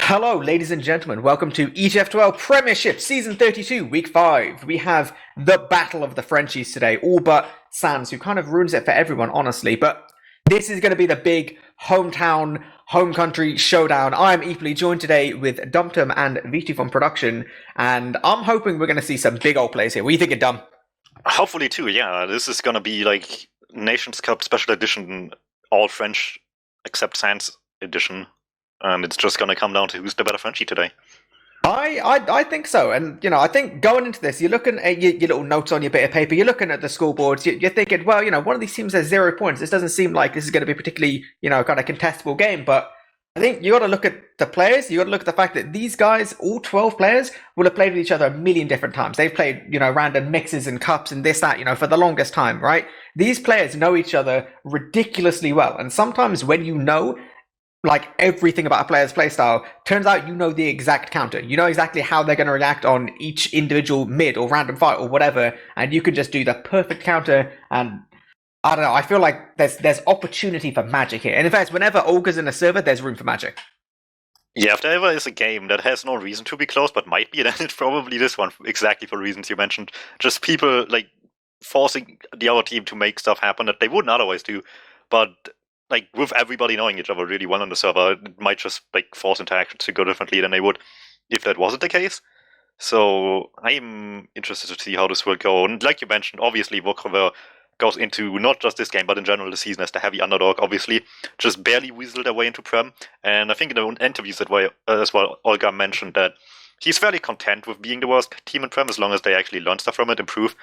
Hello, ladies and gentlemen. Welcome to ETF2L Premiership Season 32, Week 5. We have the Battle of the Frenchies today, all but Sans, who kind of ruins it for everyone, honestly. But this is going to be the big hometown, home country showdown. I'm eepily joined today with DuMmTm and Wiethoofd on production, and I'm hoping we're going to see some big old plays here. What are you thinking, Dum? Hopefully too, yeah. This is gonna be like Nations Cup Special Edition, all French except Sans edition, and it's just gonna come down to who's the better Frenchie today. I think so, and I think going into this, you're looking at your little notes on your bit of paper, you're looking at the scoreboards, you're thinking, well, one of these teams has 0 points. This doesn't seem like this is going to be a particularly, kind of contestable game, but I think you got to look at the players. You got to look at the fact that these guys, all 12 players, will have played with each other a million different times. They've played, random mixes and cups and this, that, for the longest time, right? These players know each other ridiculously well, and sometimes when you know like everything about a player's playstyle, turns out you know the exact counter. You know exactly how they're going to react on each individual mid or random fight or whatever, and you can just do the perfect counter. And I don't know, I feel like there's opportunity for magic here. And in fact, whenever Olga's in a server, there's room for magic. Yeah, if there ever is a game that has no reason to be close but might be, then it's probably this one, exactly for reasons you mentioned. Just people like forcing the other team to make stuff happen that they wouldn't otherwise do, but like with everybody knowing each other really well on the server, it might just like force interactions to go differently than they would if that wasn't the case. So I'm interested to see how this will go. And like you mentioned, obviously Crever goes into not just this game, but in general the season as the heavy underdog, obviously. Just barely weaseled their way into Prem. And I think in the interviews that way as well, Olga mentioned that he's fairly content with being the worst team in Prem as long as they actually learn stuff from it, improve,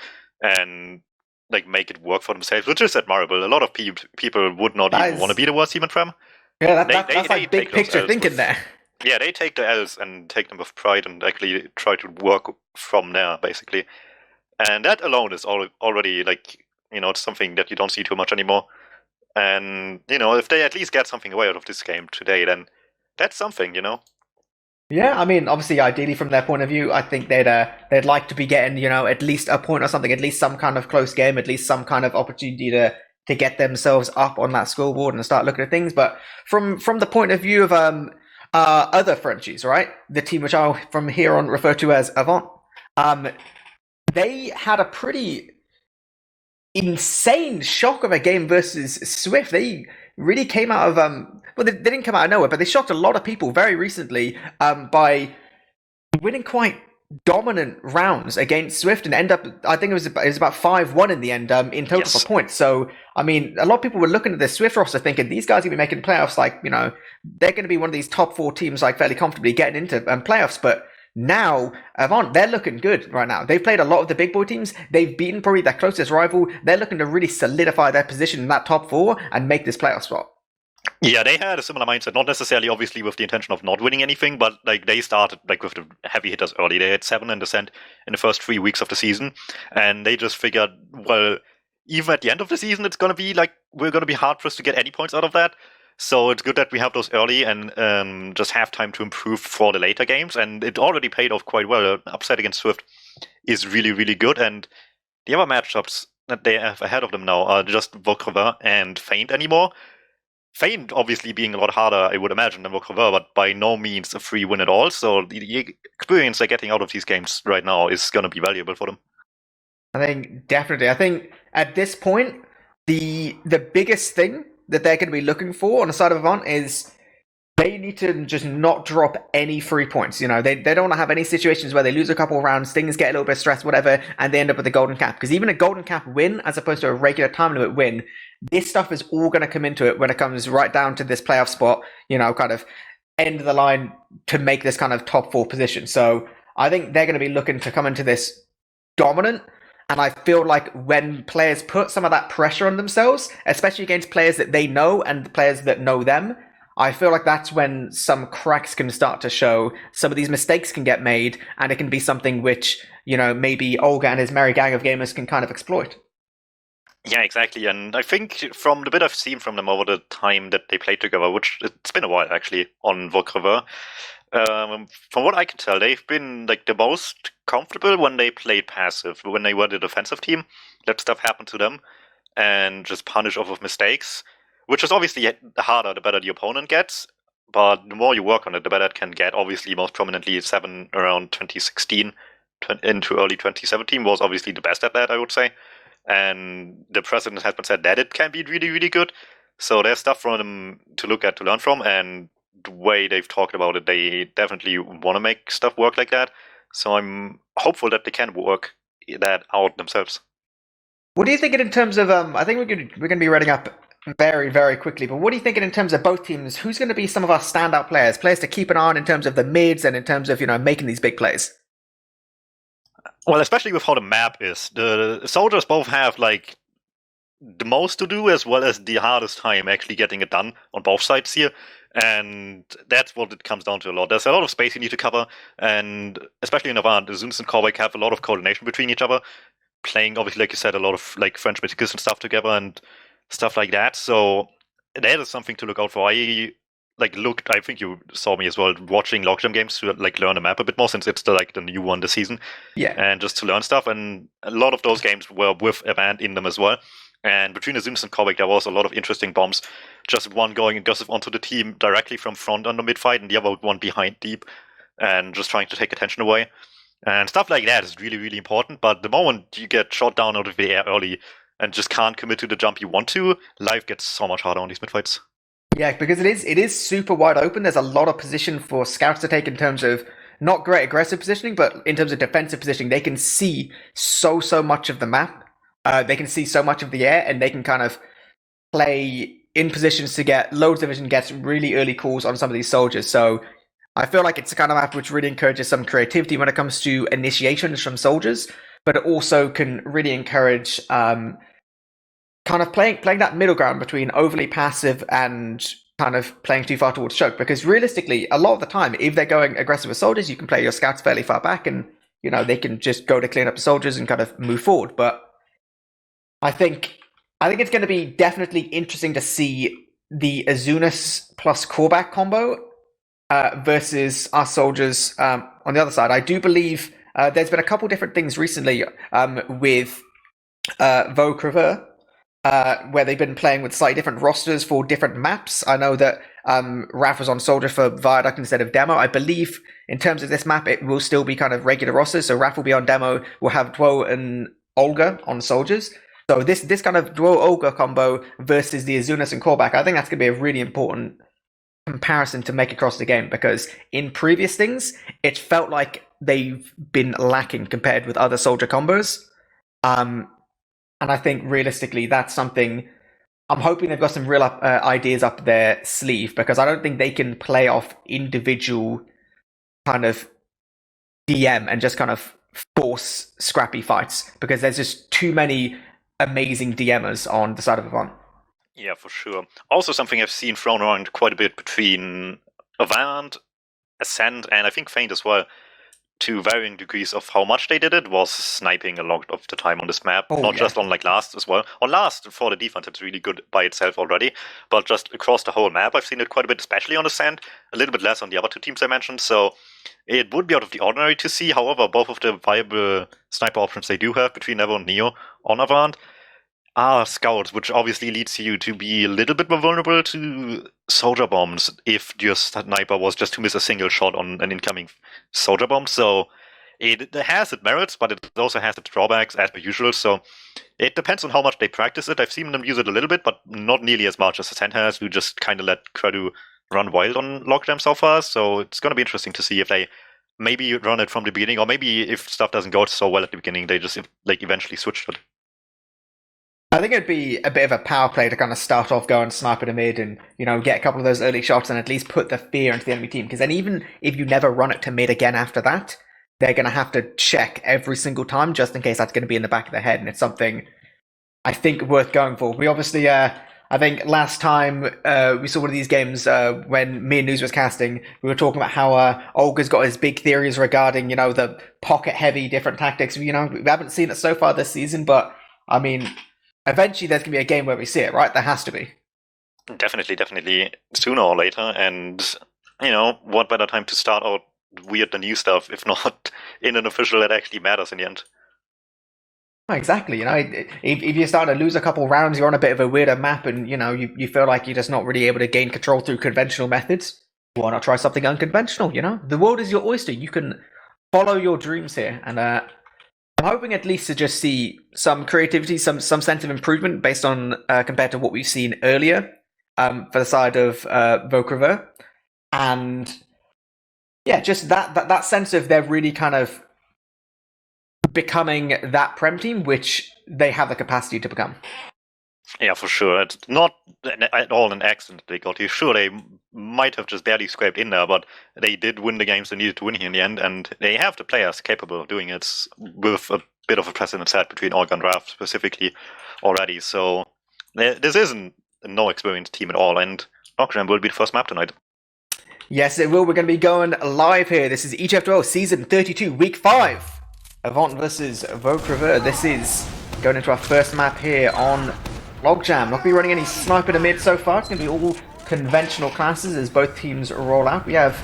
and like make it work for themselves, which is admirable. A lot of people would not even want to be the worst team in Prem. Yeah, that's like big picture thinking there. Yeah, they take the L's and take them with pride and actually try to work from there, basically. And that alone is already like, it's something that you don't see too much anymore. And, if they at least get something away out of this game today, then that's something. Yeah, I mean, obviously, ideally from their point of view, I think they'd like to be getting, at least a point or something, at least some kind of close game, at least some kind of opportunity to get themselves up on that scoreboard and start looking at things. But from the point of view of other Frenchies, right, the team which I'll from here on refer to as Avant, they had a pretty insane shock of a game versus Swift. They really came out of well, they didn't come out of nowhere, but they shocked a lot of people very recently by winning quite dominant rounds against Swift and end up, I think it was about 5-1 in the end in total for points. So I mean, a lot of people were looking at the Swift roster thinking these guys are going to be making playoffs, like they're going to be one of these top 4 teams like fairly comfortably getting into playoffs. But now, Avant, they're looking good right now. They've played a lot of the big boy teams. They've beaten probably their closest rival. They're looking to really solidify their position in that top 4 and make this playoff spot. Yeah, they had a similar mindset, not necessarily obviously with the intention of not winning anything, but like they started like with the heavy hitters early. They had 7 in descent in the first 3 weeks of the season, and they just figured, well, even at the end of the season, it's gonna be like we're gonna be hard pressed to get any points out of that. So it's good that we have those early and just have time to improve for the later games, and it already paid off quite well. Upside against Swift is really, really good, and the other matchups that they have ahead of them now are just Crever and Feint anymore. Feint obviously being a lot harder, I would imagine, than Crever, but by no means a free win at all. So the experience they're getting out of these games right now is going to be valuable for them. I think definitely. I think at this point, the biggest thing that they're going to be looking for on the side of Avant is they need to just not drop any free points. They don't want to have any situations where they lose a couple of rounds, things get a little bit stressed, whatever, and they end up with a golden cap. Because even a golden cap win, as opposed to a regular time limit win, this stuff is all going to come into it when it comes right down to this playoff spot, kind of end of the line to make this kind of top 4 position. So I think they're going to be looking to come into this dominant. And I feel like when players put some of that pressure on themselves, especially against players that they know and the players that know them, I feel like that's when some cracks can start to show, some of these mistakes can get made, and it can be something which, maybe Olga and his merry gang of gamers can kind of exploit. Yeah, exactly. And I think from the bit I've seen from them over the time that they played together, which it's been a while actually, on Crever, from what I can tell, they've been like the most comfortable when they played passive, when they were the defensive team, let stuff happen to them, and just punish off of mistakes, which is obviously harder the better the opponent gets. but the more you work on it, the better it can get. Obviously, most prominently, 7 around 2016 into early 2017 was obviously the best at that, I would say. And the precedent has been said that it can be really, really good. So there's stuff for them to look at, to learn from, and the way they've talked about it, they definitely want to make stuff work like that. So I'm hopeful that they can work that out themselves. What do you think in terms of? I think we're going to be running up very, very quickly. But what are you thinking in terms of both teams? Who's going to be some of our standout players? Players to keep an eye on in terms of the mids and in terms of making these big plays. Well, especially with how the map is, the soldiers both have like the most to do as well as the hardest time actually getting it done on both sides here. And that's what it comes down to a lot. There's a lot of space you need to cover, and especially in Avant, the Zunis and Korvac have a lot of coordination between each other, playing, obviously, like you said, a lot of like French meticulous and stuff together and stuff like that. So that is something to look out for. I think you saw me as well watching Logjam games to like learn the map a bit more, since it's the new one this season. Yeah. And just to learn stuff. And a lot of those games were with Avant in them as well. And between the Zims and Korvac, there was a lot of interesting bombs. Just one going aggressive onto the team directly from front on the mid fight, and the other one behind deep, and just trying to take attention away. And stuff like that is really, really important. But the moment you get shot down out of the air early and just can't commit to the jump you want to, life gets so much harder on these mid fights. Yeah, because it is super wide open. There's a lot of position for scouts to take in terms of not great aggressive positioning, but in terms of defensive positioning. They can see so much of the map. They can see so much of the air, and they can kind of play in positions to get loads of vision, gets really early calls on some of these soldiers. So I feel like it's the kind of map which really encourages some creativity when it comes to initiations from soldiers, but it also can really encourage kind of playing that middle ground between overly passive and kind of playing too far towards choke. Because realistically, a lot of the time, if they're going aggressive with soldiers, you can play your scouts fairly far back, and they can just go to clean up the soldiers and kind of move forward. But I think it's going to be definitely interesting to see the Azunas plus Korvac combo versus our soldiers on the other side. I do believe there's been a couple different things recently with crever, where they've been playing with slightly different rosters for different maps. I know that Raf was on Soldier for Viaduct instead of Demo. I believe in terms of this map, it will still be kind of regular rosters. So Raf will be on Demo. We'll have Dwo and Olga on Soldiers. So this kind of Dwo-Olga combo versus the Azunas and Korvac, I think that's going to be a really important comparison to make across the game, because in previous things, it felt like they've been lacking compared with other soldier combos. And I think realistically, that's something I'm hoping they've got some real ideas up their sleeve, because I don't think they can play off individual kind of DM and just kind of force scrappy fights, because there's just too many amazing DMers on the side of Avant. Yeah, for sure. Also, something I've seen thrown around quite a bit between Avant, Ascent, and I think Feint as well, to varying degrees of how much they did it, was sniping a lot of the time on this map. Just on like Last as well. On Last, for the defense, it's really good by itself already, but just across the whole map, I've seen it quite a bit, especially on Ascent, a little bit less on the other two teams I mentioned, so it would be out of the ordinary to see. However, both of the viable sniper options they do have between Evo and Neo on Avant are scouts, which obviously leads you to be a little bit more vulnerable to soldier bombs if your sniper was just to miss a single shot on an incoming soldier bomb. So it has its merits, but it also has its drawbacks, as per usual. So it depends on how much they practice it. I've seen them use it a little bit, but not nearly as much as Ascent has, who just kind of let Credu run wild on Logjam so far. So it's going to be interesting to see if they maybe run it from the beginning, or maybe if stuff doesn't go so well at the beginning, they just eventually switch to it. I think it'd be a bit of a power play to kind of start off going sniper to mid and, get a couple of those early shots and at least put the fear into the enemy team. Because then even if you never run it to mid again after that, they're going to have to check every single time just in case that's going to be in the back of their head. And it's something I think worth going for. We obviously, I think last time we saw one of these games when me and News was casting, we were talking about how Olga's got his big theories regarding, the pocket-heavy different tactics. We haven't seen it so far this season, but, I mean, eventually there's going to be a game where we see it, right? There has to be. Definitely, sooner or later. And, what better time to start out weird the new stuff, if not in an official that actually matters in the end. Exactly. If you start to lose a couple rounds, you're on a bit of a weirder map, and you feel like you're just not really able to gain control through conventional methods. why not try something unconventional, you know? The world is your oyster. You can follow your dreams here. And I'm hoping at least to just see some creativity, some sense of improvement based on compared to what we've seen earlier for the side of crever. And yeah, just that sense of they're really kind of becoming that Prem team, which they have the capacity to become. Yeah, for sure. It's not at all an accident they got here. Sure, they might have just barely scraped in there, but they did win the games they needed to win here in the end, and they have the players capable of doing it with a bit of a precedent set between Olga and Draft specifically already. So this isn't a no-experienced team at all, and Logjam will be the first map tonight. Yes, it will. We're going to be going live here. This is ETF2L Season 32, Week 5. Avant versus crever. This is going into our first map here on Logjam. Not going to be running any sniper to mid so far. It's going to be all conventional classes as both teams roll out. We have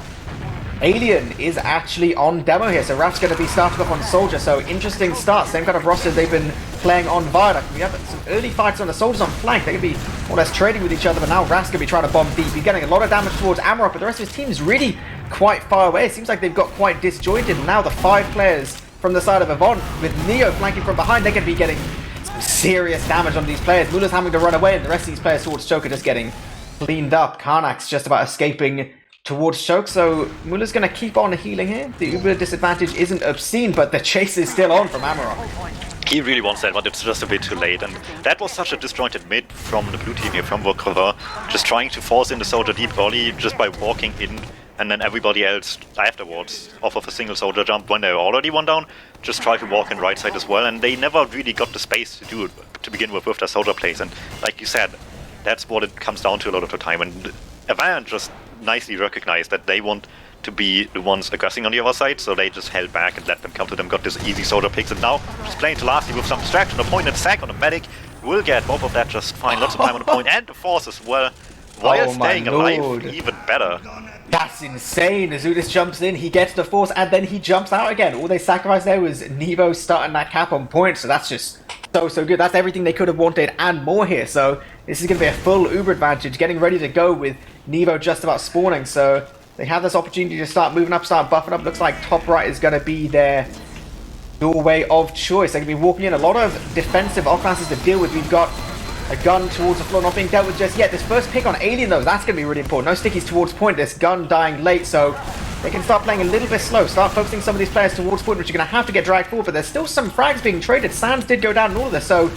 Alien is actually on demo here, so Raf's going to be starting off on Soldier, so interesting start. Same kind of roster they've been playing on Viaduct. We have some early fights on the Soldiers on flank. They're going to be more or less trading with each other, but now Raf's going to be trying to bomb deep. He's getting a lot of damage towards Amarok, but the rest of his team is really quite far away. It seems like they've got quite disjointed, and now the 5 players from the side of Avant, with Neo flanking from behind, they're going to be getting some serious damage on these players. Mula's having to run away, and the rest of these players towards Choke are just getting cleaned up. Karnak's just about escaping towards Choke, so Mula's going to keep on healing here. The Uber disadvantage isn't obscene, but the chase is still on from Amarok. He really wants that, but it's just a bit too late, and that was such a disjointed mid from the blue team here, from crever, just trying to force in the Soldier deep early just by walking in, and then everybody else afterwards, off of a single Soldier jump when they were already one down, just try to walk in right side as well, and they never really got the space to do it to begin with their Soldier plays, and like you said, that's what it comes down to a lot of the time, and Avant just nicely recognized that they want to be the ones aggressing on the other side, so they just held back and let them come to them, got this easy Soldier picks, and now just playing to lastly with some distraction. The point and sack on the medic will get both of that just fine, lots of time on the point, and the force as well, while staying alive even better. That's insane. Azudis jumps in, he gets the force, and then he jumps out again. All they sacrificed there was Nevo starting that cap on point, so that's just so good. That's everything they could have wanted and more here, so this is going to be a full Uber advantage, getting ready to go with Nevo just about spawning, so they have this opportunity to start moving up, start buffing up. Looks like top right is going to be their doorway of choice. They're going to be walking in. A lot of defensive off-classes to deal with. We've got a gun towards the floor, not being dealt with just yet. This first pick on Alien, though, that's going to be really important. No stickies towards point. This gun dying late, so they can start playing a little bit slow. Start focusing some of these players towards point, which are going to have to get dragged forward, but there's still some frags being traded. Sands did go down in all of this, so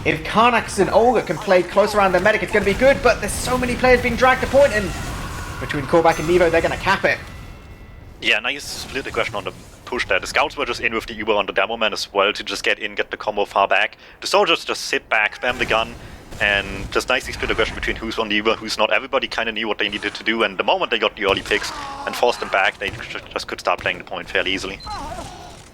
if Karnax and Olga can play close around their medic, it's going to be good, but there's so many players being dragged to point, and between Korbak and Nevo, they're going to cap it. Yeah, nice split aggression on the push there. The scouts were just in with the Uber on the demo man as well to just get in, get the combo far back. The soldiers just sit back, spam the gun, and just nicely split aggression between who's on the Uber, who's not. Everybody kind of knew what they needed to do, and the moment they got the early picks and forced them back, they just could start playing the point fairly easily.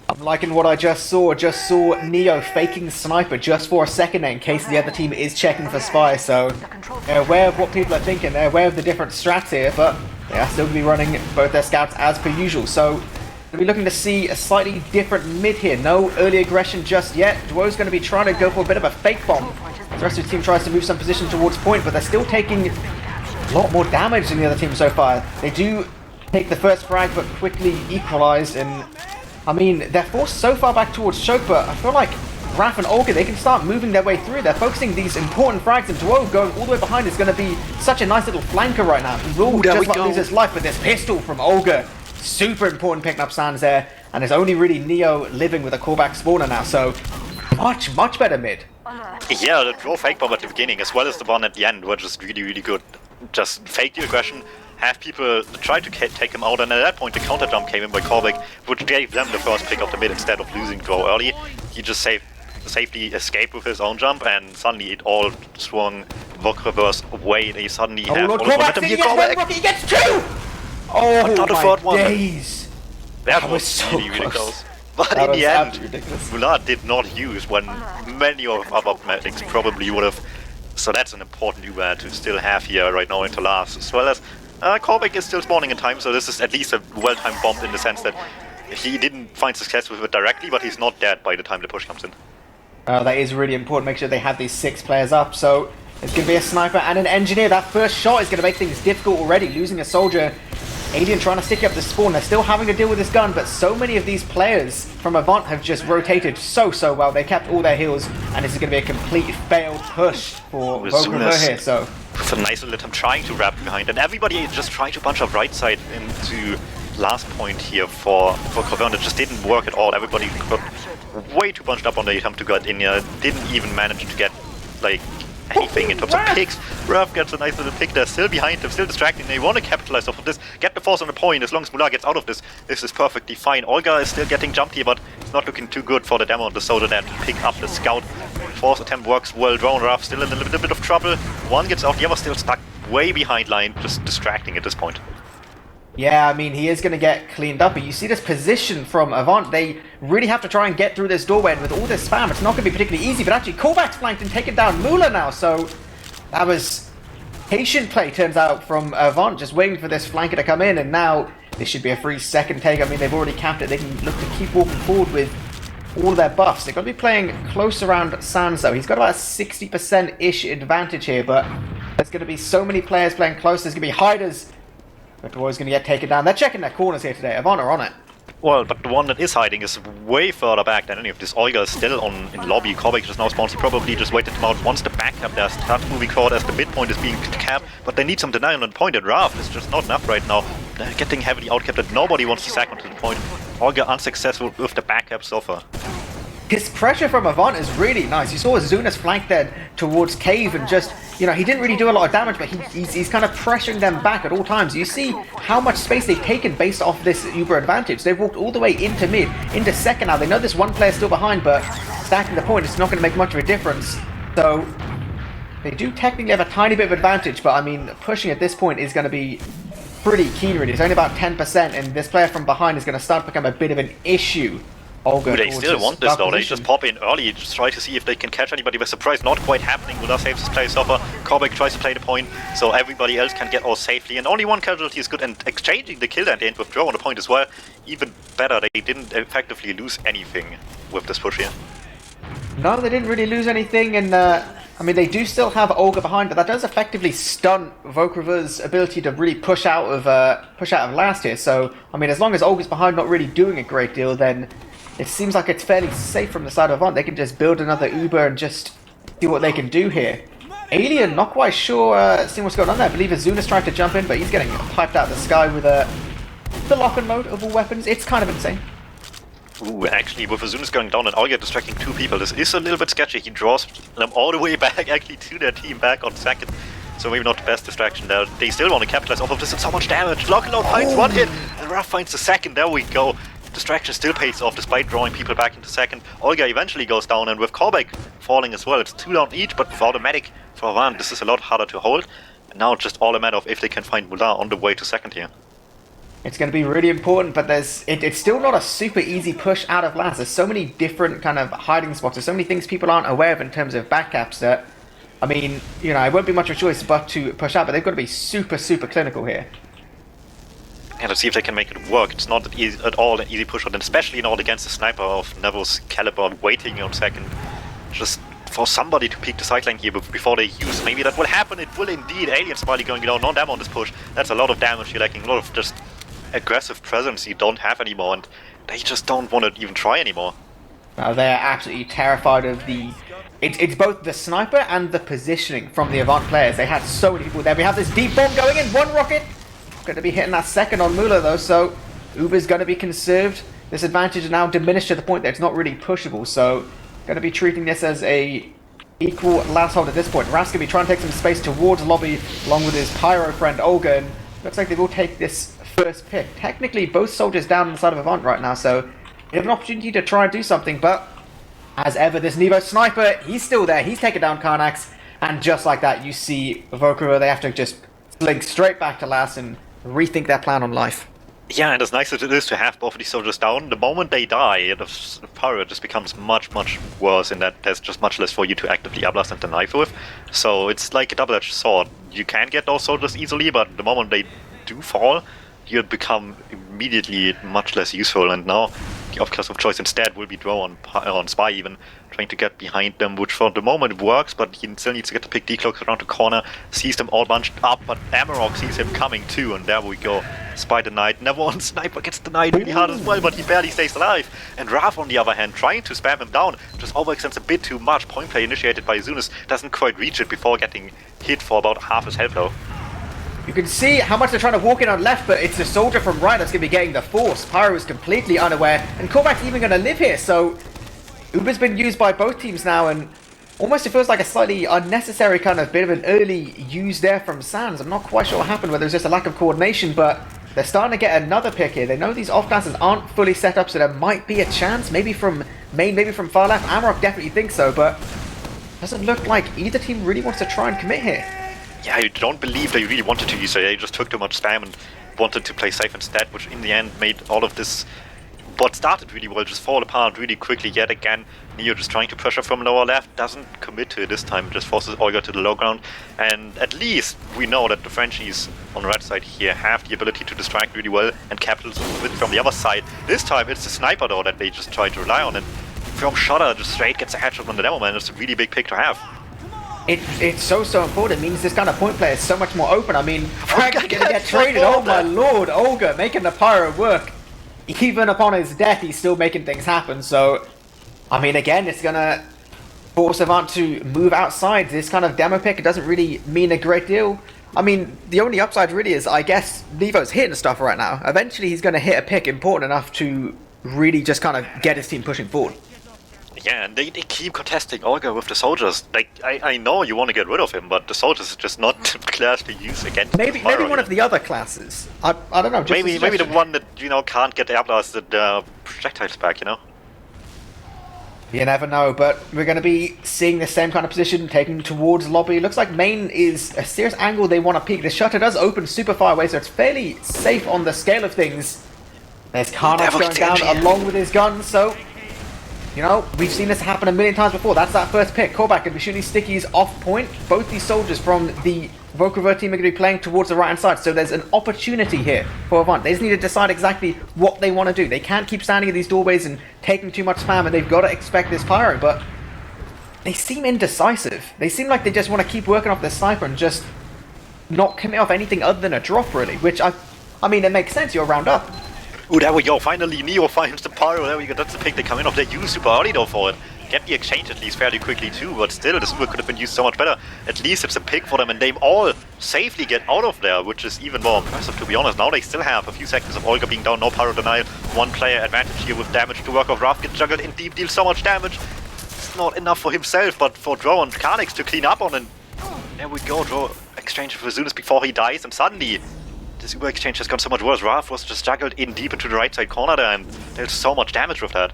I'm liking what I just saw. Just saw Neo faking sniper just for a second there in case the other team is checking for spy, so they're aware of what people are thinking, they're aware of the different strats here, but they are still going to be running both their scouts as per usual, so we'll be looking to see a slightly different mid here. No early aggression just yet. Duo's going to be trying to go for a bit of a fake bomb. The rest of the team tries to move some position towards point, but they're still taking a lot more damage than the other team so far. They do take the first frag, but quickly equalized, and I mean, they're forced so far back towards Choke, but I feel like Raph and Olga, they can start moving their way through. They're focusing these important frags, and Duo going all the way behind is going to be such a nice little flanker right now. He will just about lose his life, but this pistol from Olga, super important picking up Sands there, and it's only really Neo living with a callback spawner now, so much better mid. Yeah, the draw fake bomb at the beginning, as well as the one at the end, were just really good. Just fake the aggression, have people try to take him out, and at that point the counter jump came in by Korbek, which gave them the first pick of the mid instead of losing draw early. He just safely escaped with his own jump, and suddenly it all swung crever's way. They suddenly have all the momentum here. Korbek! He gets two! Oh, not the third one. Days! That was so really close. But in the end, Mulat did not use when many of other medics probably would have. So that's an important UR to still have here right now into last, as well as Korbek is still spawning in time, so this is at least a well-timed bomb in the sense that he didn't find success with it directly, but he's not dead by the time the push comes in. That is really important. Make sure they have these 6 players up, so it's going to be a sniper and an engineer. That first shot is going to make things difficult already. Losing a soldier Alien trying to stick up the spawn. They're still having to deal with this gun, but so many of these players from Avant have just rotated so well. They kept all their heals, and this is going to be a complete failed push for Vogelver here. So it's a nice little attempt trying to wrap behind, and everybody just trying to bunch up right side into last point here for crever, and it just didn't work at all. Everybody got way too bunched up on the attempt to get in here. Didn't even manage to get like anything in terms of picks. Raph gets a nice little pick there, still behind him, still distracting. They want to capitalize off of this, get the force on the point. As long as Mular gets out of this, this is perfectly fine. Olga is still getting jumped here, but it's not looking too good for the demo on the Soldier there to pick up the scout. Force attempt works well. Drone Raph still in a little bit of trouble. One gets out, the other still stuck way behind line, just distracting at this point. yeah, I mean, he is going to get cleaned up, but you see this position from Avant. They really have to try and get through this doorway, and with all this spam, it's not going to be particularly easy, but actually Kovacs flanked and taken down Muller now, so that was patient play, turns out, from Avant, just waiting for this flanker to come in, and now this should be a free second take. I mean, they've already capped it. They can look to keep walking forward with all their buffs. They're going to be playing close around Sans, though. He's got about a 60%-ish advantage here, but there's going to be so many players playing close. There's going to be hiders. But the boy's going to get taken down. They're checking their corners here today. Avant are on it. Well, but the one that is hiding is way further back than any of this. Olga is still in lobby. Kovac just now spawns. He probably just waited him out. Once the backup there starts moving forward as the midpoint is being capped, but they need some denial on the point, and Raph is just not enough right now. They're getting heavily outcapped and nobody wants to sack onto the point. Olga unsuccessful with the backup so far. His pressure from Avant is really nice. You saw Zunas flank there towards Cave and just, you know, he didn't really do a lot of damage, but he's kind of pressuring them back at all times. You see how much space they've taken based off this Uber advantage. They've walked all the way into mid, into second now. They know there's one player still behind, but stacking the point is not going to make much of a difference. So they do technically have a tiny bit of advantage, but I mean, pushing at this point is going to be pretty keen really. It's only about 10%, and this player from behind is going to start to become a bit of an issue. Ooh, they still want this though. They just pop in early, just try to see if they can catch anybody by surprise. Not quite happening. Mular saves his play stopper. Kovac tries to play the point, so everybody else can get all safely. And only one casualty is good. And exchanging the kill at the end with draw on the point as well. Even better, they didn't effectively lose anything with this push here. No, they didn't really lose anything, and I mean, they do still have Olga behind, but that does effectively stun Vokrever's ability to really push out of last here. So, I mean, as long as Olga's behind, not really doing a great deal, then it seems like it's fairly safe from the side of Avant. They can just build another Uber and just see what they can do here. Alien, not quite sure seeing what's going on there. I believe Azuna's trying to jump in, but he's getting piped out of the sky with the lock-on mode of all weapons. It's kind of insane. Ooh, actually, with Azuna's going down and Olga distracting two people, this is a little bit sketchy. He draws them all the way back, actually, to their team back on second. So maybe not the best distraction there. They still want to capitalize off of this and so much damage. Lock-on finds one hit, and Raph finds the second. There we go. Distraction still pays off despite drawing people back into second. Olga eventually goes down, and with Kovac falling as well, it's 2 down each, but without a medic for Avant, this is a lot harder to hold. And now it's just all a matter of if they can find Mular on the way to second here. It's going to be really important, but it's still not a super easy push out of last. There's so many different kind of hiding spots. There's so many things people aren't aware of in terms of backcaps that, I mean, you know, it won't be much of a choice but to push out, but they've got to be super clinical here. Yeah, let's see if they can make it work. It's not at all an easy push, and especially not against the sniper of Neville's caliber waiting on second. Just for somebody to peek the sideline here before they use. Maybe that will happen. It will indeed. Alien Smiley going down. No damage on this push. That's a lot of damage you're lacking. A lot of just aggressive presence you don't have anymore, and they just don't want to even try anymore. Now they're absolutely terrified of the... It's both the sniper and the positioning from the Avant players. They had so many people there. We have this deep bomb going in. One rocket. Going to be hitting that second on Muller though, so Uber's going to be conserved. This advantage is now diminished to the point that it's not really pushable, so going to be treating this as a equal last hold at this point. Ra's going to be trying to take some space towards lobby along with his pyro friend Olga, and looks like they will take this first pick. Technically both soldiers down on the side of Avant right now, so they have an opportunity to try and do something, but as ever this Nevo sniper, he's still there, he's taken down Karnax, and just like that you see Vokrever, they have to just link straight back to last and rethink their plan on life. Yeah, and as nice as it is to have both of these soldiers down, the moment they die, the pyro just becomes much worse in that there's just much less for you to actively upblast and the knife with. So it's like a double-edged sword. You can get those soldiers easily, but the moment they do fall, you become immediately much less useful, and now the off-class of choice instead will be draw on Spy even, trying to get behind them, which for the moment works, but he still needs to get the pick decloaks around the corner, sees them all bunched up, but Amarok sees him coming too, and there we go. Spy denied. Never on sniper gets denied really hard as well, but he barely stays alive. And Raph, on the other hand, trying to spam him down, just overextends a bit too much. Point play initiated by Zunis, doesn't quite reach it before getting hit for about half his health though. You can see how much they're trying to walk in on left, but it's the soldier from right that's going to be getting the force. Pyro is completely unaware, and Korvac's even going to live here, so Uber's been used by both teams now, and almost it feels like a slightly unnecessary kind of bit of an early use there from Sans. I'm not quite sure what happened, whether it was just a lack of coordination, but they're starting to get another pick here. They know these off-classes aren't fully set up, so there might be a chance, maybe from main, maybe from far left. Amarok definitely thinks so, but doesn't look like either team really wants to try and commit here. Yeah, I don't believe they really wanted to use it. They just took too much spam and wanted to play safe instead, which in the end made all of this, what started really well, just fall apart really quickly yet again. Neo just trying to pressure from lower left, doesn't commit to it this time, just forces Olga to the low ground. And at least we know that the Frenchies on the right side here have the ability to distract really well, and Capitals with from the other side. This time it's the sniper though that they just try to rely on, and from Shutter just straight gets a headshot on the demo man. It's a really big pick to have. It's so important. It means this kind of point play is so much more open. I mean, Frank's gonna get traded. Oh my lord, Olga making the Pyro work. Even upon his death, he's still making things happen. So, I mean, again, it's gonna force Avant to move outside. This kind of demo pick, it doesn't really mean a great deal. I mean, the only upside really is, I guess, Nevo's hitting stuff right now. Eventually, he's gonna hit a pick important enough to really just kind of get his team pushing forward. Yeah, and they keep contesting Olga with the soldiers. Like, I know you want to get rid of him, but the soldiers is just not the class to use against maybe one of the other classes. I don't know. Just maybe the one that, you know, can't get air blasted projectiles back, you know? You never know, but we're going to be seeing the same kind of position taken towards lobby. Looks like main is a serious angle they want to peek. The shutter does open super far away, so it's fairly safe on the scale of things. There's Karnak going down along with his gun, so... You know, we've seen this happen a million times before. That's that first pick. Korvac going to be shooting stickies off point. Both these soldiers from the Crever team are going to be playing towards the right-hand side. So there's an opportunity here for Avant. They just need to decide exactly what they want to do. They can't keep standing at these doorways and taking too much spam, and they've got to expect this Pyro. But they seem indecisive. They seem like they just want to keep working off their sniper and just not commit off anything other than a drop, really. Which, I mean, it makes sense. You're round up. Oh, there we go. Finally, Neo finds the Pyro. There we go. That's the pick they come in off. They use super early though for it. Get the exchange at least fairly quickly too, but still, the super could have been used so much better. At least it's a pick for them, and they all safely get out of there, which is even more impressive, to be honest. Now they still have a few seconds of Olga being down, no Pyro denial. One player advantage here with damage to work off. Raph gets juggled in deep, deals so much damage. It's not enough for himself, but for Drow and Karnix to clean up on, and there we go. Drow exchange for Zunis before he dies, and suddenly this Uber exchange has gone so much worse. Raph was just juggled in deep into the right side corner there, and there's so much damage with that.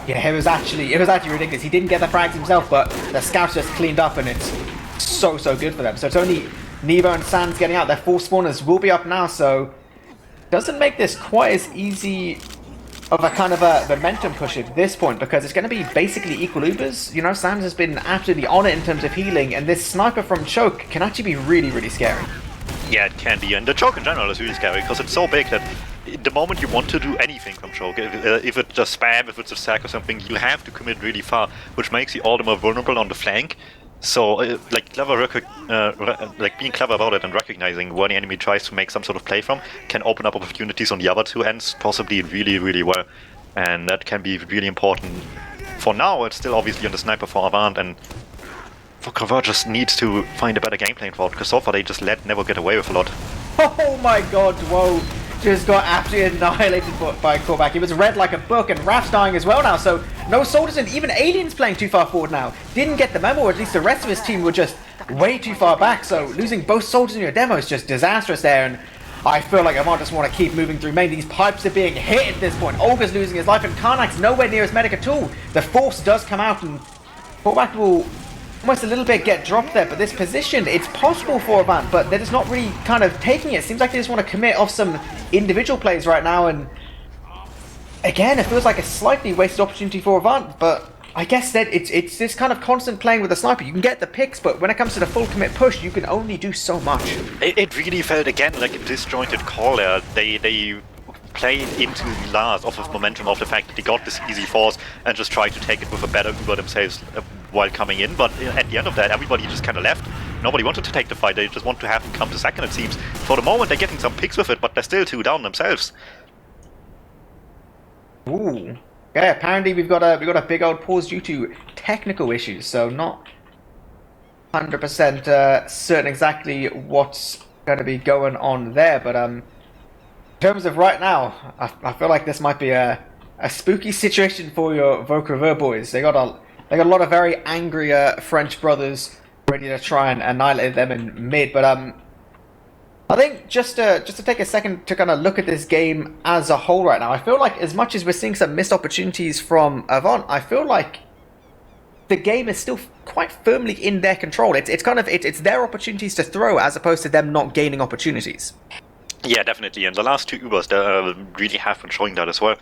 Yeah, it was actually ridiculous. He didn't get the frags himself, but the scouts just cleaned up, and it's so good for them. So it's only Nevo and Sans getting out. Their 4 spawners will be up now, so doesn't make this quite as easy of a kind of a momentum push at this point, because it's going to be basically equal Ubers. You know, Sans has been absolutely on it in terms of healing, and this sniper from Choke can actually be really scary. Yeah, it can be, and the Choke in general is really scary because it's so big that the moment you want to do anything from Choke, if it's just spam, if it's a sack or something, you have to commit really far, which makes you all the more vulnerable on the flank. So, like being clever about it and recognizing where the enemy tries to make some sort of play from can open up opportunities on the other two ends, possibly really well, and that can be really important. For now, it's still obviously on the sniper for Avant, and for crever just needs to find a better game plan for it, because so far they just let Nevo get away with a lot. Oh my god, whoa. Just got absolutely annihilated by Korvac. He was read like a book, and Raph's dying as well now, so no soldiers, and even Aliens playing too far forward now. Didn't get the memo, or at least the rest of his team were just way too far back, so losing both soldiers in your demo is just disastrous there, and I feel like I might just want to keep moving through main. These pipes are being hit at this point. Olga's losing his life, and Karnak's nowhere near his medic at all. The force does come out, and Korvac will almost a little bit get dropped there, but this position, it's possible for Avant, but they're just not really kind of taking it. Seems like they just want to commit off some individual plays right now, and again, it feels like a slightly wasted opportunity for Avant, but I guess that it's this kind of constant playing with the sniper. You can get the picks, but when it comes to the full commit push, you can only do so much. It really felt, again, like a disjointed call there. They played into the last off of momentum of the fact that they got this easy force and just tried to take it with a better Uber themselves while coming in, but at the end of that, everybody just kind of left. nobody wanted to take the fight. They just want to have him come to second, it seems. For the moment, they're getting some picks with it, but they're still 2 down themselves. Ooh. Yeah, apparently we've got a big old pause due to technical issues, so not 100% certain exactly what's going to be going on there. But in terms of right now, I feel like this might be a spooky situation for your crever boys. They got a lot of very angry French brothers ready to try and annihilate them in mid. But I think just to take a second to kind of look at this game as a whole right now, I feel like as much as we're seeing some missed opportunities from Avant, I feel like the game is still quite firmly in their control. It's their opportunities to throw as opposed to them not gaining opportunities. Yeah, definitely. And the last 2 Ubers really have been showing that as well.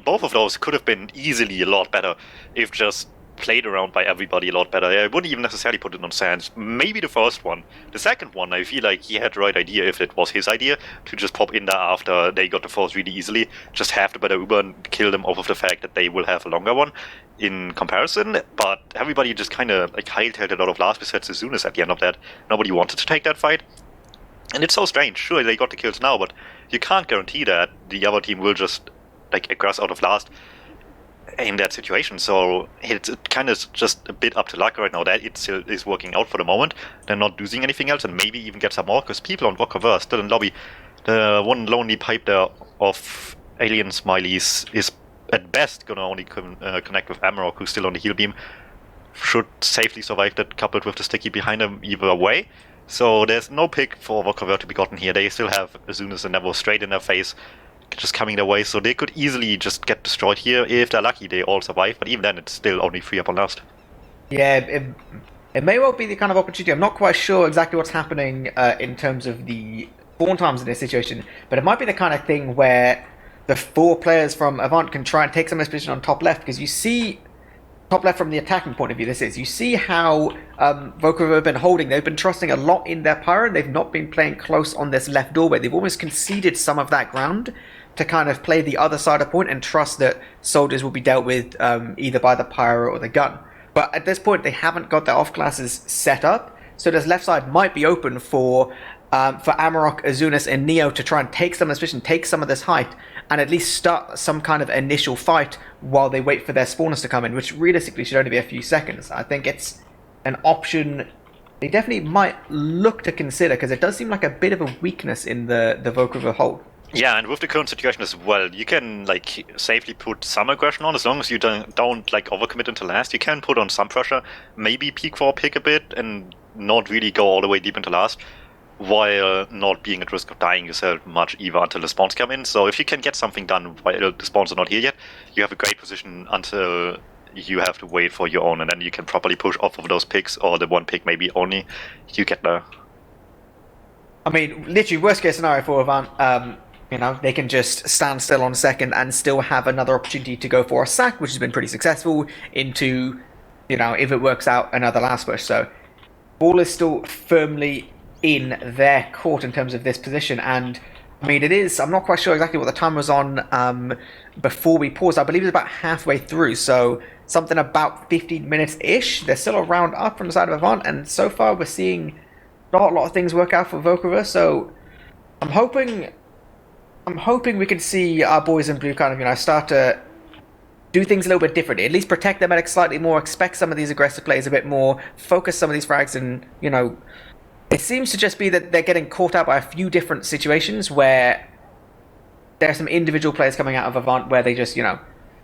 Both of those could have been easily a lot better if just played around by everybody a lot better. I wouldn't even necessarily put it on Sands. Maybe the first one. The second one, I feel like he had the right idea, if it was his idea, to just pop in there after they got the force really easily, just have the better Uber and kill them off of the fact that they will have a longer one in comparison. But everybody just kind of like hightailed a lot of last sets as soon as at the end of that. Nobody wanted to take that fight. And it's so strange. Sure, they got the kills now, but you can't guarantee that the other team will just like aggress out of last in that situation. So it's kind of just a bit up to luck right now that it still is working out for the moment. They're not losing anything else, and maybe even get some more, because people on Rock Cover are still in lobby. The one lonely pipe there of alien smileys is at best gonna only connect with Amarok, who's still on the heal beam. Should safely survive that, coupled with the sticky behind him either way. So there's no pick for Rock Cover to be gotten here. They still have Azunis and Nevo straight in their face, just coming their way, so they could easily just get destroyed here. If they're lucky, they all survive, but even then it's still only 3 up on last. Yeah, it may well be the kind of opportunity. I'm not quite sure exactly what's happening in terms of the spawn times in this situation, but it might be the kind of thing where the 4 players from Avant can try and take some of this position on top left, because you see top left from the attacking point of view, you see how Volkov have been holding. They've been trusting a lot in their pyro, and they've not been playing close on this left doorway. They've almost conceded some of that ground to kind of play the other side of point and trust that soldiers will be dealt with either by the pyro or the gun. But at this point, they haven't got their off classes set up, so this left side might be open for Amarok, Azunis, and Neo to try and take some of this position, take some of this height, and at least start some kind of initial fight while they wait for their spawners to come in, which realistically should only be a few seconds. I think it's an option they definitely might look to consider, because it does seem like a bit of a weakness in the Volkov hold. Yeah, and with the current situation as well, you can like safely put some aggression on, as long as you don't like overcommit into last. You can put on some pressure, maybe peek for a pick a bit, and not really go all the way deep into last, while not being at risk of dying yourself much either until the spawns come in. So if you can get something done while the spawns are not here yet, you have a great position until you have to wait for your own, and then you can properly push off of those picks, or the one pick maybe only you get there. I mean, literally worst case scenario for Avant, they can just stand still on second and still have another opportunity to go for a sack, which has been pretty successful, into, if it works out, another last push. So ball is still firmly in their court in terms of this position, and I mean, it is, I'm not quite sure exactly what the time was on before we paused. I believe it's about halfway through, so something about 15 minutes-ish. They're still a round up from the side of Avant, and so far we're seeing not a lot of things work out for Volkova, so I'm hoping we can see our boys in blue kind of, start to do things a little bit differently. At least protect their medics slightly more, expect some of these aggressive plays a bit more, focus some of these frags, and, it seems to just be that they're getting caught out by a few different situations where there are some individual players coming out of Avant where they just,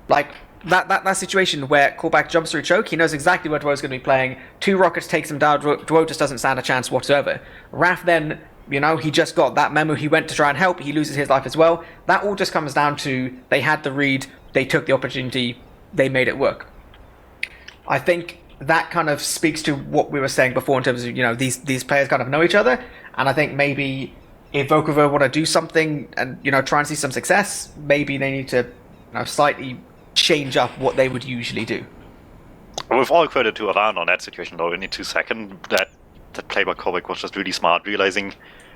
like that situation where Callback jumps through choke, he knows exactly where Dwo's going to be playing. 2 rockets takes him down, Dwo just doesn't stand a chance whatsoever. Raf then, he just got that memo, he went to try and help, he loses his life as well. That all just comes down to they had the read, they took the opportunity, they made it work. I think that kind of speaks to what we were saying before in terms of, these players kind of know each other, and I think maybe if Volkova want to do something and, try and see some success, maybe they need to, slightly change up what they would usually do. With all credit to Avant on that situation, though, in 2 seconds, that play by Kovac was just really smart, realizing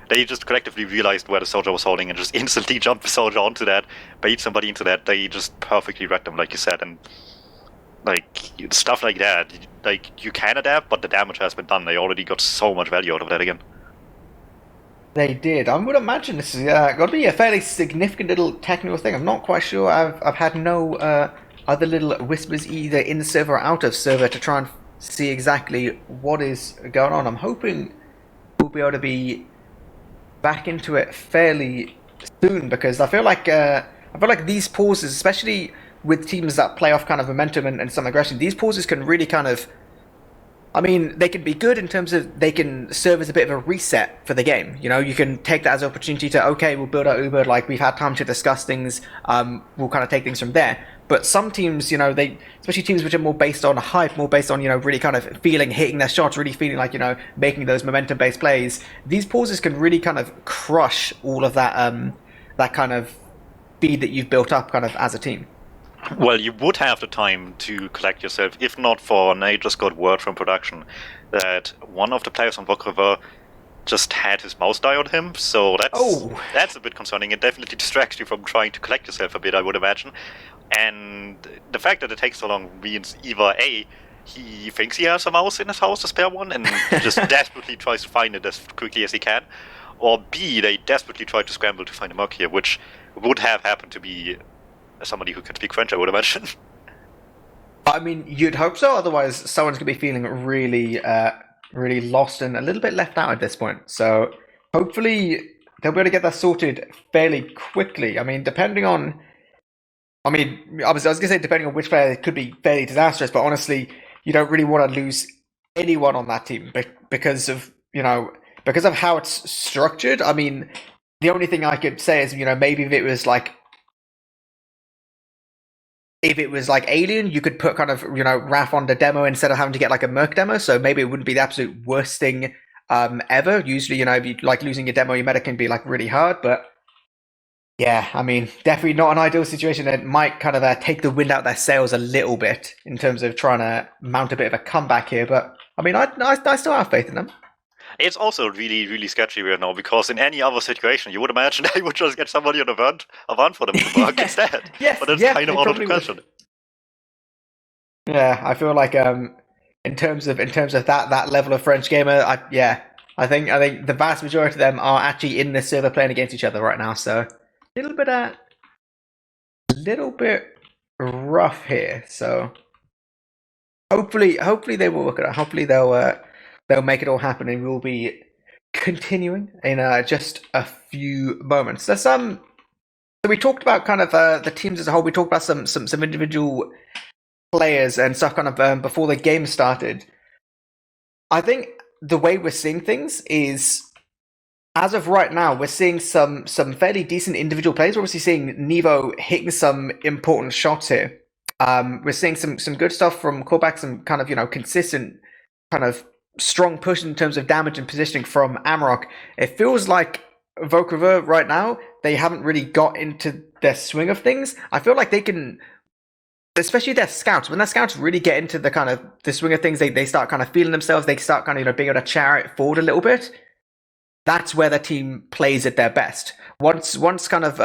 they just collectively realized where the soldier was holding and just instantly jumped the soldier onto that, bait somebody into that. They just perfectly read them, like you said, and Like stuff like that. Like you can adapt, but the damage has been done. They already got so much value out of that again. They did. I would imagine this is got to be a fairly significant little technical thing. I'm not quite sure. I've had no other little whispers either in server or out of server to try and see exactly what is going on. I'm hoping we'll be able to be back into it fairly soon because I feel like these pauses, especially with teams that play off kind of momentum and some aggression, these pauses can really kind of, I mean, they can be good in terms of they can serve as a bit of a reset for the game. You know, you can take that as an opportunity to, okay, we'll build our Uber, like we've had time to discuss things, we'll kind of take things from there. But some teams, you know, especially teams which are more based on hype, more based on, you know, really kind of feeling, hitting their shots, really feeling like, you know, making those momentum-based plays, these pauses can really kind of crush all of that, that kind of speed that you've built up kind of as a team. Well, you would have the time to collect yourself, if not for, and I just got word from production that one of the players on Crever just had his mouse die on him, so that's a bit concerning. It definitely distracts you from trying to collect yourself a bit, I would imagine. And the fact that it takes so long means either A, he thinks he has a mouse in his house, a spare one, and just desperately tries to find it as quickly as he can, or B, they desperately try to scramble to find a merc here, which would have happened to be somebody who can speak French, I would imagine. I mean, you'd hope so. Otherwise, someone's gonna be feeling really, really lost and a little bit left out at this point. So hopefully they'll be able to get that sorted fairly quickly. I mean, depending on, I mean, obviously, I was gonna say depending on which player, it could be fairly disastrous. But honestly, you don't really want to lose anyone on that team because of because of how it's structured. I mean, the only thing I could say is maybe if it was like Alien, you could put kind of Raf on the demo instead of having to get like a Merc demo. So maybe it wouldn't be the absolute worst thing ever. Usually, if you like losing your demo, your meta can be like really hard. But yeah, I mean, definitely not an ideal situation. It might kind of take the wind out their sails a little bit in terms of trying to mount a bit of a comeback here. But I mean, I still have faith in them. It's also really, really sketchy right now because in any other situation, you would imagine they would just get somebody on Avant for them to work instead. Yes, But that's yeah, kind of they out of the probably would. question. Yeah, I feel like in terms of that level of French gamer, I think the vast majority of them are actually in this server playing against each other right now. So a little bit rough here. So hopefully they will work it out. Hopefully they'll make it all happen, and we'll be continuing in just a few moments. There's some. So we talked about kind of the teams as a whole. We talked about some individual players and stuff kind of before the game started. I think the way we're seeing things is, as of right now, we're seeing some fairly decent individual plays. We're obviously seeing Nevo hitting some important shots here. We're seeing some good stuff from callbacks, some kind of consistent kind of strong push in terms of damage and positioning from Amarok. It feels like Vokriver right now, they haven't really got into their swing of things. I feel like they can, especially their scouts, when their scouts really get into the kind of the swing of things, they start kind of feeling themselves, they start kind of being able to chariot forward a little bit. That's where the team plays at their best. Once kind of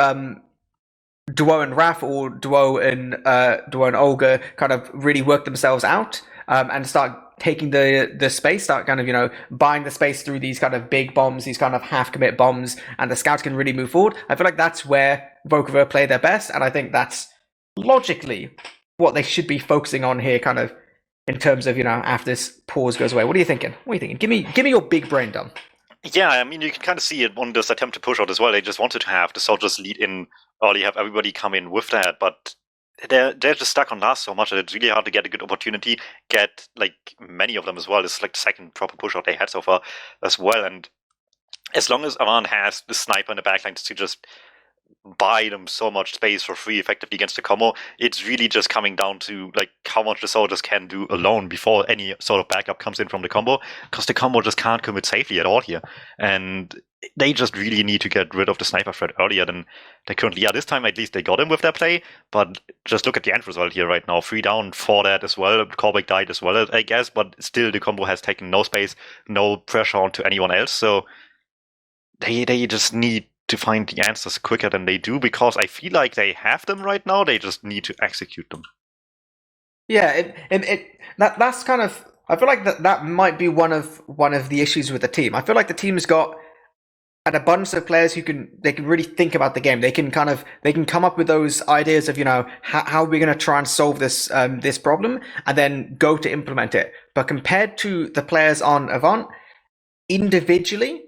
Duo and Raf, or Duo and Olga kind of really work themselves out and start taking the space, start kind of buying the space through these kind of big bombs, these kind of half commit bombs, and the scouts can really move forward. I feel like that's where Vokriver play their best, and I think that's logically what they should be focusing on here, kind of in terms of after this pause goes away. What are you thinking? What are you thinking? Give me your big brain dump. Yeah, I mean, you can kind of see it on this attempt to push out as well. They just wanted to have the soldiers lead in early, have everybody come in with that, but they're just stuck on last so much that it's really hard to get a good opportunity, get like many of them as well. This is like the second proper push out they had so far as well, and as long as Avant has the sniper in the backline to just buy them so much space for free effectively against the combo, it's really just coming down to like how much the soldiers can do alone before any sort of backup comes in from the combo, because the combo just can't commit safely at all here, and they just really need to get rid of the sniper threat earlier than they currently are. This time at least they got him with their play, but just look at the end result here right now. 3 down for that as well. Callback died as well, I guess, but still the combo has taken no space, no pressure onto anyone else, so they just need to find the answers quicker than they do, because I feel like they have them right now. They just need to execute them. Yeah, that's kind of. I feel like that might be one of the issues with the team. I feel like the team's got an abundance of players who can really think about the game. They can come up with those ideas of how are we going to try and solve this problem, and then go to implement it. But compared to the players on Avant, individually,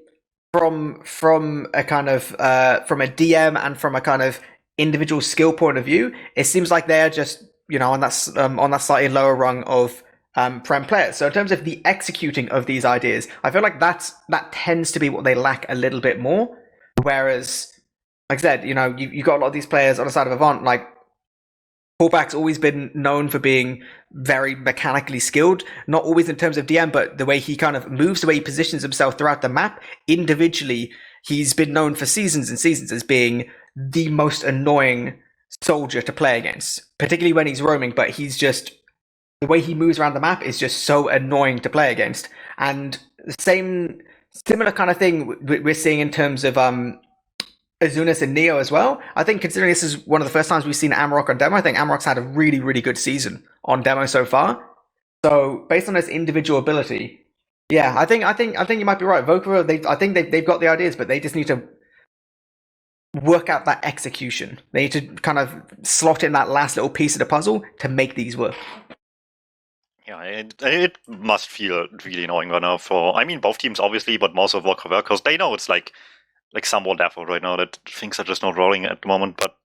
from a kind of from a DM and from a kind of individual skill point of view, it seems like they're just on that slightly lower rung of prem players. So in terms of the executing of these ideas, I feel like that tends to be what they lack a little bit more. Whereas, like I said, you got a lot of these players on the side of Avant, like Pullback's always been known for being very mechanically skilled, not always in terms of DM, but the way he kind of moves, the way he positions himself throughout the map. Individually, he's been known for seasons and seasons as being the most annoying soldier to play against, particularly when he's roaming, but he's just, the way he moves around the map is just so annoying to play against. And the similar kind of thing we're seeing in terms of Azunas and Neo as well. I think considering this is one of the first times we've seen Amarok on demo, I think Amarok's had a really, really good season on demo so far. So based on his individual ability, yeah, I think you might be right. Vokova, I think they've got the ideas, but they just need to work out that execution. They need to kind of slot in that last little piece of the puzzle to make these work. Yeah, it must feel really annoying right now I mean, both teams obviously, but more so Vokova, because they know it's like somewhat default right now that things are just not rolling at the moment. But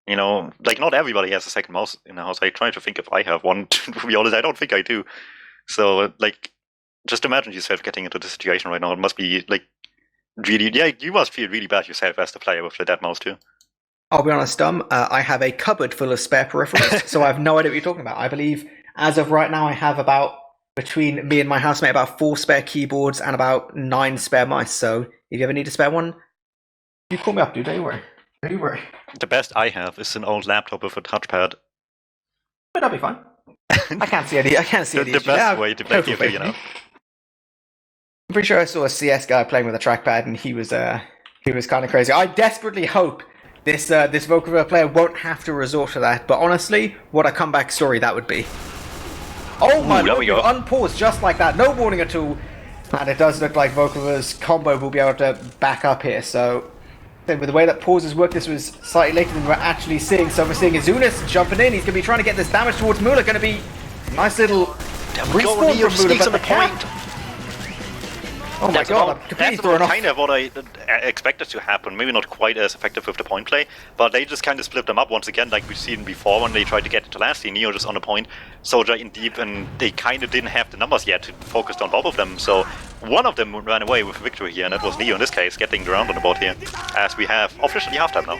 like not everybody has a second mouse in the house. I try to think if I have one. To be honest, I don't think I do. So like, just imagine yourself getting into this situation right now. It must be like really, yeah, you must feel really bad yourself as the player with the dead mouse too. I'll be honest, I have a cupboard full of spare peripherals, so I have no idea what you're talking about. I believe as of right now, I have between me and my housemate, about 4 spare keyboards and about 9 spare mice. So if you ever need a spare one, you call me up, dude. Don't worry. Don't worry. The best I have is an old laptop with a touchpad. But that'll be fine. I can't see any. The best way to play FIFA, I'm pretty sure I saw a CS guy playing with a trackpad, and he was kind of crazy. I desperately hope this Vokova player won't have to resort to that. But honestly, what a comeback story that would be. Oh my lord, you unpaused just like that. No warning at all. And it does look like Vokova's combo will be able to back up here. So, with the way that pauses work, this was slightly later than we're actually seeing. So we're seeing Azunas jumping in. He's going to be trying to get this damage towards Mula. Going to be a nice little respawn from Mula, but the point. Oh my god, I'm completely thrown off. That's kind of what I expected to happen. Maybe not quite as effective with the point play, but they just kind of split them up once again, like we've seen before when they tried to get into last year. Neo just on a point, Soldier in deep, and they kind of didn't have the numbers yet to focus on both of them. So one of them ran away with a victory here, and that was Neo in this case, getting the round on the board here, as we have officially halftime now.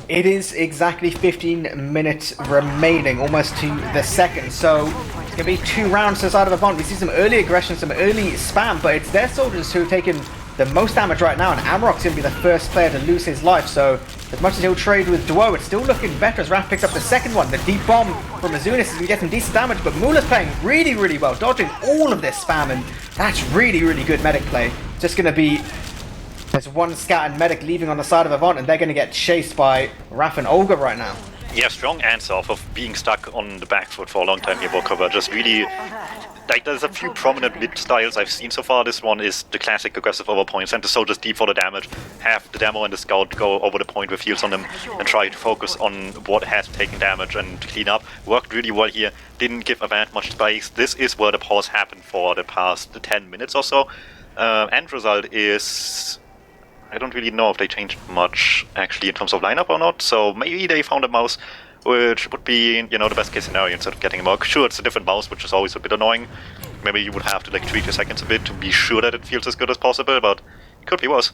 It is exactly 15 minutes remaining, almost to the second. So it's going to be 2 rounds to the side of Avant. We see some early aggression, some early spam, but it's their soldiers who have taken the most damage right now, and Amarok's going to be the first player to lose his life. So as much as he'll trade with Duo, it's still looking better as Raph picks up the second one. The deep bomb from Azunas is going to get some decent damage, but Mula's playing really, really well, dodging all of this spam, and that's really, really good medic play. Just going to be... There's one scat and medic leaving on the side of Avant, and they're going to get chased by Raph and Olga right now. Yeah, strong answer off of being stuck on the back foot for a long time here, Vokova. Just really, like, there's a few prominent mid styles I've seen so far. This one is the classic aggressive overpoint. Send the soldiers deep for the damage, have the demo and the scout go over the point with heals on them, and try to focus on what has taken damage and clean up. Worked really well here, didn't give Avant much space. This is where the pause happened for the past 10 minutes or so. End result is... I don't really know if they changed much, actually, in terms of lineup or not, so maybe they found a mouse which would be, the best case scenario instead of getting a mouse. Sure, it's a different mouse, which is always a bit annoying. Maybe you would have to, tweak your seconds a bit to be sure that it feels as good as possible, but it could be worse.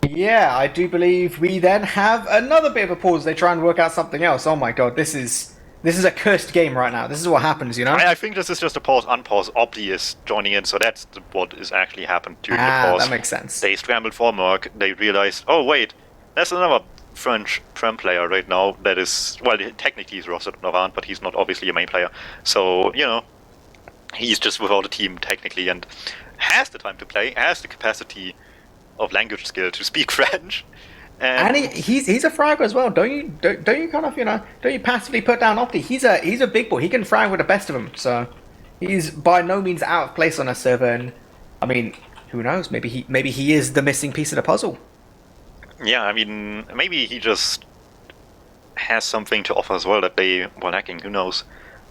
Yeah, I do believe we then have another bit of a pause. They try and work out something else. Oh my god, this is a cursed game right now. This is what happens, I think this is just a pause, unpause. Obli is joining in, so that's what is actually happened during the pause. That makes sense. They scrambled for Merc, they realized, oh wait, there's another French Prem player right now that is, well, technically he's rostered on Avant, but he's not obviously a main player. So, he's just without a team technically, and has the time to play, has the capacity of language skill to speak French, And he's a fragger as well. Don't you kind of don't you passively put down Opti? He's a big boy. He can frag with the best of them. So he's by no means out of place on a server. And I mean, who knows? Maybe he is the missing piece of the puzzle. Yeah, I mean, maybe he just has something to offer as well that they were lacking. Who knows?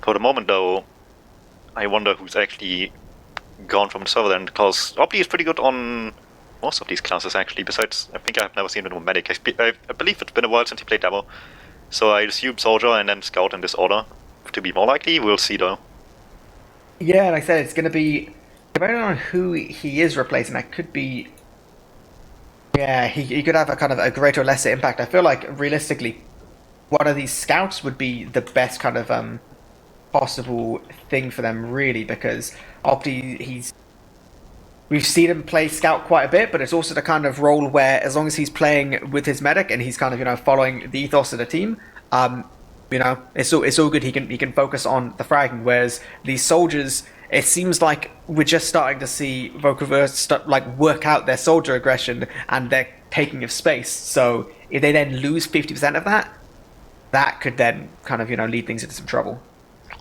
For the moment, though, I wonder who's actually gone from the server then, because Opti is pretty good on most of these classes actually. Besides, I think I've never seen him with Medic. I believe it's been a while since he played Demo, so I assume Soldier and then Scout in this order to be more likely. We'll see though. Yeah, like I said, it's going to be depending on who he is replacing. That could be. Yeah, he could have a kind of a greater or lesser impact. I feel like realistically, one of these scouts would be the best kind of possible thing for them, really, because Opti, we've seen him play scout quite a bit, but it's also the kind of role where as long as he's playing with his medic and he's kind of following the ethos of the team, it's all good. He can focus on the fragging, whereas these soldiers, it seems like we're just starting to see Wiethoofd work out their soldier aggression and their taking of space. So if they then lose 50% of that, that could then kind of lead things into some trouble.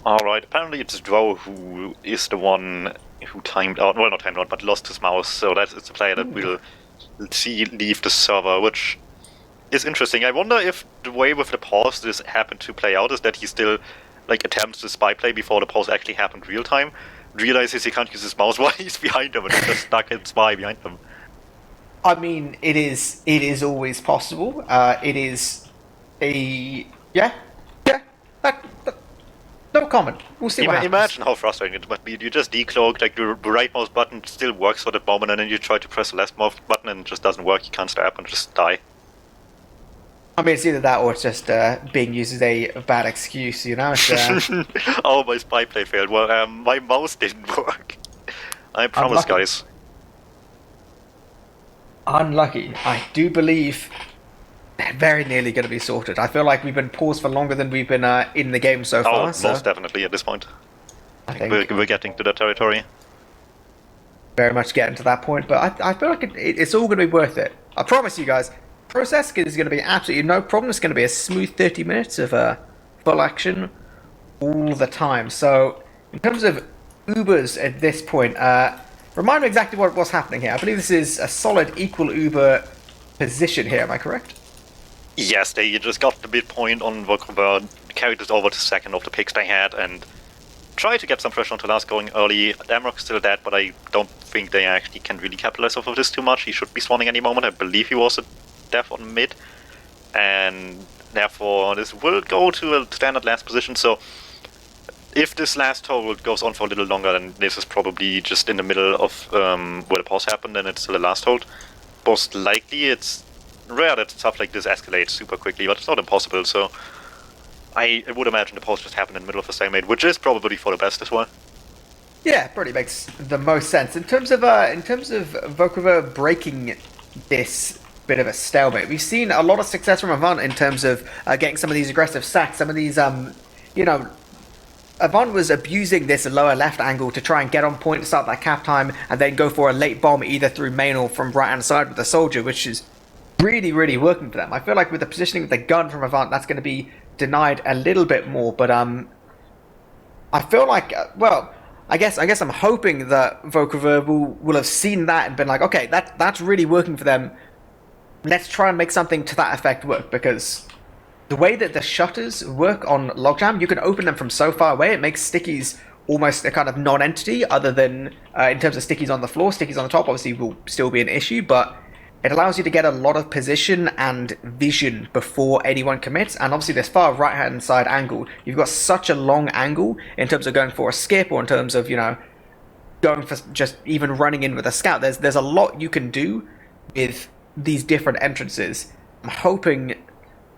Alright, apparently it's Drow who is the one who timed out, well not timed out, but lost his mouse, so it's a player that we'll see leave the server, which is interesting. I wonder if the way with the pause this happened to play out is that he still attempts the spy play before the pause actually happened real time, realizes he can't use his mouse while he's behind him and he's just stuck in spy behind him. I mean, it is always possible. It is a no comment. We'll see what happens. Imagine how frustrating it must be. You just decloak, the right mouse button still works for that moment, and then you try to press the left mouse button and it just doesn't work. You can't stab and just die. I mean, it's either that or it's just being used as a bad excuse, It's, oh, my spy play failed. Well, my mouse didn't work. I promise, guys. Unlucky. I do believe they're very nearly going to be sorted. I feel like we've been paused for longer than we've been in the game so far. Oh, most definitely at this point. I think we're getting to that territory. Very much getting to that point, but I feel like it's all going to be worth it. I promise you guys. Process is going to be absolutely no problem. It's going to be a smooth 30 minutes of full action all the time. So, in terms of Ubers at this point, remind me exactly what's happening here. I believe this is a solid equal Uber position here. Am I correct? Yes, they just got the midpoint on Wiethoofd, carried this over to second of the picks they had, and tried to get some pressure onto last going early. Damrock's still dead, but I don't think they actually can really capitalize off of this too much. He should be spawning any moment. I believe he was a death on mid, and therefore this will go to a standard last position. So if this last hold goes on for a little longer, then this is probably just in the middle of where the pause happened, and it's still a last hold. Most likely, it's rare that stuff like this escalates super quickly, but it's not impossible. So I would imagine the pause just happened in the middle of a stalemate, which is probably for the best as well. Yeah, probably makes the most sense in terms of Wiethoofd breaking this bit of a stalemate. We've seen a lot of success from Avant in terms of getting some of these aggressive sacks. Some of these, Avant was abusing this lower left angle to try and get on point to start that cap time, and then go for a late bomb either through main or from right hand side with the soldier, which is really, really working for them. I feel like with the positioning of the gun from Avant, that's going to be denied a little bit more. But I feel like, I guess I'm hoping that Wiethoofd will have seen that and been like, okay, that's really working for them. Let's try and make something to that effect work, because the way that the shutters work on Logjam, you can open them from so far away, it makes stickies almost a kind of non-entity, other than in terms of stickies on the floor. Stickies on the top obviously will still be an issue, but it allows you to get a lot of position and vision before anyone commits. And obviously this far right hand side angle, you've got such a long angle in terms of going for a skip, or in terms of going for just even running in with a scout. There's a lot you can do with these different entrances. I'm hoping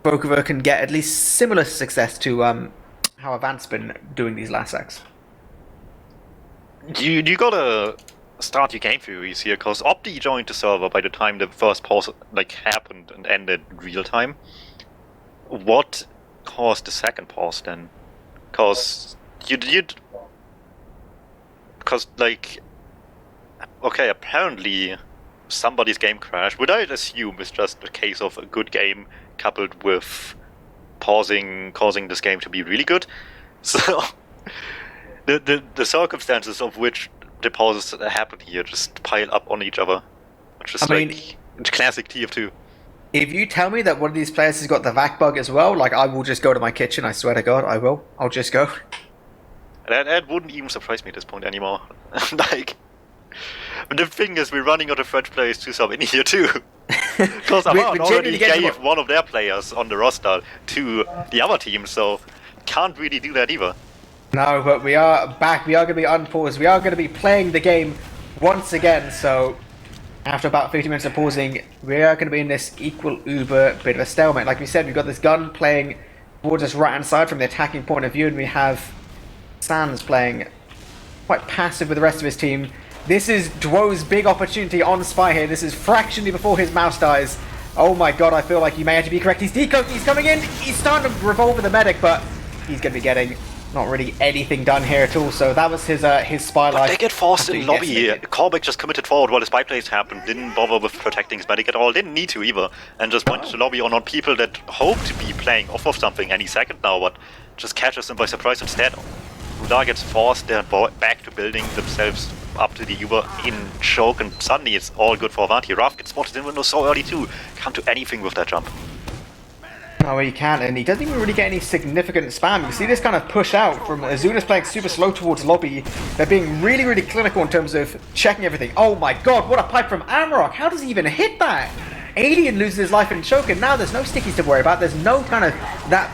Wiethoofd can get at least similar success to how Avant's been doing these last acts. You gotta start your game theories here, because Opti joined the server by the time the first pause happened and ended real time. What caused the second pause then? Because okay, apparently somebody's game crash, which I'd assume is just a case of a good game coupled with causing this game to be really good. So the circumstances of which the pauses that happen here just pile up on each other. Which is classic TF2. If you tell me that one of these players has got the vac bug as well, like I will just go to my kitchen, I swear to God, I will. I'll just go. That wouldn't even surprise me at this point anymore. Like, the thing is, we're running out of French players to sub in here too. Because Avant already gave one of their players on the roster to the other team, so can't really do that either. No, but we are back. We are going to be unpaused. We are going to be playing the game once again, so after about 50 minutes of pausing, we are going to be in this equal uber bit of a stalemate. Like we said, we've got this gun playing towards us right hand side from the attacking point of view, and we have Sans playing quite passive with the rest of his team. This is DuMMT's big opportunity on Spy here. This is fractionally before his mouse dies. Oh my God, I feel like you may have to be correct. He's decloaked, he's coming in, he's starting to revolve with the medic, but he's going to be getting not really anything done here at all. So that was his spy life. They get forced in lobby here. Corbeck just committed forward while the spy plays happened. Didn't bother with protecting his medic at all. Didn't need to either. And just went to the lobby on people that hope to be playing off of something any second now, but just catches them by surprise instead. Rudar gets forced, they're back to building themselves up to the Uber in choke, and suddenly it's all good for Avant here. Raf gets spotted in window so early too. Can't do anything with that jump. No, he can't, and he doesn't even really get any significant spam. You see this kind of push out from Azuna's playing super slow towards lobby. They're being really, really clinical in terms of checking everything. Oh my God, what a pipe from Amarok. How does he even hit that? Alien loses his life in choke, and now there's no stickies to worry about. There's no kind of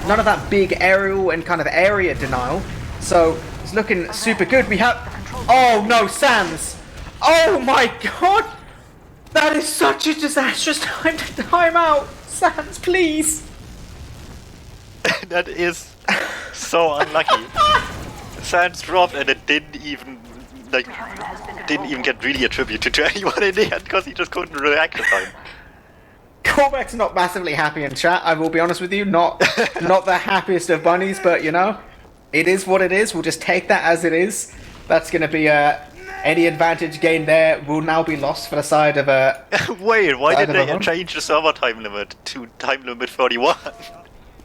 none of that big aerial and kind of area denial. So it's looking super good. We have, oh no, Sans. Oh my God, that is such a disastrous time to time out. Sans, please. That is so unlucky. Sans dropped and it didn't even get really attributed to anyone in the end because he just couldn't react in time. Corbeck's not massively happy in chat, I will be honest with you. Not the happiest of bunnies, but you know, it is what it is. We'll just take that as it is. That's going to be any advantage gained there will now be lost for the side of Wait, why did they change the server time limit to time limit 31?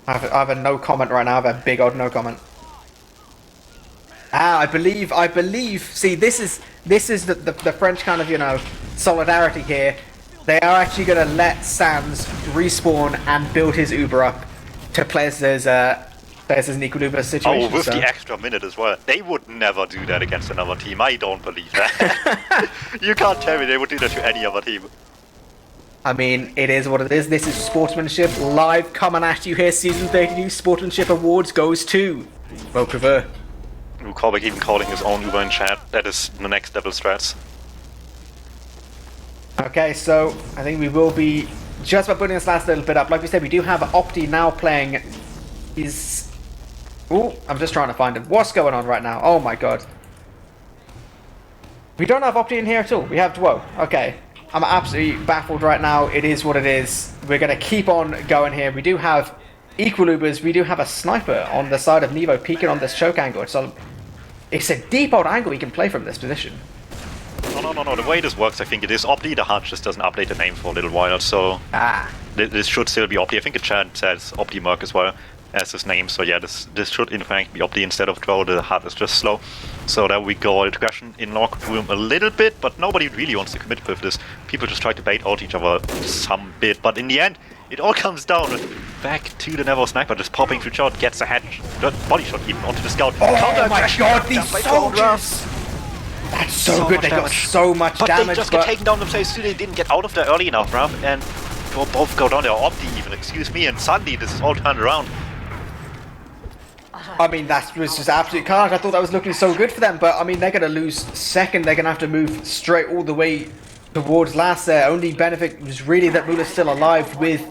I have a no comment right now. I have a big old no comment. I believe. See, this is the French kind of, you know, solidarity here. They are actually going to let Sans respawn and build his Uber up to play as an equal Uber situation. Oh, with the extra minute as well. They would never do that against another team. I don't believe that. You can't tell me they would do that to any other team. I mean, it is what it is. This is sportsmanship live coming at you here. Season 32 Sportsmanship Awards goes to crever. Corbeck even calling his own Uber in chat. That is the next level strats. Okay, so I think we will be just about putting this last little bit up. Like we said, we do have Opti now playing his... Ooh, I'm just trying to find him. What's going on right now? Oh my God. We don't have Opti in here at all. We have DuMMT. Okay. I'm absolutely baffled right now. It is what it is. We're going to keep on going here. We do have equal Ubers. We do have a sniper on the side of Nevo peeking on this choke angle. So it's a deep old angle he can play from this position. No. The way this works, I think it is Opti. The HUD just doesn't update the name for a little while, so this should still be Opti. I think the chat says Opti Merc as well as his name. So yeah, this should in fact be Opti instead of DuMMT. The HUD is just slow. So there we go. Integration in lock room a little bit, but nobody really wants to commit with this. People just try to bait out each other some bit, but in the end, it all comes down back to the Nevo sniper, just popping through shot, gets a head, body shot even onto the scout. Oh my God, these soldiers! That's so good. They got so much damage. They just get taken down themselves too. They didn't get out of there early enough, Raf, and both go down there. Opti even, excuse me, and suddenly this is all turned around. I mean, that was just absolute carnage. I thought that was looking so good for them, but I mean, they're going to lose second. They're going to have to move straight all the way towards last. Their only benefit was really that Mula's still alive with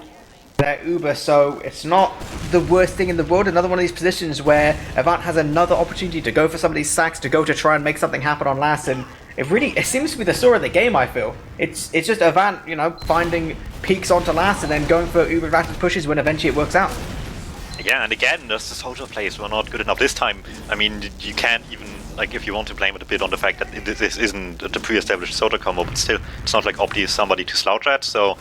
their Uber, so it's not the worst thing in the world. Another one of these positions where Avant has another opportunity to go for some of these sacks, to go to try and make something happen on last, and it seems to be the story of the game, I feel. It's just Avant, you know, finding peaks onto last and then going for Uber advantage pushes when eventually it works out. Yeah, and again, the soldier plays were not good enough this time. I mean, you can't even like if you want to blame it a bit on the fact that this isn't the pre-established soldier combo, but still, it's not like Opti is somebody to slouch at, so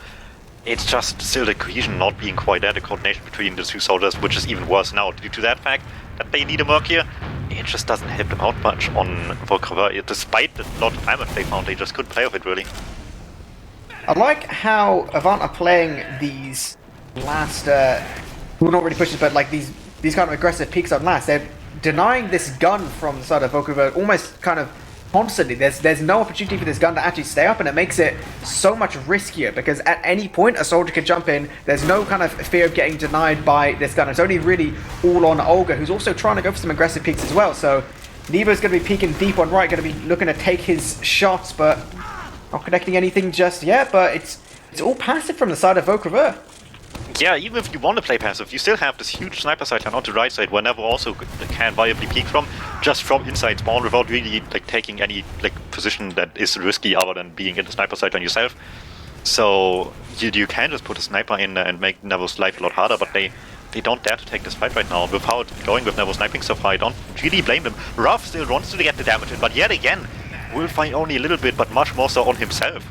it's just still the cohesion not being quite there, the coordination between the two soldiers, which is even worse now due to that fact that they need a Merc here. It just doesn't help them out much on for crever. Despite the lot of damage they found, they just couldn't play off it really. I like how Avant are playing these last, well, not really pushes, but like these kind of aggressive peaks on last. They're denying this gun from the side of Crever almost kind of constantly. There's no opportunity for this gun to actually stay up, and it makes it so much riskier because at any point a soldier could jump in. There's no kind of fear of getting denied by this gun. It's only really all on Olga, who's also trying to go for some aggressive peaks as well. So Nevo's going to be peeking deep on right, going to be looking to take his shots, but not connecting anything just yet. But it's all passive from the side of Crever. Yeah, even if you want to play passive, you still have this huge sniper sight line on the right side where Nevo also can viably peek from, just from inside spawn without really like taking any like position that is risky other than being in the sniper sight line yourself. So you can just put a sniper in there and make Nevo's life a lot harder, but they don't dare to take this fight right now. Without going with Nevo sniping so far, I don't really blame them. Ruff still wants to get the damage in, but yet again, will find only a little bit, but much more so on himself.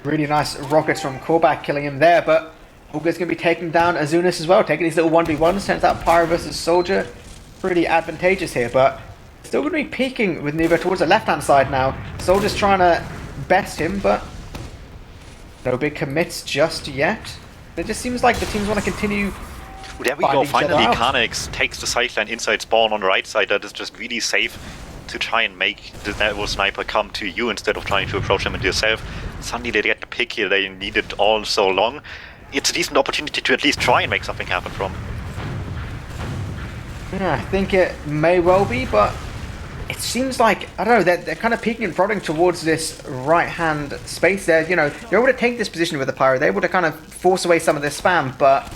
Really nice rockets from Korbak killing him there, but Olga's going to be taking down Azunis as well, taking these little 1v1s. Turns out Pyro versus Soldier, pretty advantageous here, but still going to be peeking with Nevo towards the left-hand side now. Soldier's trying to best him, but no big commits just yet. It just seems like the teams want to continue. There we go, finally Carnix takes the sideline inside spawn on the right side. That is just really safe to try and make the Nevo sniper come to you instead of trying to approach him and yourself. Suddenly they get the pick here they needed all so long. It's a decent opportunity to at least try and make something happen from. Yeah, I think it may well be, but it seems like, I don't know, they're kind of peeking and prodding towards this right-hand space there. You know, they're able to take this position with the Pyro. They're able to kind of force away some of this spam, but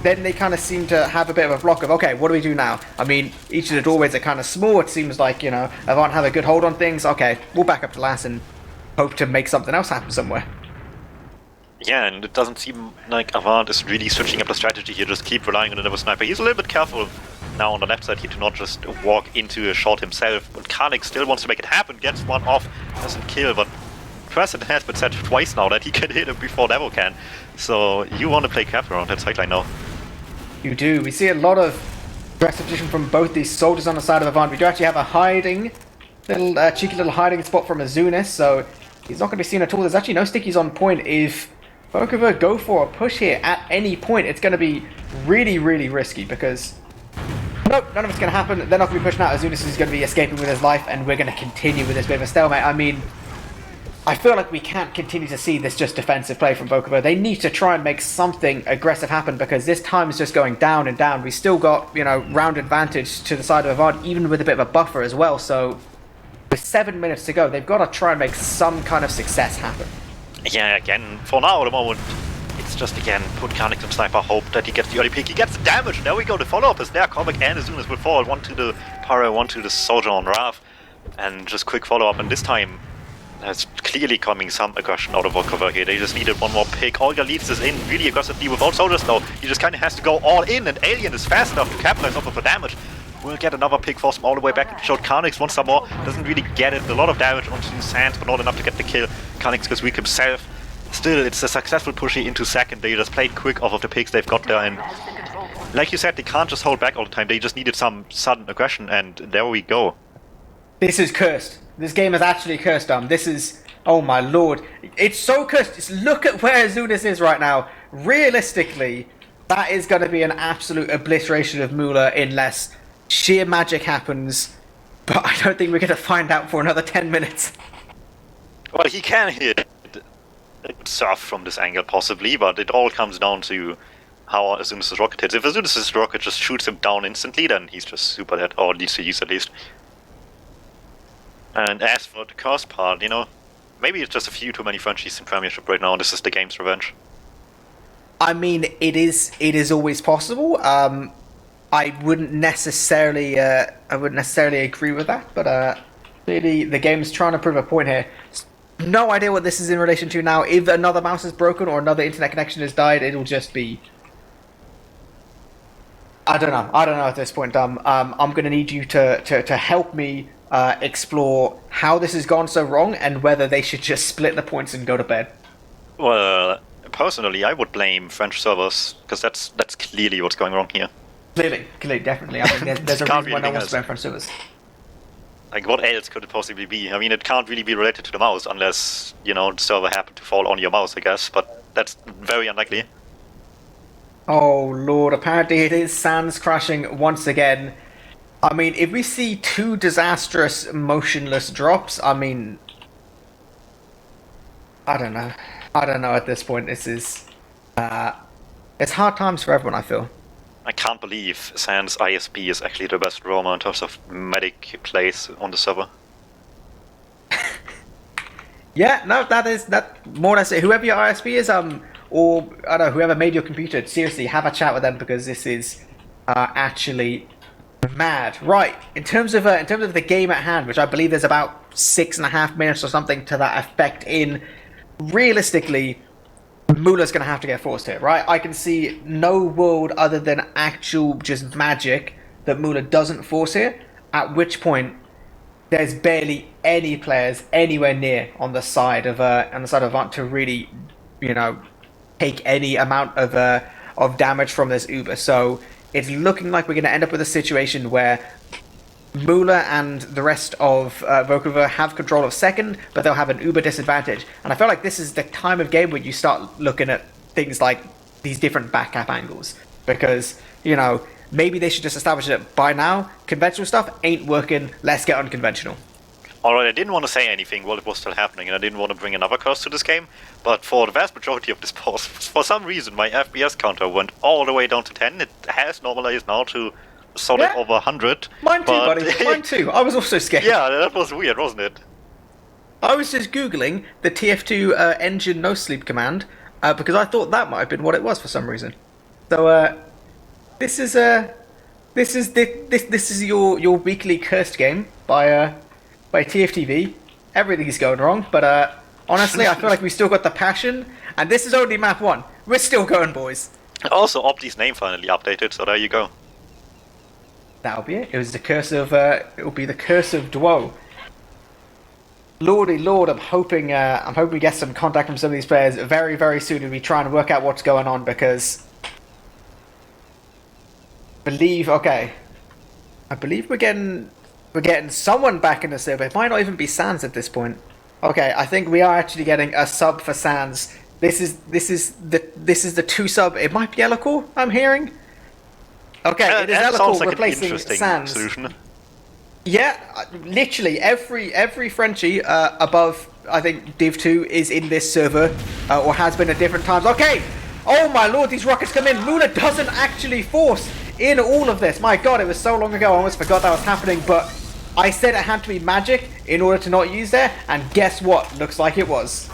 then they kind of seem to have a bit of a block of, okay, what do we do now? I mean, each of the doorways are kind of small. It seems like, you know, Avant have a good hold on things. Okay, we'll back up to last and hope to make something else happen somewhere. Yeah, and it doesn't seem like Avant is really switching up the strategy here, just keep relying on the Nevo sniper. He's a little bit careful now on the left side here to not just walk into a shot himself, but Karnik still wants to make it happen, gets one off, doesn't kill, but precedent has been set twice now that he can hit him before Nevo can. So you want to play careful around that sideline now. You do. We see a lot of aggressive position from both these soldiers on the side of Avant. We do actually have a hiding, cheeky little hiding spot from Azunis, so he's not going to be seen at all. There's actually no stickies on point. If Crever go for a push here at any point, it's going to be really, really risky because nope, none of it's going to happen. They're not going to be pushing out. Azunis is going to be escaping with his life, and we're going to continue with this bit of a stalemate. I mean, I feel like we can't continue to see this just defensive play from Crever. They need to try and make something aggressive happen because this time is just going down and down. We still got, you know, round advantage to the side of Avant, even with a bit of a buffer as well. So with 7 minutes to go, they've got to try and make some kind of success happen. Yeah, again, for now, at the moment, it's just, again, put Karnik on sniper, hope that he gets the early pick. He gets the damage, and there we go, the follow-up is there. Korbak and Azunis will fall, one to the Pyro, one to the Soldier on Rav, and just quick follow-up, and this time, there's clearly coming some aggression out of Crever here. They just needed one more pick. Olga leads this in really aggressively without soldiers though. He just kind of has to go all in, and Alien is fast enough to capitalize off of the damage. We'll get another pick, force him all the way back. Showed Karnix once more. Doesn't really get it. A lot of damage onto Sands, but not enough to get the kill. Karnix goes weak himself. Still, it's a successful push here into second. They just played quick off of the picks they've got there, and like you said, they can't just hold back all the time. They just needed some sudden aggression, and there we go. This is cursed. This game is actually cursed, This is, oh my lord. It's so cursed. Just look at where Azunis is right now. Realistically, that is going to be an absolute obliteration of Mula unless sheer magic happens, but I don't think we're going to find out for another 10 minutes. Well, he can hit surf from this angle possibly, but it all comes down to how Azunis' rocket hits. If Azunis' rocket just shoots him down instantly, then he's just super dead, or needs to use at least. And as for the curse part, you know, maybe it's just a few too many Frenchies in Premiership right now, and this is the game's revenge. I mean, it is always possible. I wouldn't necessarily agree with that, but clearly the game's trying to prove a point here. No idea what this is in relation to now. If another mouse is broken or another internet connection has died, it'll just be I don't know. I don't know at this point, Dom. I'm going to need you to help me explore how this has gone so wrong and whether they should just split the points and go to bed. Well, personally, I would blame French servers, because that's clearly what's going wrong here. Clearly, definitely. I mean, there's a reason why no one wants to ban French servers. Like, what else could it possibly be? I mean, it can't really be related to the mouse, unless, you know, the server happened to fall on your mouse, I guess, but that's very unlikely. Oh lord, apparently it is Sans crashing once again. I mean, if we see 2 disastrous motionless drops, I mean... I don't know. I don't know at this point. This is... it's hard times for everyone, I feel. I can't believe Sans ISP is actually the best roamer in terms of medic plays on the server. Yeah, no, that more or less it. Whoever your ISP is, or I don't know, whoever made your computer, seriously, have a chat with them because this is actually mad. Right, in terms of the game at hand, which I believe there's about 6.5 minutes or something to that effect in. Realistically, Mula's going to have to get forced here, right? I can see no world other than actual just magic that Mula doesn't force here, at which point there's barely any players anywhere near on the side of Avant to really, you know, take any amount of damage from this Uber. So it's looking like we're going to end up with a situation where Mula and the rest of Vokova have control of second, but they'll have an Uber disadvantage. And I feel like this is the time of game where you start looking at things like these different back cap angles. Because, you know, maybe they should just establish that by now, conventional stuff ain't working, let's get unconventional. Alright, I didn't want to say anything while it was still happening, and I didn't want to bring another curse to this game, but for the vast majority of this pause, for some reason my FPS counter went all the way down to 10. It has normalized now to solid over 100. Mine too, buddy. Mine too. I was also scared. Yeah, that was weird, wasn't it? I was just googling the TF2 engine no sleep command because I thought that might have been what it was for some reason. So this is your weekly cursed game by TFTV. Everything's going wrong, but honestly, I feel like we still got the passion, and this is only map 1. We're still going, boys. Also, Opti's name finally updated, so there you go. That'll be it. It was the curse of. It will be the curse of Duo. Lordy Lord, I'm hoping we get some contact from some of these players very, very soon, and we try and work out what's going on because. I believe we're getting someone back in the server. It might not even be Sans at this point. Okay, I think we are actually getting a sub for Sans. This is the 2 sub. It might be Elocore, I'm hearing. Okay, it is Elocore like replacing Sans. Solution. Yeah, literally every Frenchie above I think Div 2 is in this server or has been at different times. Okay, oh my lord, these rockets come in. Mula doesn't actually force in all of this. My god, it was so long ago I almost forgot that was happening, but I said it had to be magic in order to not use there, and guess what? Looks like it was.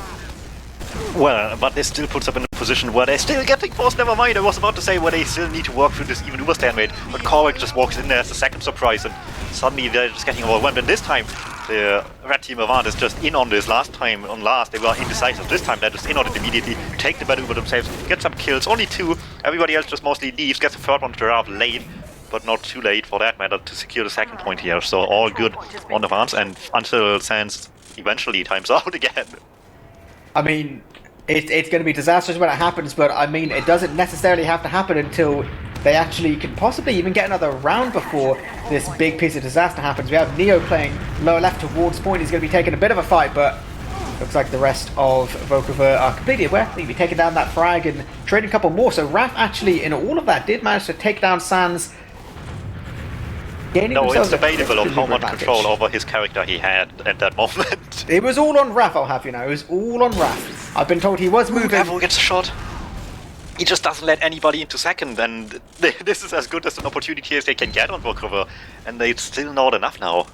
Well, but this still puts up in a position where they're still getting forced, never mind. I was about to say where they still need to work through this even Uber stalemate, but Korek just walks in there as a second surprise, and suddenly they're just getting overwhelmed. And this time, the red team Avant is just in on this. Last time, they were indecisive. This time, they're just in on it immediately, take the bad Uber themselves, get some kills, only 2. Everybody else just mostly leaves, gets the third one to arrive late, but not too late for that matter to secure the second point here. So all good on Avant, and until Sans eventually times out again. I mean, it's going to be disastrous when it happens, but I mean, it doesn't necessarily have to happen until they actually can possibly even get another round before this big piece of disaster happens. We have Neo playing lower left towards point. He's going to be taking a bit of a fight, but looks like the rest of Vokova are completely aware. They'll be taking down that frag and trading a couple more. So Raph actually, in all of that, did manage to take down Sans. No, it's debatable of how much control over his character he had at that moment. It was all on Raph, I'll have you know. It was all on Raph. I've been told he was moving. Whoever gets a shot, he just doesn't let anybody into second, and this is as good as an opportunity as they can get on Vokova, and it's still not enough now.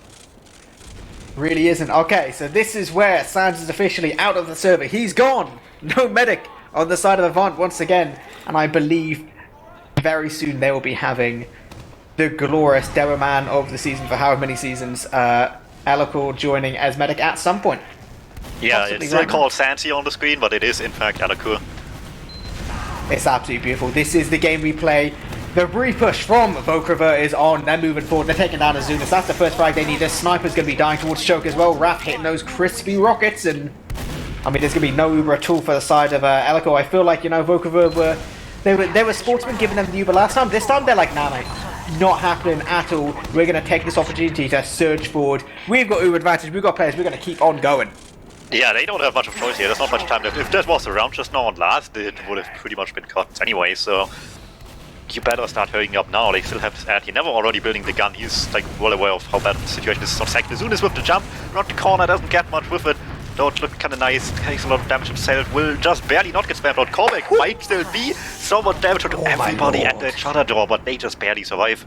Really isn't. Okay, so this is where Sans is officially out of the server. He's gone. No medic on the side of Avant once again, and I believe very soon they will be having the glorious demo man of the season for however many seasons, Elocore joining as medic at some point. Yeah, it's still called Sansi on the screen, but it is in fact Elocore. It's absolutely beautiful. This is the game we play The repush from Crever is on. They're moving forward. They're taking down Azunas. That's the first frag they need. This sniper's going to be dying towards Choke as well. Raph hitting those crispy rockets. And, I mean, there's going to be no Uber at all for the side of Elico. I feel like, you know, Crever they were sportsmen giving them the Uber last time. This time, they're like, nah, mate. Not happening at all. We're going to take this opportunity to surge forward. We've got Uber advantage. We've got players. We're going to keep on going. Yeah, they don't have much of choice here. There's not much time left. If that was around just now on last, it would have pretty much been cut anyway, so you better start hurrying up now. They still have this ad. He never already building the gun. He's like well aware of how bad the situation is on second. As soon as with the jump, around the corner, doesn't get much with it. Though it looked kind of nice, takes a lot of damage himself, will just barely not get spammed out. Callback might still be so much damage to everybody at the shutter door, but they just barely survive.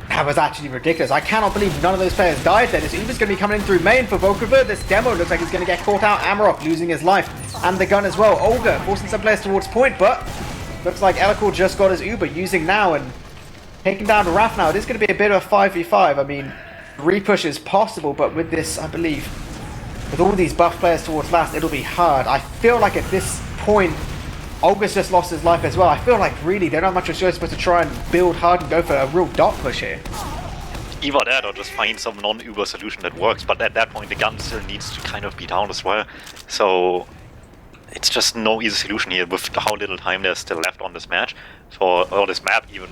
That was actually ridiculous. I cannot believe none of those players died there. This Uber's going to be coming in through main for Crever. This demo looks like he's going to get caught out. Amarok losing his life and the gun as well. Olga forcing some players towards point, but looks like Elikor just got his Uber using now and taking down Raph now. It is going to be a bit of a 5v5. I mean, repush is possible, but with this, I believe, with all these buff players towards last, it'll be hard. I feel like at this point, Olga's just lost his life as well. I feel like really they're not much of a choice but to try and build hard and go for a real dot push here. Either that or just find some non-Uber solution that works, but at that point the gun still needs to kind of be down as well. So it's just no easy solution here with how little time there's still left on this match, or this map even.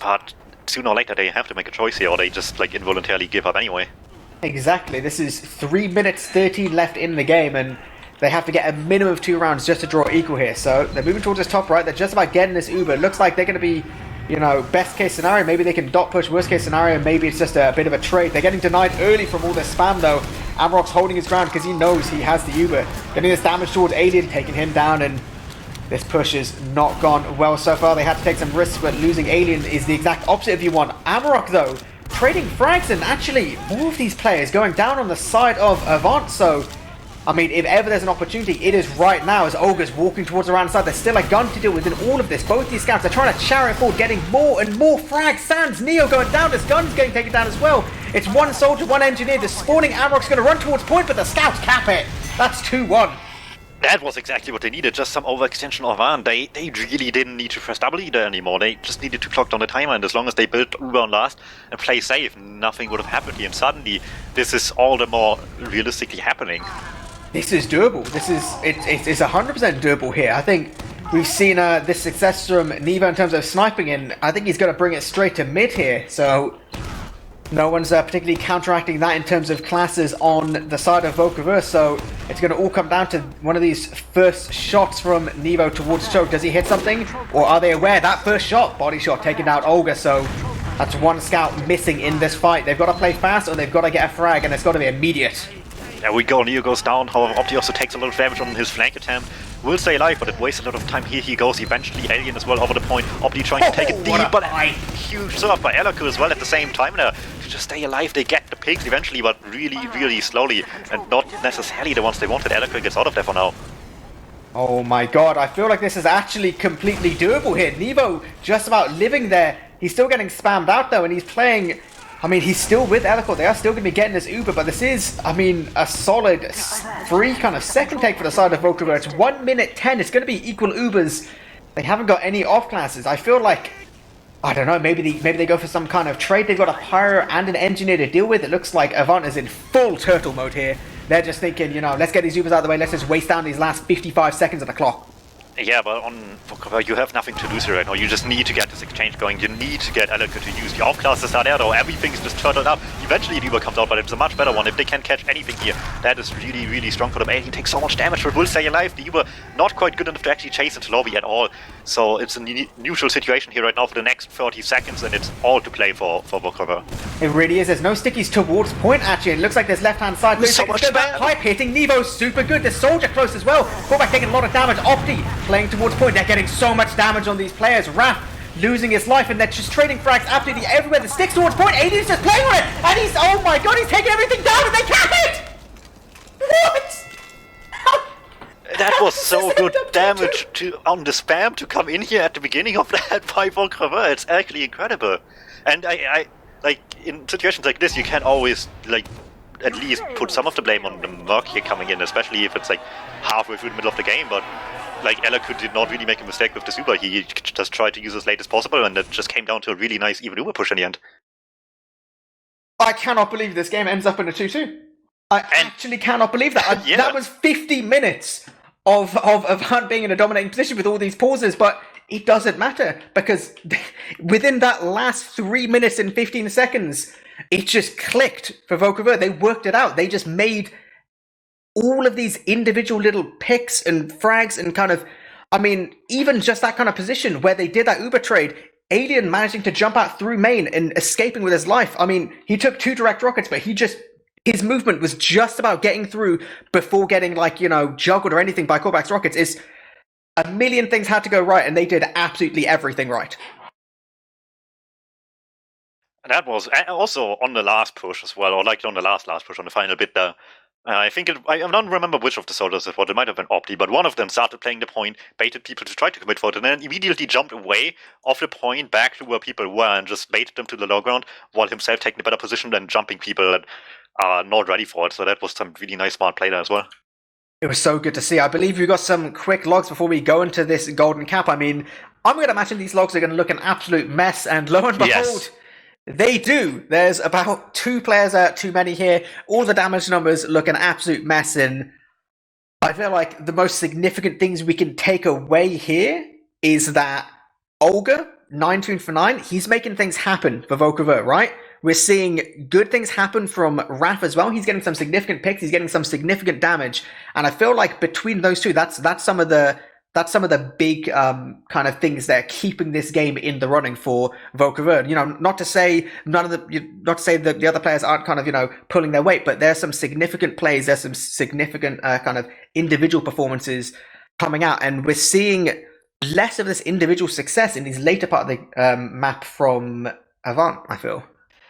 But sooner or later they have to make a choice here, or they just like involuntarily give up anyway. Exactly. This is 3 minutes 13 left in the game, and they have to get a minimum of 2 rounds just to draw equal here. So they're moving towards this top right. They're just about getting this Uber. It looks like they're going to be, you know, best case scenario. Maybe they can dot push. Worst case scenario, maybe it's just a bit of a trade. They're getting denied early from all this spam though. Amarok's holding his ground because he knows he has the Uber. Getting this damage towards Alien, taking him down, and this push is not gone well so far. They had to take some risks, but losing Alien is the exact opposite if you want. Amarok though, trading frags, and actually more of these players going down on the side of Avant. So I mean, if ever there's an opportunity, it is right now as Olga's walking towards the round side. There's still a gun to deal with in all of this. Both these scouts are trying to chariot forward, getting more and more frags. Sans Neo going down. This gun's getting taken down as well. It's one soldier, one engineer. The spawning Amarok's going to run towards point, but the scouts cap it. That's 2-1. That was exactly what they needed, just some overextension of Van. They really didn't need to press double either anymore. They just needed to clock down the timer, and as long as they built Uber on last and play safe, nothing would have happened here. And suddenly, this is all the more realistically happening. This is doable. It's 100% doable here. I think we've seen this success from Nevo in terms of sniping, and I think he's going to bring it straight to mid here. So no one's particularly counteracting that in terms of classes on the side of Crever. So it's going to all come down to one of these first shots from Nevo towards Choke. Does he hit something, or are they aware? That first shot, body shot, taking out Olga. So that's one scout missing in this fight. They've got to play fast, or they've got to get a frag, and it's got to be immediate. There we go, Neo goes down. However, Opti also takes a lot of damage on his flank attempt. Will stay alive, but it wastes a lot of time. Here he goes, eventually Alien as well over the point. Opti trying to take it deep, but a huge serve by Elico as well at the same time there. To just stay alive, they get the pigs eventually, but really slowly, and not necessarily the ones they wanted. Elico gets out of there for now. Oh my god, I feel like this is actually completely doable here. Nevo just about living there. He's still getting spammed out though, and he's playing... I mean, he's still with Elico. They are still going to be getting this Uber, but this is, I mean, a solid free kind of second take for the side of Crever. It's 1 minute 10. It's going to be equal Ubers. They haven't got any off classes. I feel like, I don't know, maybe they go for some kind of trade. They've got a pyro and an engineer to deal with. It looks like Avant is in full turtle mode here. They're just thinking, you know, let's get these Ubers out of the way. Let's just waste down these last 55 seconds of the clock. Yeah, but on Crever, you have nothing to lose here right now. You just need to get this exchange going. You need to get Elico to use the off classes are there though. Everything's just turtled up. Eventually the Uber comes out, but it's a much better one. If they can catch anything here, that is really strong for them. Alien takes so much damage, but will stay alive. The Uber not quite good enough to actually chase into lobby at all. So it's a neutral situation here right now for the next 30 seconds, and it's all to play for Crever. It really is. There's no stickies towards point actually. It looks like there's left-hand side. There's so much spam. Pipe hitting. Nevo's super good. The soldier close as well. Callback taking a lot of damage. Opti playing towards point. They're getting so much damage on these players. Raph losing his life, and they're just trading frags absolutely everywhere. The sticks towards point. Alien's just playing on it, and he's, oh my god, he's taking everything down, and they cap it! What? That was so good damage on the spam to come in here at the beginning of that by Crever. It's actually incredible. And I like, in situations like this, you can always, like, at least put some of the blame on the Merc here coming in, especially if it's like halfway through the middle of the game, but like Elaku did not really make a mistake with the Uber. He just tried to use as late as possible, and it just came down to a really nice even Uber push in the end. I cannot believe this game ends up in a 2-2. I actually cannot believe that. Yeah. That was 50 minutes of Hunt being in a dominating position with all these pauses, but it doesn't matter because within that last 3 minutes and 15 seconds, it just clicked for Volcover. They worked it out. They just made all of these individual little picks and frags and kind of, I mean, even just that kind of position where they did that Uber trade, Alien managing to jump out through main and escaping with his life. I mean, he took 2 direct rockets, but his movement was just about getting through before getting, like, you know, juggled or anything by Korvax's rockets. Is a million things had to go right, and they did absolutely everything right. And that was also on the last push as well, or like on the last push on the final bit there. I think I don't remember which of the soldiers it was. It might have been Opti, but one of them started playing the point, baited people to try to commit for it, and then immediately jumped away off the point back to where people were and just baited them to the low ground, while himself taking a better position than jumping people that are not ready for it. So that was some really nice smart play there as well. It was so good to see. I believe we got some quick logs before we go into this golden cap. I mean, I'm going to imagine these logs are going to look an absolute mess, and lo and behold, yes, they do. There's about 2 players out too many here. All the damage numbers look an absolute mess, and I feel like the most significant things we can take away here is that Olga, 9 for 9, he's making things happen for Volcover, right? We're seeing good things happen from Raph as well. He's getting some significant picks. He's getting some significant damage, and I feel like between those two, that's some of the big kind of things that are keeping this game in the running for Volcover. You know, not to say that the other players aren't kind of, you know, pulling their weight, but there's some significant plays. There's some significant kind of individual performances coming out, and we're seeing less of this individual success in these later part of the map from Avant, I feel.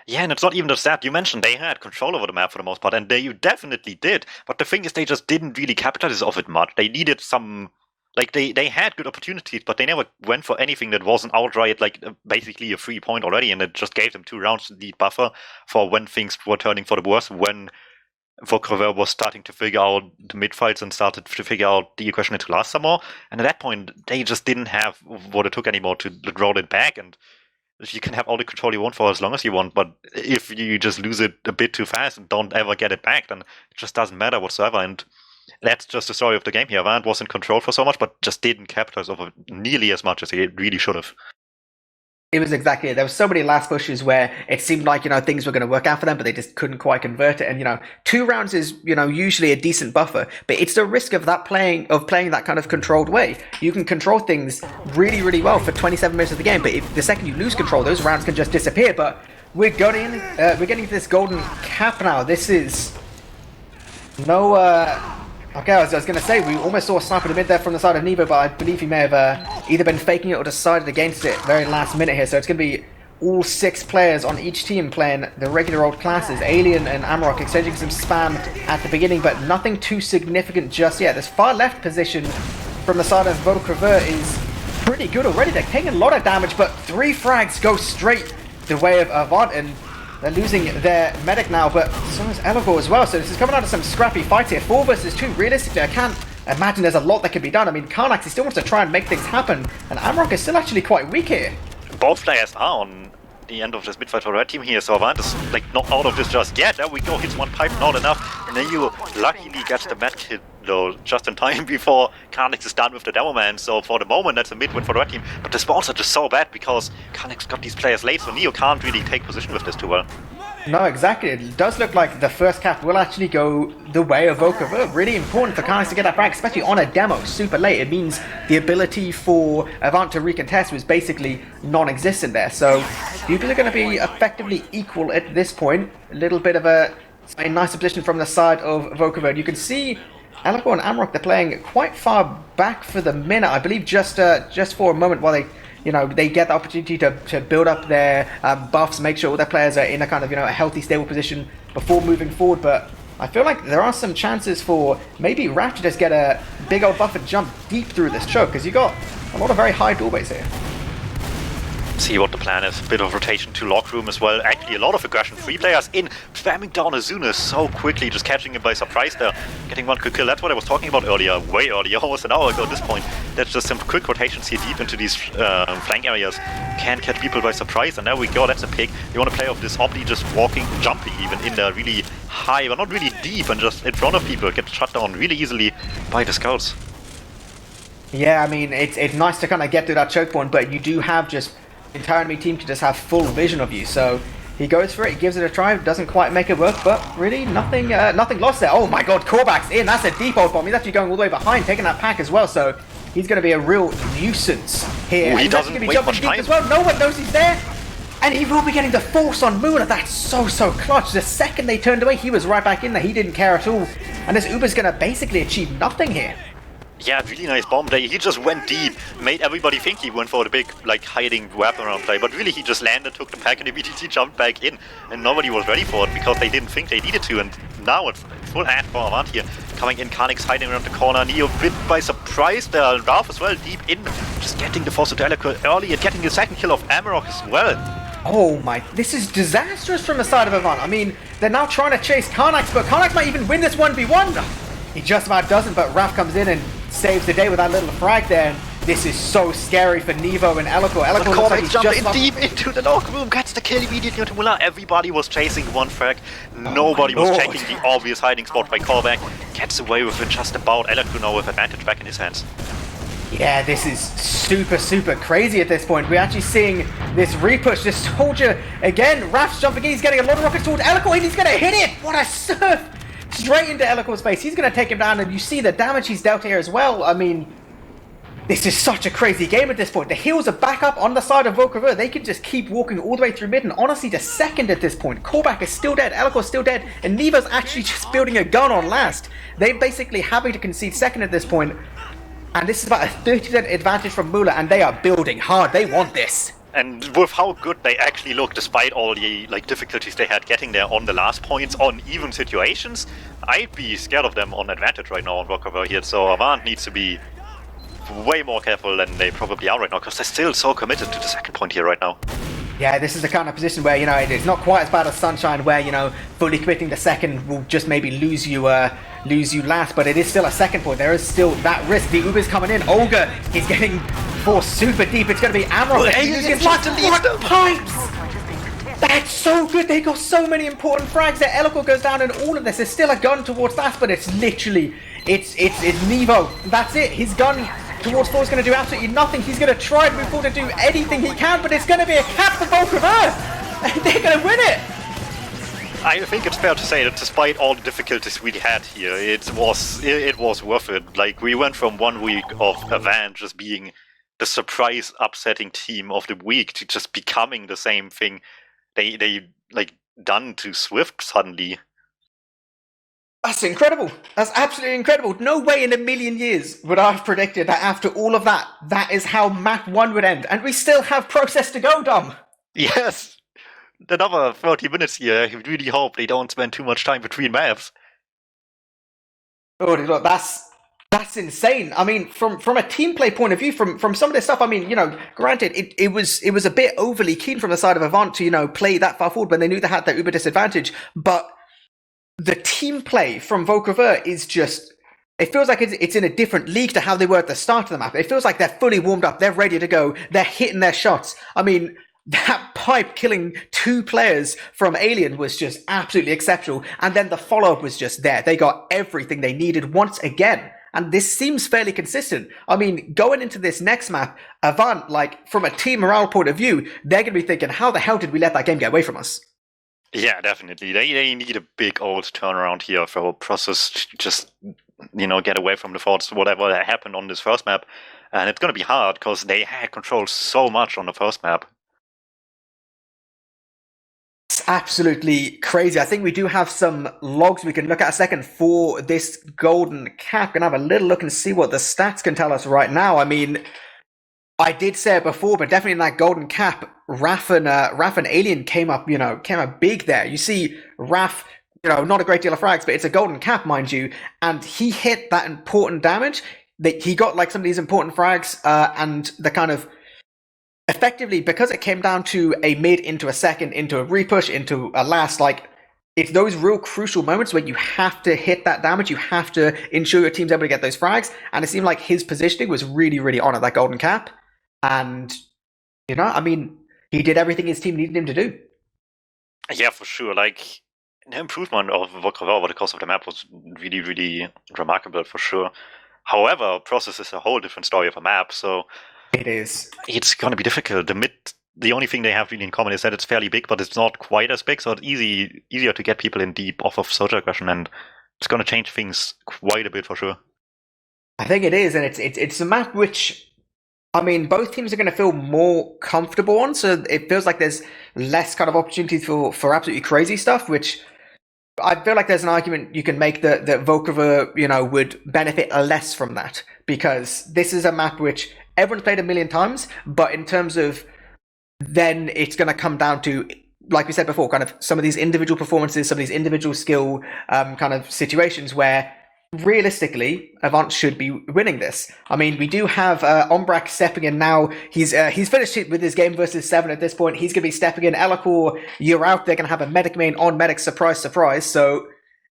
Yeah, and it's not even just that. You mentioned they had control over the map for the most part, and you definitely did. But the thing is, they just didn't really capitalize off it much. They needed some... Like, they had good opportunities, but they never went for anything that wasn't outright, like, basically a 3 point already, and it just gave them 2 rounds lead buffer for when things were turning for the worse, when Volcover was starting to figure out the mid-fights and started to figure out the equation to last some more. And at that point, they just didn't have what it took anymore to roll it back, and you can have all the control you want for as long as you want, but if you just lose it a bit too fast and don't ever get it back, then it just doesn't matter whatsoever. And that's just the story of the game here. Avant was in control for so much, but just didn't capitalize over nearly as much as he really should have. It was exactly it. There were so many last pushes where it seemed like, you know, things were going to work out for them, but they just couldn't quite convert it. And, you know, 2 rounds is, you know, usually a decent buffer, but it's the risk of that playing that kind of controlled way. You can control things really, really well for 27 minutes of the game, but if the second you lose control, those rounds can just disappear. But we're getting to this golden cap now. This is no. Okay, I was going to say, we almost saw a sniper in the mid there from the side of Nevo, but I believe he may have either been faking it or decided against it very last minute here. So it's going to be all 6 players on each team playing the regular old classes. Alien and Amarok exchanging some spam at the beginning, but nothing too significant just yet. This far left position from the side of Volcover is pretty good already. They're taking a lot of damage, but 3 frags go straight the way of Avant, and they're losing their medic now, but so is Elagor as well. So this is coming out of some scrappy fights here. 4 versus 2. Realistically, I can't imagine there's a lot that can be done. I mean, Karnax, he still wants to try and make things happen, and Amarok is still actually quite weak here. Both players are on the end of this mid-fight for the red team here, so Avant is like not out of this just yet. There we go, hits 1 pipe, not enough, and then you luckily get the med kit though just in time before Karnax is done with the demo man. So for the moment, that's a mid-win for the red team, but the spawns are just so bad because Karnax got these players late, so Neo can't really take position with this too well. No, exactly. It does look like the first cap will actually go the way of Volcover. Really important for Karnax to get that frag, especially on a demo super late. It means the ability for Avant to recontest was basically non-existent there. So people are going to be effectively equal at this point. A little bit of a nice position from the side of Volcover. You can see Alakor and Amarok, they're playing quite far back for the minute. I believe just for a moment while they get the opportunity to build up their buffs, make sure all their players are in a kind of, a healthy, stable position before moving forward. But I feel like there are some chances for maybe Raph to just get a big old buff and jump deep through this choke, because you got a lot of very high doorways here. See what the plan is. Bit of rotation to lock room as well. Actually, a lot of aggression. 3 players in, spamming down Azuna so quickly, just catching him by surprise there. Getting one quick kill. That's what I was talking about earlier, way earlier, almost an hour ago at this point. That's just some quick rotations here deep into these flank areas. Can catch people by surprise, and there we go. That's a pick. You want to play off this Opti just walking, jumping even in there really high, but not really deep, and just in front of people. Gets shut down really easily by the scouts. Yeah, I mean, it's nice to kind of get to that choke point, but you do have just the entire enemy team can just have full vision of you. So he goes for it, he gives it a try, doesn't quite make it work, but really nothing lost there. Oh my god, Korbach's in, that's a deep ult bomb. He's actually going all the way behind, taking that pack as well, so he's going to be a real nuisance here. Ooh, he he's doesn't going to be wait jumping much deep time. as well, no one knows he's there. And he will be getting the force on Mula. That's so clutch. The second they turned away, he was right back in there. He didn't care at all. And this Uber's going to basically achieve nothing here. Yeah, really nice bomb play. He just went deep, made everybody think he went for the big, like, hiding weapon around play, but really he just landed, took the pack, and immediately jumped back in, and nobody was ready for it because they didn't think they needed to, and now it's full ad for Avant here. Coming in, Karnix hiding around the corner, Neo bit by surprise there, and Ralph as well, deep in, just getting the force of Delica early and getting the second kill of Amarok as well. Oh my, this is disastrous from the side of Avant. I mean, they're now trying to chase Karnix, but Karnix might even win this 1v1. He just about doesn't, but Raf comes in and saves the day with that little frag there. And this is so scary for Nevo and Eliko. Eliko looks like he's jumping deep into the lock room, gets the kill immediately onto Muller. Everybody was chasing one frag. Nobody was checking the obvious hiding spot by Korbach. Gets away with it just about. Eliko now with advantage back in his hands. Yeah, this is super crazy at this point. We're actually seeing this repush, this soldier again. Raf's jumping in, he's getting a lot of rockets towards Eliko and he's going to hit it. What a surf! Straight into Eliko's face. He's going to take him down, and you see the damage he's dealt here as well. I mean, this is such a crazy game at this point. The heals are back up on the side of crever. They can just keep walking all the way through mid, and honestly, the second at this point. Korbach is still dead, Eliko's still dead, and Nevo's actually just building a gun on last. They're basically having to concede second at this point, and this is about a 30% advantage from Mula, and they are building hard. They want this. And with how good they actually look, despite all the difficulties they had getting there on the last points, on even situations, I'd be scared of them on advantage right now on crever here. So Avant needs to be way more careful than they probably are right now, because they're still so committed to the second point here right now. Yeah, this is the kind of position where, it's not quite as bad as Sunshine, where, fully committing the second will just maybe lose you last, but it is still a second point. There is still that risk. The Uber's coming in. Olga, he's getting forced super deep. It's going to be Amarok. What pipes! That's so good. They got so many important frags there. Eliko goes down, and all of this is still a gun towards that, but it's literally, it's Nevo. That's it. His gun towards 4 is going to do absolutely nothing. He's going to try and move forward to do anything he can, but it's going to be a cap for crever. They're going to win it. I think it's fair to say that despite all the difficulties we had here, it was worth it. Like, we went from 1 week of Avant just being the surprise upsetting team of the week to just becoming the same thing they done to Swift suddenly. That's incredible. That's absolutely incredible. No way in a million years would I have predicted that after all of that, that is how map 1 would end. And we still have process to go, Dom. Yes. Another 30 minutes here. I really hope they don't spend too much time between maps. Oh, look, that's insane. I mean, from a team play point of view, from some of this stuff, I mean, granted, it was a bit overly keen from the side of Avant to, play that far forward when they knew they had that uber disadvantage, but the team play from crever is just, it feels like it's in a different league to how they were at the start of the map. It feels like they're fully warmed up, they're ready to go, they're hitting their shots. I mean, that pipe killing 2 players from Alien was just absolutely exceptional, and then the follow-up was just there. They got everything they needed once again, and this seems fairly consistent. I mean, going into this next map, Avant, from a team morale point of view, they're going to be thinking, how the hell did we let that game get away from us? Yeah, definitely. They need a big old turnaround here for process to just, get away from the thoughts, whatever happened on this first map. And it's going to be hard because they had control so much on the first map. It's absolutely crazy. I think we do have some logs we can look at a second for this golden cap. Gonna have a little look and see what the stats can tell us right now. I mean, I did say it before, but definitely in that golden cap, Raf and Alien came up big there. You see Raf, not a great deal of frags, but it's a golden cap, mind you, and he hit that important damage. He got some of these important frags, and the kind of effectively, because it came down to a mid into a second, into a repush, into a last, like, it's those real crucial moments where you have to hit that damage, you have to ensure your team's able to get those frags, and it seemed like his positioning was really, really on at that golden cap, and, you know, I mean, he did everything his team needed him to do. Yeah, for sure. Like, the improvement of crever over the course of the map was really, really remarkable, for sure. However, Process is a whole different story of a map, so It is. it's going to be difficult. The only thing they have really in common is that it's fairly big, but it's not quite as big, so it's easier to get people in deep off of social aggression, and it's going to change things quite a bit, for sure. I think it is, and it's a map which, I mean, both teams are going to feel more comfortable on, so it feels like there's less kind of opportunities for absolutely crazy stuff, which I feel like there's an argument you can make that crever, you know, would benefit less from that, because this is a map which everyone's played a million times, but in terms of then it's going to come down to, like we said before, kind of some of these individual performances, some of these individual skill kind of situations where realistically Avant should be winning this. I mean, we do have Ombrak stepping in now. He's finished it with his game versus 7 at this point. He's going to be stepping in. Elakor, you're out. They're going to have a medic main on medic. Surprise, surprise. So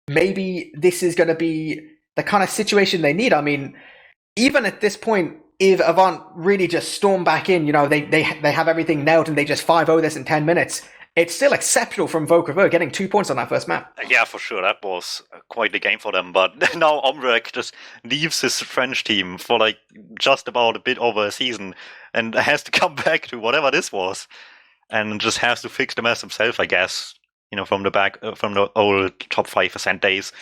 maybe this is going to be the kind of situation they need. I mean, even at this point, if Avant really just storm back in, you know, they have everything nailed and they just 5-0 this in 10 minutes, it's still exceptional from crever getting 2 points on that first map. Yeah, for sure. That was quite the game for them. But now Omrek just leaves his French team for like just about a bit over a season and has to come back to whatever this was and just has to fix the mess himself, I guess. You know, from the old top 5% days,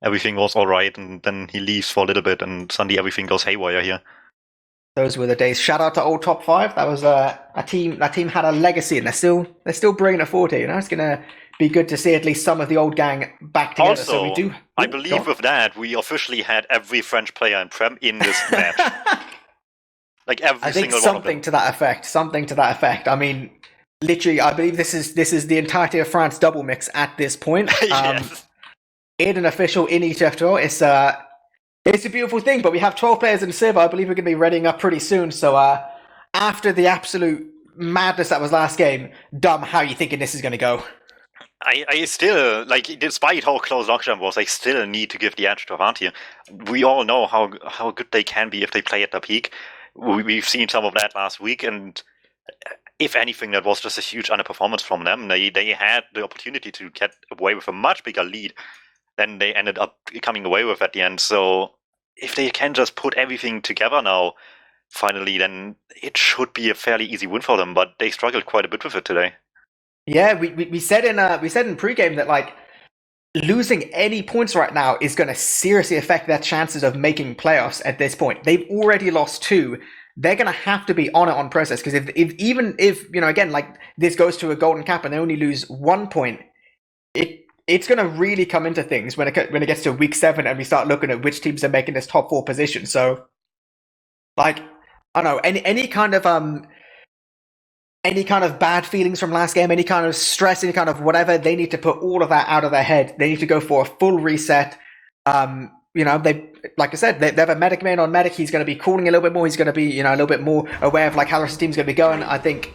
everything was all right, and then he leaves for a little bit, and suddenly everything goes haywire here. Those were the days. Shout out to old top 5. That was a team. That team had a legacy, and they're still bringing it forward here. You know, it's gonna be good to see at least some of the old gang back together. Also, so we do. I believe with that we officially had every French player in Prem in this match. Like every single one of them. Something to that effect. Something to that effect. I mean, literally, I believe this is the entirety of France double mix at this point. Yes. In an official in ETF2L, it's a beautiful thing, but we have 12 players in Civ. I believe we're going to be readying up pretty soon. So after the absolute madness that was last game, Dum, how are you thinking this is going to go? I still, like, despite how close lockdown was, I still need to give the edge to Avant here. We all know how good they can be if they play at their peak. We've seen some of that last week, and if anything, that was just a huge underperformance from them. They had the opportunity to get away with a much bigger lead than they ended up coming away with at the end. So if they can just put everything together now, finally, then it should be a fairly easy win for them. But they struggled quite a bit with it today. Yeah, we said in pregame that like losing any points right now is going to seriously affect their chances of making playoffs at this point. They've already lost 2. They're going to have to be on it on process, because even if you know, again, like this goes to a golden cap and they only lose 1 point, it's going to really come into things when it gets to week 7 and we start looking at which teams are making this top 4 position. So, like, I don't know, any kind of bad feelings from last game, any kind of stress, any kind of whatever, they need to put all of that out of their head. They need to go for a full reset. You know, they, like I said, they have a medic main on medic. He's going to be cooling a little bit more. He's going to be, you know, a little bit more aware of like how the rest of the team's going to be going. I think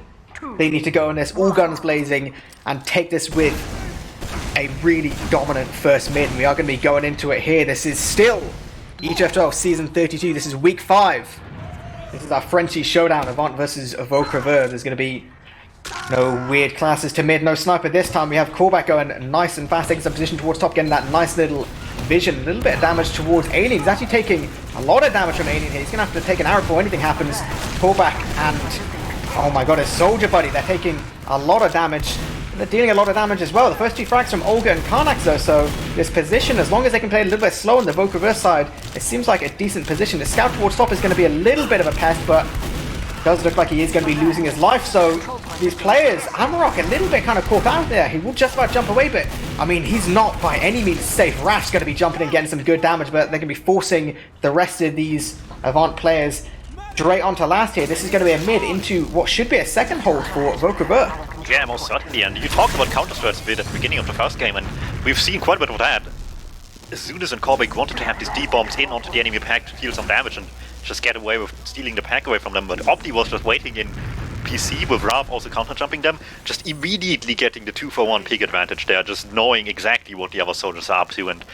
they need to go in this all guns blazing and take this with a really dominant first mid, and we are going to be going into it here. This is still ETF2L Season 32. This is Week 5. This is our Frenchie showdown, Avant versus crever. There's going to be no weird classes to mid, no sniper this time. We have Callback going nice and fast, taking some position towards top, getting that nice little vision. A little bit of damage towards Alien. He's actually taking a lot of damage from Alien here. He's going to have to take an arrow before anything happens. Callback and, oh my god, his soldier buddy. They're taking a lot of damage. They're dealing a lot of damage as well. The first 2 frags from Olga and Karnak though, so this position, as long as they can play a little bit slow on the crever side, it seems like a decent position. The scout towards top is going to be a little bit of a pest, but it does look like he is going to be losing his life. So these players, Amarok a little bit kind of caught out there. He will just about jump away, but I mean, he's not by any means safe. Raf's going to be jumping and getting some good damage, but they're going to be forcing the rest of these Avant players straight onto last here. This is going to be a mid into what should be a second hold for crever. Yeah, most certainly. And you talked about counter-strats a bit at the beginning of the first game, and we've seen quite a bit of that. As soon as Corbeck wanted to have these D-bombs in onto the enemy pack to deal some damage and just get away with stealing the pack away from them, but Opti was just waiting in PC with Raph also counter-jumping them, just immediately getting the 2-for-1 pick advantage there, just knowing exactly what the other soldiers are up to and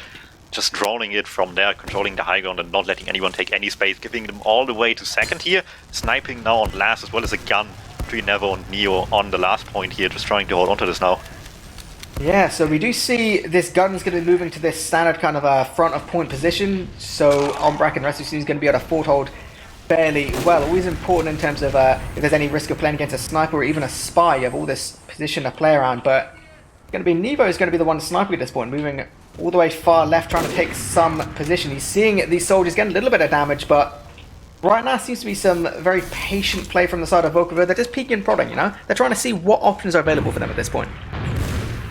just drawing it from there, controlling the high ground and not letting anyone take any space, giving them all the way to second here, sniping now on last as well as a gun between Nevo and Neo on the last point here, just trying to hold onto this now. Yeah, so we do see this gun's going to be moving to this standard kind of front of point position, so Ombrak and the rest of the team is going to be able to foothold fairly well. Always important in terms of if there's any risk of playing against a sniper or even a spy, you have all this position to play around, but going to be Nevo is going to be the one sniping at this point, moving all the way far left, trying to take some position. He's seeing these soldiers getting a little bit of damage, but right now seems to be some very patient play from the side of Wiethoofd. They're just peeking and prodding, you know? They're trying to see what options are available for them at this point.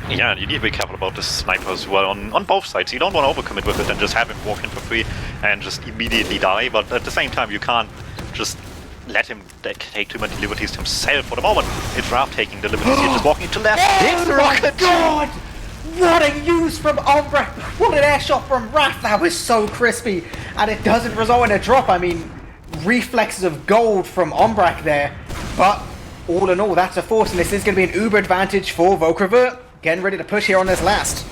Yeah, you need to be careful about the sniper as well on both sides. You don't want to overcommit with it and just have him walk in for free and just immediately die, but at the same time you can't just let him take too many liberties himself. For the moment, it's Raph taking the liberties here, just walking into left. It's the rocket! God! What a use from Ombrak! What an air shot from Raph! That was so crispy! And it doesn't result in a drop. I mean, reflexes of gold from Ombrak there. But all in all, that's a force, and this is going to be an uber advantage for Wiethoofd. Getting ready to push here on this last.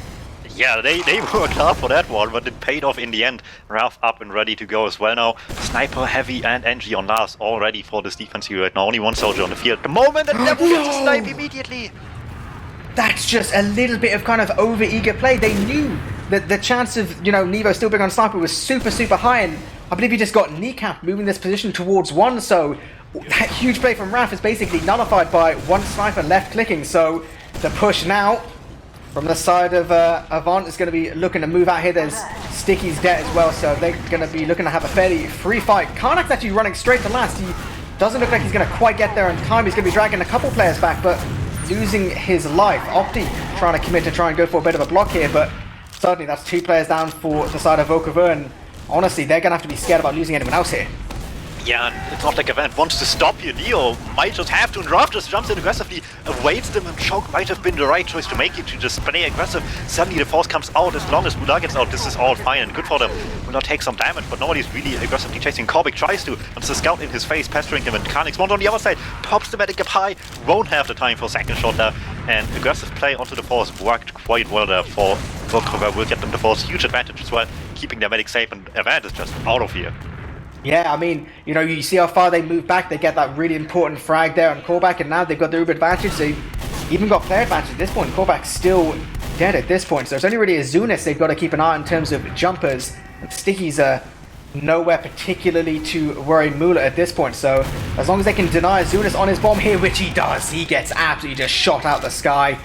Yeah, they worked hard for that one, but it paid off in the end. Ralph up and ready to go as well now. Sniper, Heavy, and NG on last, all ready for this defense here right now. Only one soldier on the field. The moment that Nevo gets to snipe immediately. That's just a little bit of kind of over-eager play. They knew that the chance of, you know, Nevo still being on sniper was super, super high, and I believe he just got kneecapped moving this position towards one, so that huge play from Raph is basically nullified by one sniper left clicking, so the push now from the side of Avant is going to be looking to move out here. There's Sticky's dead as well, so they're going to be looking to have a fairly free fight. Karnak's actually running straight to last. He doesn't look like he's going to quite get there in time. He's going to be dragging a couple players back, but losing his life. Opti trying to commit to try and go for a bit of a block here, but certainly that's 2 players down for the side of Wiethoofd, and honestly, they're going to have to be scared about losing anyone else here. Yeah, and it's not like Avant wants to stop you. Neo might just have to, and Raph just jumps in aggressively, awaits them, and Choke might have been the right choice to make it, to just play aggressive. Suddenly the force comes out, as long as Bular gets out, this is all fine and good for them. Will not take some damage, but nobody's really aggressively chasing. Korbik tries to, and it's a scout in his face, pestering him, and Karnix one on the other side, pops the medic up high, won't have the time for a second shot there, and aggressive play onto the force worked quite well there for Wiethoofd. Will get them the force, huge advantage as well, keeping their medic safe, and Avant is just out of here. Yeah, I mean, you know, you see how far they move back, they get that really important frag there on Korbak, and now they've got the uber advantage, they even got player advantage at this point. Korbak's still dead at this point, so it's only really Azunis they've got to keep an eye on in terms of jumpers, and Sticky's nowhere particularly to worry Mula at this point, so as long as they can deny Azunis on his bomb here, which he does, he gets absolutely just shot out the sky.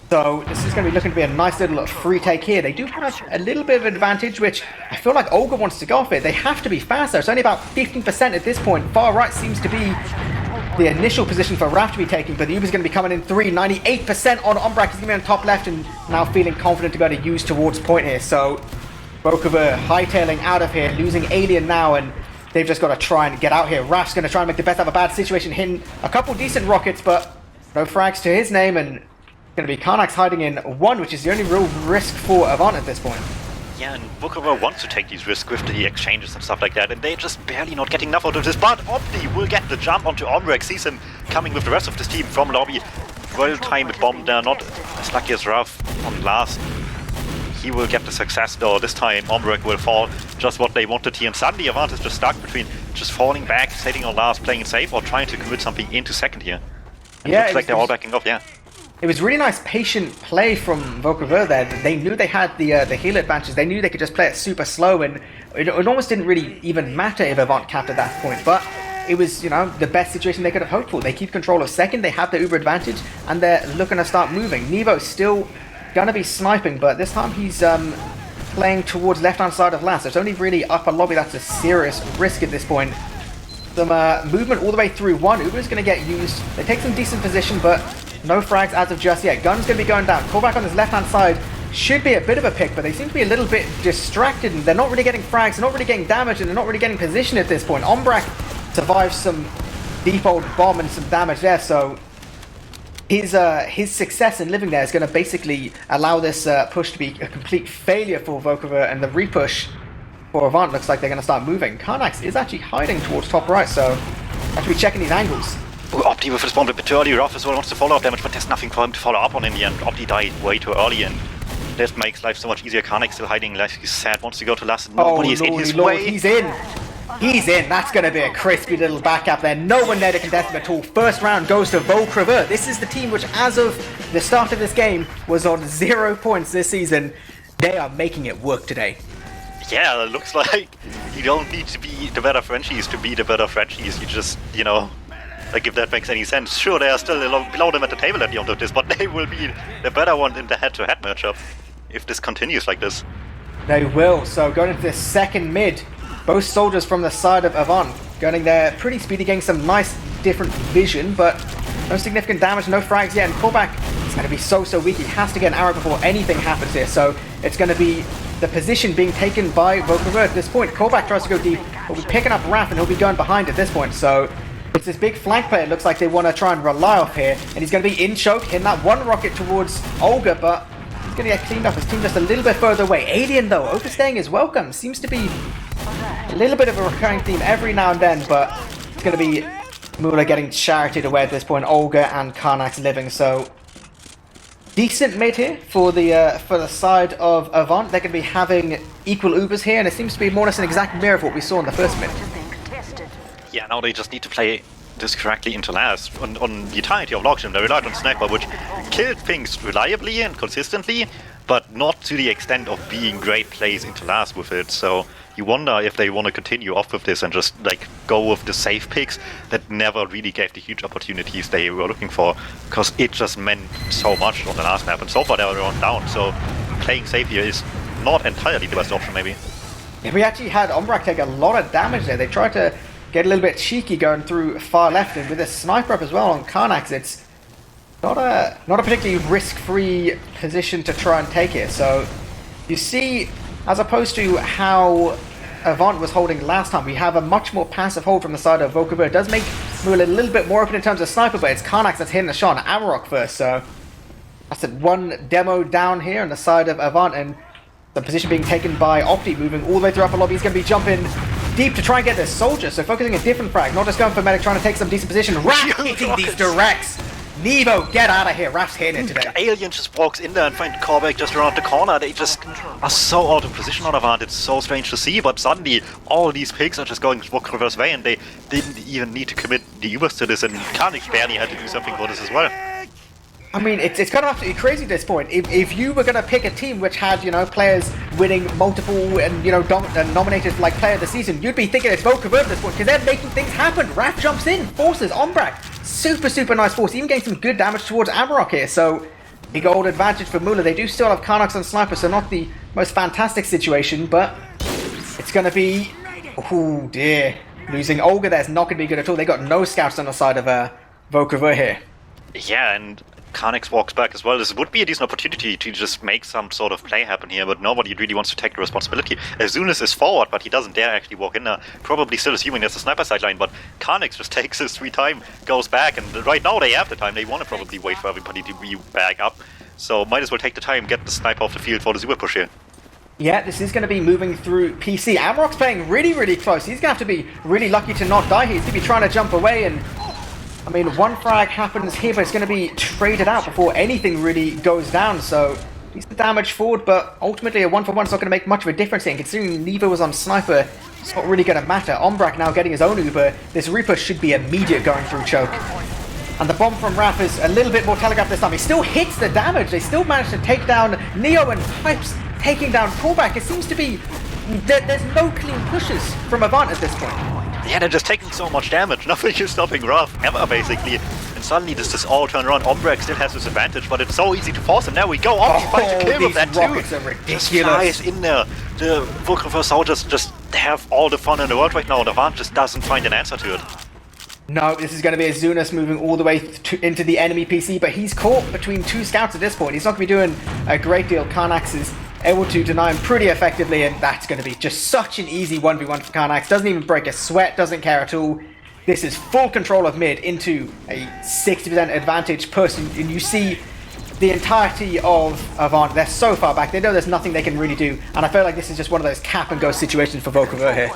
So this is going to be looking to be a nice little free take here. They do have a little bit of an advantage, which I feel like Olga wants to go off it. They have to be faster. It's only about 15% at this point. Far right seems to be the initial position for Raph to be taking, but the Uber's going to be coming in 3. 98% on Ombrak. He's going to be on top left and now feeling confident to be able to use towards point here. So Wiethoofd hightailing out of here, losing Alien now, and they've just got to try and get out here. Raph's going to try and make the best of a bad situation, hitting a couple decent rockets, but no frags to his name, and going to be Karnak's hiding in 1, which is the only real risk for Avant at this point. Yeah, and Wiethoofd wants to take these risks with the exchanges and stuff like that, and they're just barely not getting enough out of this, but Opti will get the jump onto Ombrak, sees him coming with the rest of this team from lobby. Well-timed bomb there, not as lucky as Raph on last. He will get the success though. This time Ombrak will fall, just what they wanted here, and suddenly Avant is just stuck between just falling back, sitting on last, playing it safe, or trying to commit something into second here. It looks like they're all backing off, yeah. It was really nice patient play from Wiethoofd there. They knew they had the heal advantage. They knew they could just play it super slow, and it almost didn't really even matter if Avant capped at that point. But it was, you know, the best situation they could have hoped for. They keep control of second, they have the uber advantage, and they're looking to start moving. Nevo's still gonna be sniping, but this time he's playing towards left-hand side of last. So it's only really upper lobby that's a serious risk at this point. Some movement all the way through 1. Uber's gonna get used. They take some decent position, but no frags as of just yet. Gun's going to be going down. Callback on his left-hand side should be a bit of a pick, but they seem to be a little bit distracted, and they're not really getting frags, they're not really getting damage, and they're not really getting position at this point. Ombrak survives some deep old bomb and some damage there, so his success in living there is going to basically allow this push to be a complete failure for Wiethoofd, and the repush for Avant looks like they're going to start moving. Karnax is actually hiding towards top right, so I have to be checking these angles. Opti with respawn a bit too early. Ruff as well wants to follow up damage, but there's nothing for him to follow up on in the end. Opti died way too early, and this makes life so much easier. Karnak still hiding, like he said, wants to go to last. Nobody is in his way. He's in! He's in! That's gonna be a crispy little backup there. No one there to contest him at all. First round goes to crever. This is the team which, as of the start of this game, was on 0 points this season. They are making it work today. Yeah, it looks like you don't need to be the better Frenchies to be the better Frenchies. You just, you know, like if that makes any sense. Sure, they are still below them at the table at the end of this, but they will be the better one in the head-to-head matchup if this continues like this. They will. So going into the second mid, both soldiers from the side of Avant going in there pretty speedy, getting some nice different vision, but no significant damage, no frags yet, and Korbak is going to be so weak. He has to get an arrow before anything happens here, so it's going to be the position being taken by crever at this point. Korbak tries to go deep, he'll be picking up Raph and he'll be going behind at this point, so it's this big flank play. It looks like they want to try and rely off here, and he's going to be in choke, hitting that one rocket towards Olga, but he's going to get cleaned up. His team just a little bit further away. Alien, though, overstaying is welcome. Seems to be a little bit of a recurring theme every now and then, but it's going to be Mula getting charioted away at this point. Olga and Karnak's living, so decent mid here for the side of Avant. They're going to be having equal Ubers here, and it seems to be more or less an exact mirror of what we saw in the first mid. Yeah, now they just need to play this correctly into last. On the entirety of Logjam, they relied on Sniper, which killed things reliably and consistently, but not to the extent of being great plays into last with it. So you wonder if they want to continue off with this and just like go with the safe picks that never really gave the huge opportunities they were looking for, because it just meant so much on the last map, and so far they are on down. So playing safe here is not entirely the best option, maybe. Yeah, we actually had Umbrak take a lot of damage there. They tried to get a little bit cheeky going through far left, and with a sniper up as well on Karnak, it's not a particularly risk-free position to try and take it. So you see, as opposed to how Avant was holding last time, we have a much more passive hold from the side of crever. It does make Mula a little bit more open in terms of sniper, but it's Karnak that's hitting the shot on Amarok first. So that's it, one demo down here on the side of Avant, and the position being taken by Opti, moving all the way through upper lobby. He's going to be jumping deep to try and get this soldier, so focusing a different frag, not just going for medic, trying to take some decent position. Raph hitting these directs. Nevo, get out of here. Raph's hitting it today. Alien just walks in there and finds Korbak just around the corner. They just are so out of position on Avant. It's so strange to see, but suddenly all these picks are just going crever's way, and they didn't even need to commit the Ubers to this, and Karnik barely had to do something for this as well. I mean, it's kind of absolutely crazy at this point. If you were going to pick a team which had, you know, players winning multiple and, you know, nominated like player of the season, you'd be thinking it's crever at this point, because they're making things happen. Raph jumps in, forces Ombrak. Super nice force, even getting some good damage towards Amarok here, so big old advantage for Mula. They do still have Karnox and Sniper, so not the most fantastic situation, but it's going to be, oh dear, losing Olga there's not going to be good at all. They got no scouts on the side of crever here. Yeah, and Karnix walks back as well. This would be a decent opportunity to just make some sort of play happen here, but nobody really wants to take the responsibility. Azunas is forward, but he doesn't dare actually walk in there, probably still assuming there's a sniper sideline, but Karnix just takes his free time, goes back, and right now they have the time. They want to probably wait for everybody to be back up, so might as well take the time, get the sniper off the field for the super push here. Yeah, this is going to be moving through PC. Amarok's playing really close. He's going to have to be really lucky to not die here. He's going to be trying to jump away, and I mean, one frag happens here, but it's going to be traded out before anything really goes down, so decent damage forward, but ultimately a 1-for-1 is not going to make much of a difference here. And considering Nevo was on Sniper, it's not really going to matter. Ombrak now getting his own Uber. This Reaper should be immediate going through choke. And the bomb from Raph is a little bit more telegraphed this time. He still hits the damage. They still manage to take down Neo, and Pipes taking down Korbak. It seems to be there's no clean pushes from Avant at this point. Yeah, they're just taking so much damage. Nothing is stopping Raph ever, basically. And suddenly this just all turn around. Ombrak still has this advantage, but it's so easy to force him. There we go. Opti finds a kill with that rockets too. Are ridiculous. Just flies in there. The crever soldiers just have all the fun in the world right now, and Avant just doesn't find an answer to it. No, this is going to be Azunas moving all the way into the enemy PC, but he's caught between two scouts at this point. He's not going to be doing a great deal. Karnax is able to deny him pretty effectively, and that's going to be just such an easy 1v1 for Karnax. Doesn't even break a sweat, doesn't care at all. This is full control of mid into a 60% advantage person, and you see the entirety of Avant, they're so far back, they know there's nothing they can really do, and I feel like this is just one of those cap and go situations for Wiethoofd here.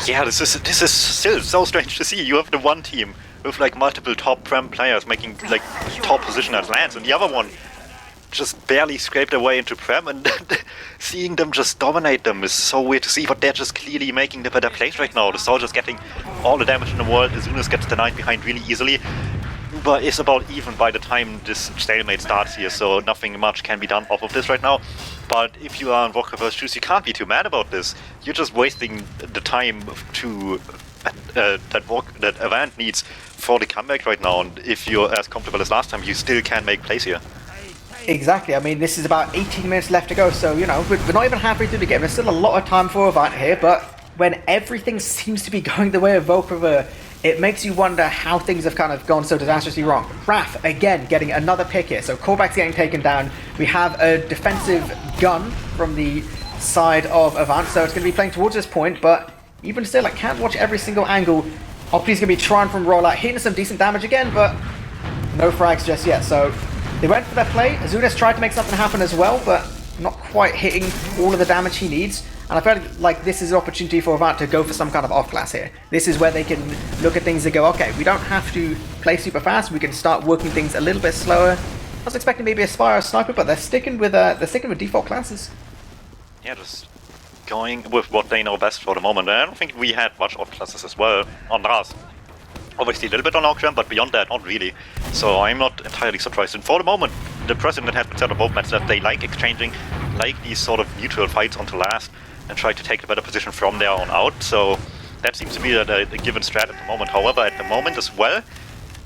Yeah, this is still so strange to see. You have the one team with like multiple top Prem players making like top position at lands, and the other one just barely scraped their way into Prem, and seeing them just dominate them is so weird to see, but they're just clearly making the better plays right now. The Soldier's getting all the damage in the world, Azunas gets the 9 behind really easily. Uber is about even by the time this stalemate starts here, so nothing much can be done off of this right now. But if you are in Wiethoofd's shoes, you can't be too mad about this. You're just wasting the time to that Avant needs for the comeback right now, and if you're as comfortable as last time, you still can make plays here. Exactly, I mean, this is about 18 minutes left to go, so, you know, we're not even halfway through the game. There's still a lot of time for Avant here, but when everything seems to be going the way of Wiethoofd, it makes you wonder how things have kind of gone so disastrously wrong. Raph, again, getting another pick here, so Korbach's getting taken down. We have a defensive gun from the side of Avant, so it's going to be playing towards this point, but even still, I can't watch every single angle. Opti's going to be trying from rollout, hitting some decent damage again, but no frags just yet, so they went for their play. Azunas tried to make something happen as well, but not quite hitting all of the damage he needs. And I felt like this is an opportunity for Avant to go for some kind of off-class here. This is where they can look at things and go, okay, we don't have to play super fast. We can start working things a little bit slower. I was expecting maybe a Spire or Sniper, but they're sticking with default classes. Yeah, just going with what they know best for the moment. I don't think we had much off-classes as well on Ras. Obviously a little bit on Auction, but beyond that, not really. So I'm not entirely surprised. And for the moment, the precedent has been set on both maps that they like exchanging, like these sort of neutral fights until last, and try to take the better position from there on out. So that seems to be a given strat at the moment. However, at the moment as well,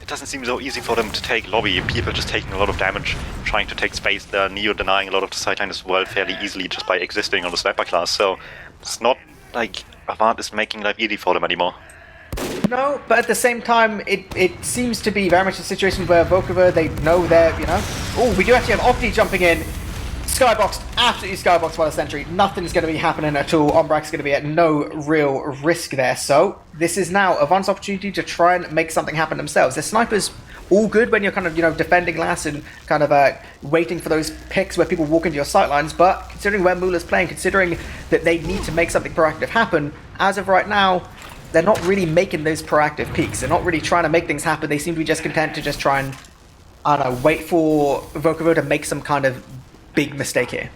it doesn't seem so easy for them to take lobby. People just taking a lot of damage, trying to take space. They're neo-denying a lot of the sideline as well fairly easily just by existing on the sniper class. So it's not like Avant is making life easy for them anymore. No, but at the same time, it seems to be very much a situation where Wiethoofd, they know they're, you know... Oh, we do actually have Opti jumping in. Skyboxed, absolutely skyboxed by the sentry. Nothing's going to be happening at all. Ombrak's going to be at no real risk there. So, this is now Avant's opportunity to try and make something happen themselves. The snipers all good when you're kind of, you know, defending last and kind of waiting for those picks where people walk into your sightlines, but considering where Mula's playing, considering that they need to make something proactive happen, as of right now, they're not really making those proactive peaks. They're not really trying to make things happen. They seem to be just content to just try and, I don't know, wait for Wiethoofd to make some kind of big mistake here.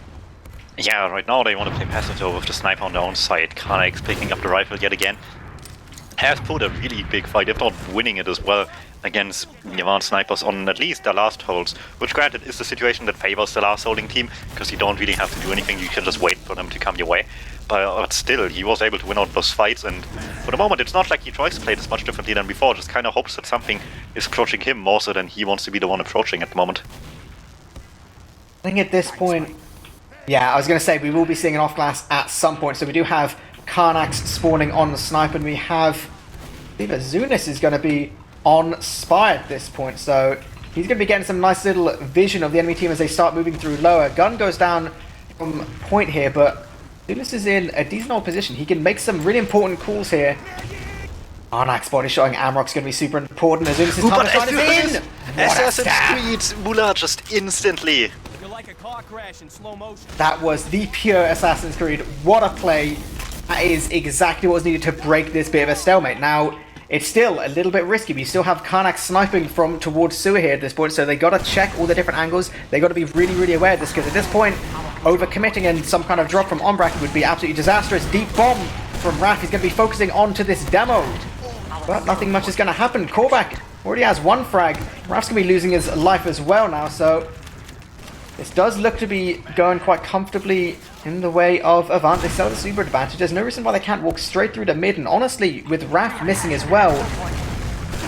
Yeah, right now they want to play passive with the sniper on their own side. Kanex picking up the rifle yet again. Has put a really big fight, if not winning it as well, against the Avant snipers on at least their last holds, which granted is the situation that favors the last holding team, because you don't really have to do anything, you can just wait for them to come your way. But still, he was able to win out those fights, and for the moment it's not like he tries to play this much differently than before, just kind of hopes that something is approaching him more so than he wants to be the one approaching at the moment. I think at this point, yeah, I was going to say we will be seeing an off-class at some point, so we do have Karnax spawning on the sniper, and we have, I believe Azunas is going to be on Spy at this point, so he's going to be getting some nice little vision of the enemy team as they start moving through lower. Gun goes down from point here, but Azunas is in a decent old position. He can make some really important calls here. Karnax body shotting Amrock's going to be super important. Azunas' time to shine is in! Assassin's Creed, Mula just instantly. Like a car crash in slow motion. That was the pure Assassin's Creed. What a play. That is exactly what was needed to break this bit of a stalemate. Now, it's still a little bit risky. We still have Karnak sniping from towards sewer here at this point, so they got to check all the different angles. They got to be really, really aware of this, because at this point, overcommitting and some kind of drop from Ombrak would be absolutely disastrous. Deep bomb from Raph. He's going to be focusing onto this demo, but nothing much is going to happen. Korbach already has one frag. Raph's going to be losing his life as well now, so this does look to be going quite comfortably in the way of Avant. They sell the super advantage. There's no reason why they can't walk straight through the mid, and honestly, with Raph missing as well,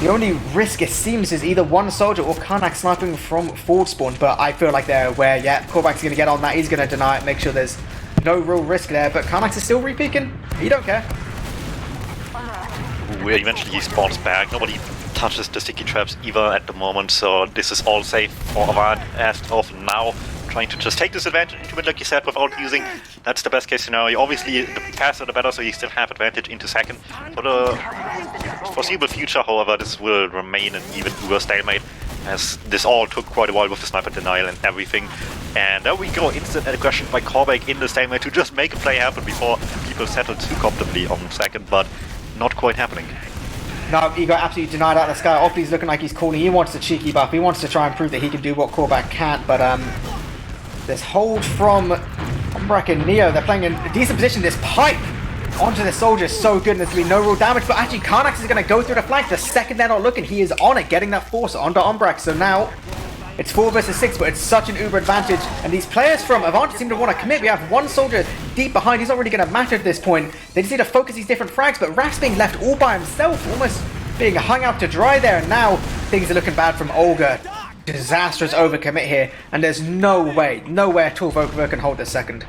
the only risk it seems is either one soldier or Karnak sniping from forward spawn, but I feel like they're aware, yeah, Korbach's going to get on that, he's going to deny it, make sure there's no real risk there, but Karnak is still re-peeking. He don't care. Ooh, eventually he spawns back. Nobody touches the sticky traps either at the moment, so this is all safe for Avant as of now. Trying to just take this advantage into it, like you said, without using. That's the best case scenario. Obviously, the faster the better, so you still have advantage into second. For the foreseeable future, however, this will remain an even worse stalemate, as this all took quite a while with the sniper denial and everything. And there we go, instant aggression by Corbeck in the same way to just make a play happen before people settle too comfortably on second, but not quite happening. No, he got absolutely denied out of the sky. Opley's looking like he's calling. He wants the cheeky buff. He wants to try and prove that he can do what Corbeck can't, but this hold from Umbrak and Neo, they're playing in a decent position. This pipe onto the soldier is so good, and there's going to be no real damage, but actually Karnax is going to go through the flank the second they're not looking. He is on it, getting that force onto Umbrak, so now it's 4 versus 6, but it's such an uber advantage, and these players from Avant seem to want to commit. We have one soldier deep behind. He's not really going to matter at this point. They just need to focus these different frags, but Raph's being left all by himself, almost being hung out to dry there, and now things are looking bad from Olga. Disastrous overcommit here, and there's no way at all Volkova can hold this second.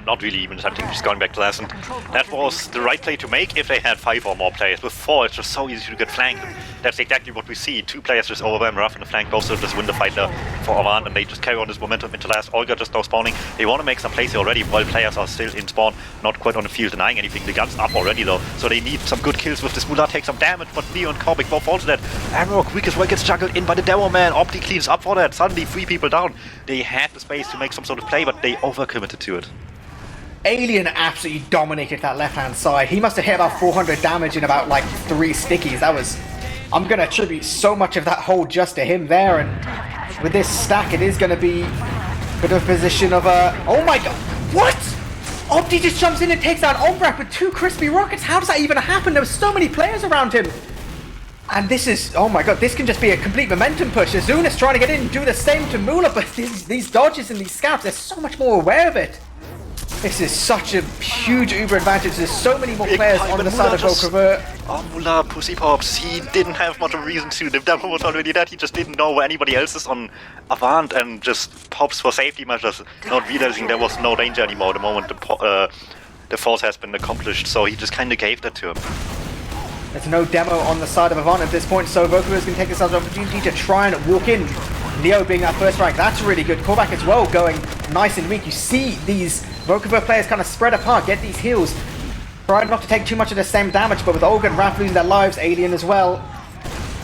Not really even attempting, just going back to last. And that was the right play to make if they had 5 or more players. With 4, it's just so easy to get flanked. That's exactly what we see. 2 players just overwhelm Raph in the flank, both just win the fight there for Avant, and they just carry on this momentum into last. Olga just now spawning. They want to make some plays here already while players are still in spawn, not quite on the field denying anything. The gun's up already though, so they need some good kills with this. Mullah take some damage, but Neo and Corbeck both fall to that. Amarok quick as well gets juggled in by the Demo Man. Opti cleans up for that. Suddenly 3 people down. They had the space to make some sort of play, but they overcommitted to it. Alien absolutely dominated that left-hand side. He must have hit about 400 damage in about like 3 stickies. That was... I'm going to attribute so much of that hold just to him there, and with this stack it is going to be a bit of a position of a... Oh my god! What?! Opti just jumps in and takes out Ombrak with 2 crispy rockets. How does that even happen? There were so many players around him. And this is... Oh my god, this can just be a complete momentum push. Azuna's trying to get in and do the same to Mula, but these dodges and these scouts, they're so much more aware of it. This is such a huge uber advantage. There's so many more players on the side of Volkova. Oh, Mullah, pussy pops. He didn't have much of a reason to. The demo was already dead. He just didn't know where anybody else is on Avant and just pops for safety measures, not realizing there was no danger anymore the moment the force has been accomplished. So he just kind of gave that to him. There's no demo on the side of Avant at this point, so Volkova is going to take this as an opportunity to try and walk in. Neo being that first rank, that's really good. Corbeck as well, going nice and weak. You see these Volkova players kind of spread apart, get these heals. Try not to take too much of the same damage, but with Olga and Raph losing their lives, Alien as well,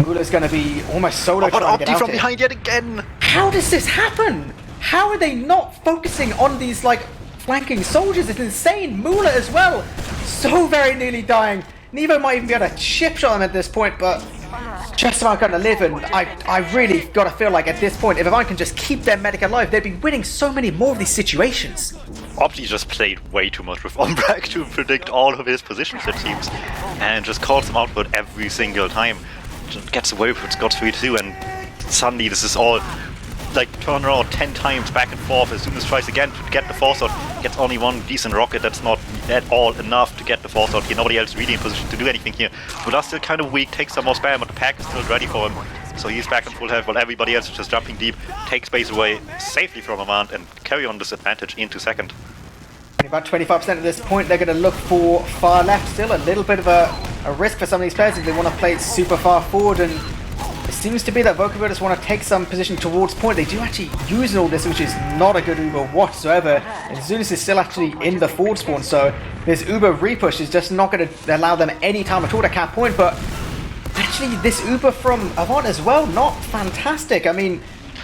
Mula's going to be almost solo trying to get out from here. behind yet again! How does this happen? How are they not focusing on these, like, flanking soldiers? It's insane. Mula as well, so very nearly dying. Nevo might even be able to chip shot him at this point, but just about going to live, and I really got to feel like at this point, if Avant can just keep their medic alive, they'd be winning so many more of these situations. Opti just played way too much with Umbrak to predict all of his positions, it seems, and just calls them out for it every single time. Just gets away with it, got 3-2, and suddenly this is all like turn around 10 times back and forth. As soon as tries again to get the force out, gets only 1 decent rocket. That's not at all enough to get the force out here. Nobody else really in position to do anything here. Mula's still kind of weak, takes some more spam, but the pack is still ready for him. So he's back in full health while everybody else is just jumping deep, take space away safely from Avant and carry on this advantage into second. About 25% at this point, they're going to look for far left still. A little bit of a risk for some of these players if they want to play it super far forward, and it seems to be that Volkova just want to take some position towards point. They do actually use all this, which is not a good Uber whatsoever. And Zunis is still actually in the forward spawn, so this Uber repush is just not going to allow them any time at all to cap point. But actually, this Uber from Avant as well, not fantastic. I mean,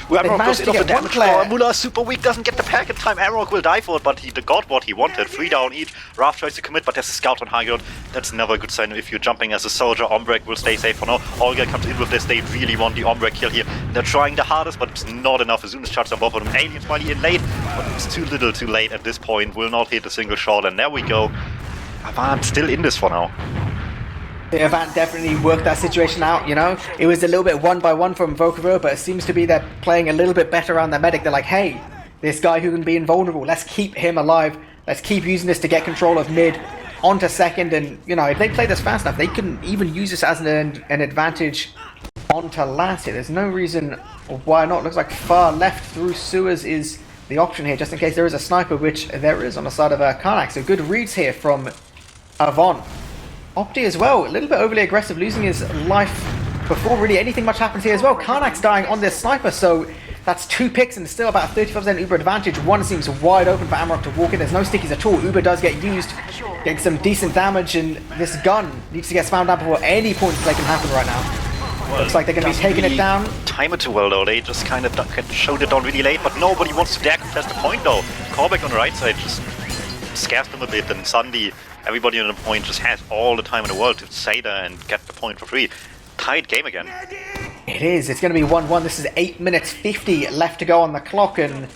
they managed to get one player. Mullah is super weak, doesn't get the pack in time. Amarok will die for it, but he got what he wanted. 3 down each. Raph tries to commit, but there's a scout on high ground. That's never a good sign if you're jumping as a soldier. Umbrak will stay safe for now. Olga comes in with this. They really want the Umbrak kill here. They're trying the hardest, but it's not enough. As soon as charges on both of them, Alien's finally in late, but it's too little too late at this point. Will not hit a single shot, and there we go. Avant still in this for now. Avant definitely worked that situation out, you know. It was a little bit 1-by-1 from Volkova, but it seems to be they're playing a little bit better around their medic. They're like, hey, this guy who can be invulnerable, let's keep him alive. Let's keep using this to get control of mid onto second. And, you know, if they play this fast enough, they can even use this as an advantage onto last here. There's no reason why not. Looks like far left through sewers is the option here, just in case there is a sniper, which there is on the side of Karnak. So good reads here from Avant. Opti as well, a little bit overly aggressive, losing his life before really anything much happens here as well. Karnak's dying on this sniper, so that's 2 picks and still about a 35% Uber advantage. One seems wide open for Amarok to walk in. There's no stickies at all. Uber does get used, getting some decent damage, and this gun needs to get spammed down before any point play can happen right now. Well, looks like they're going to be taking it down. time it too well though. They just kind of showed it down really late, but nobody wants to dare contest the point though. Callback on the right side just scares them a bit, and suddenly everybody on the point just has all the time in the world to stay there and get the point for free. Tied game again. It is. It's going to be 1-1. This is 8 minutes 50 left to go on the clock, and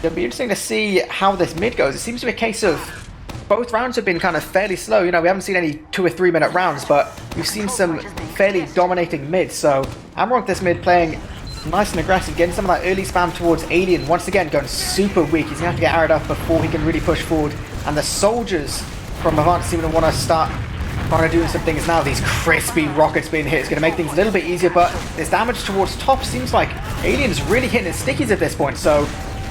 it'll be interesting to see how this mid goes. It seems to be a case of both rounds have been kind of fairly slow. You know, we haven't seen any 2 or 3 minute rounds, but we've seen some fairly dominating mids. So Amarok this mid playing nice and aggressive, getting some of that early spam towards Alien. Once again, going super weak. He's going to have to get arrowed up before he can really push forward. And the soldiers from Avant seem to want to start trying to do some things now. These crispy rockets being hit is going to make things a little bit easier, but this damage towards top seems like Alien's really hitting his stickies at this point. So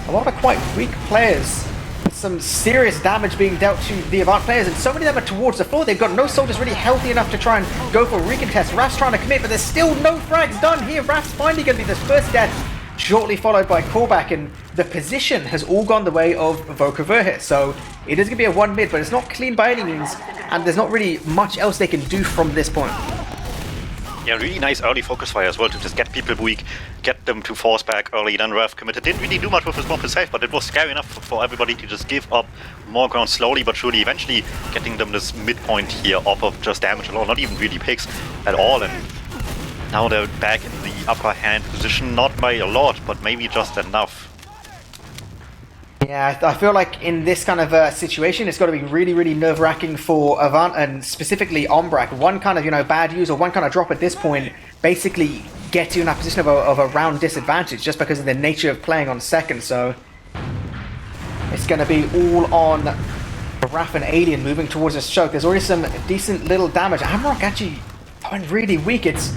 a lot of quite weak players. Some serious damage being dealt to the Avant players, and so many of them are towards the floor. They've got no soldiers really healthy enough to try and go for a recontest. Raf's trying to commit, but there's still no frags done here. Raf's finally going to be the first death, shortly followed by callback, and the position has all gone the way of crever here. So it is going to be a 1 mid, but it's not clean by any means, and there's not really much else they can do from this point. Yeah, really nice early focus fire as well to just get people weak, get them to force back early. Then Raf committed. Didn't really do much with his bomb to save, but it was scary enough for everybody to just give up more ground slowly but surely, eventually getting them this midpoint here off of just damage alone, not even really picks at all. And now they're back in the upper hand position, not by a lot, but maybe just enough. Yeah, I feel like in this kind of situation, it's got to be really, really nerve-wracking for Avant, and specifically Ombrak. One kind of, you know, bad use or one kind of drop at this point basically gets you in that position of a round disadvantage just because of the nature of playing on second. So it's going to be all on Raf and Alien moving towards this choke. There's already some decent little damage. Amarok actually going really weak. It's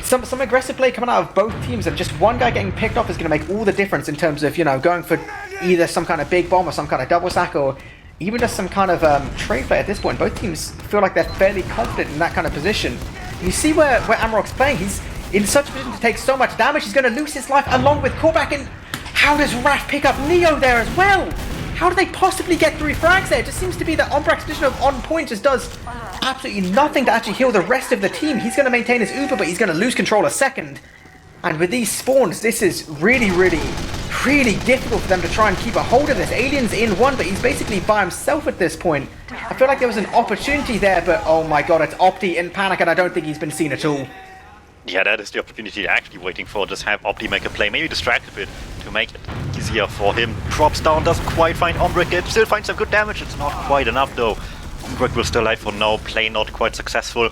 some aggressive play coming out of both teams, and just one guy getting picked off is going to make all the difference in terms of, you know, going for either some kind of big bomb or some kind of double sack or even just some kind of trade play at this point. Both teams feel like they're fairly confident in that kind of position. You see where Amarok's playing. He's in such a position to take so much damage. He's going to lose his life along with callback. And how does Raf pick up Neo there as well? How do they possibly get 3 frags there? It just seems to be that Ombrak's position of on point just does absolutely nothing to actually heal the rest of the team. He's going to maintain his Uber, but he's going to lose control a second. And with these spawns, this is really, really, really difficult for them to try and keep a hold of this. Alien's in one, but he's basically by himself at this point. I feel like there was an opportunity there, but oh my god, it's Opti in panic, and I don't think he's been seen at all. Yeah, that is the opportunity they're actually waiting for. Just have Opti make a play, maybe distract a bit to make it easier for him. Drops down, doesn't quite find Ombrak yet, still finds some good damage. It's not quite enough though. Ombrak will still live for now, play not quite successful.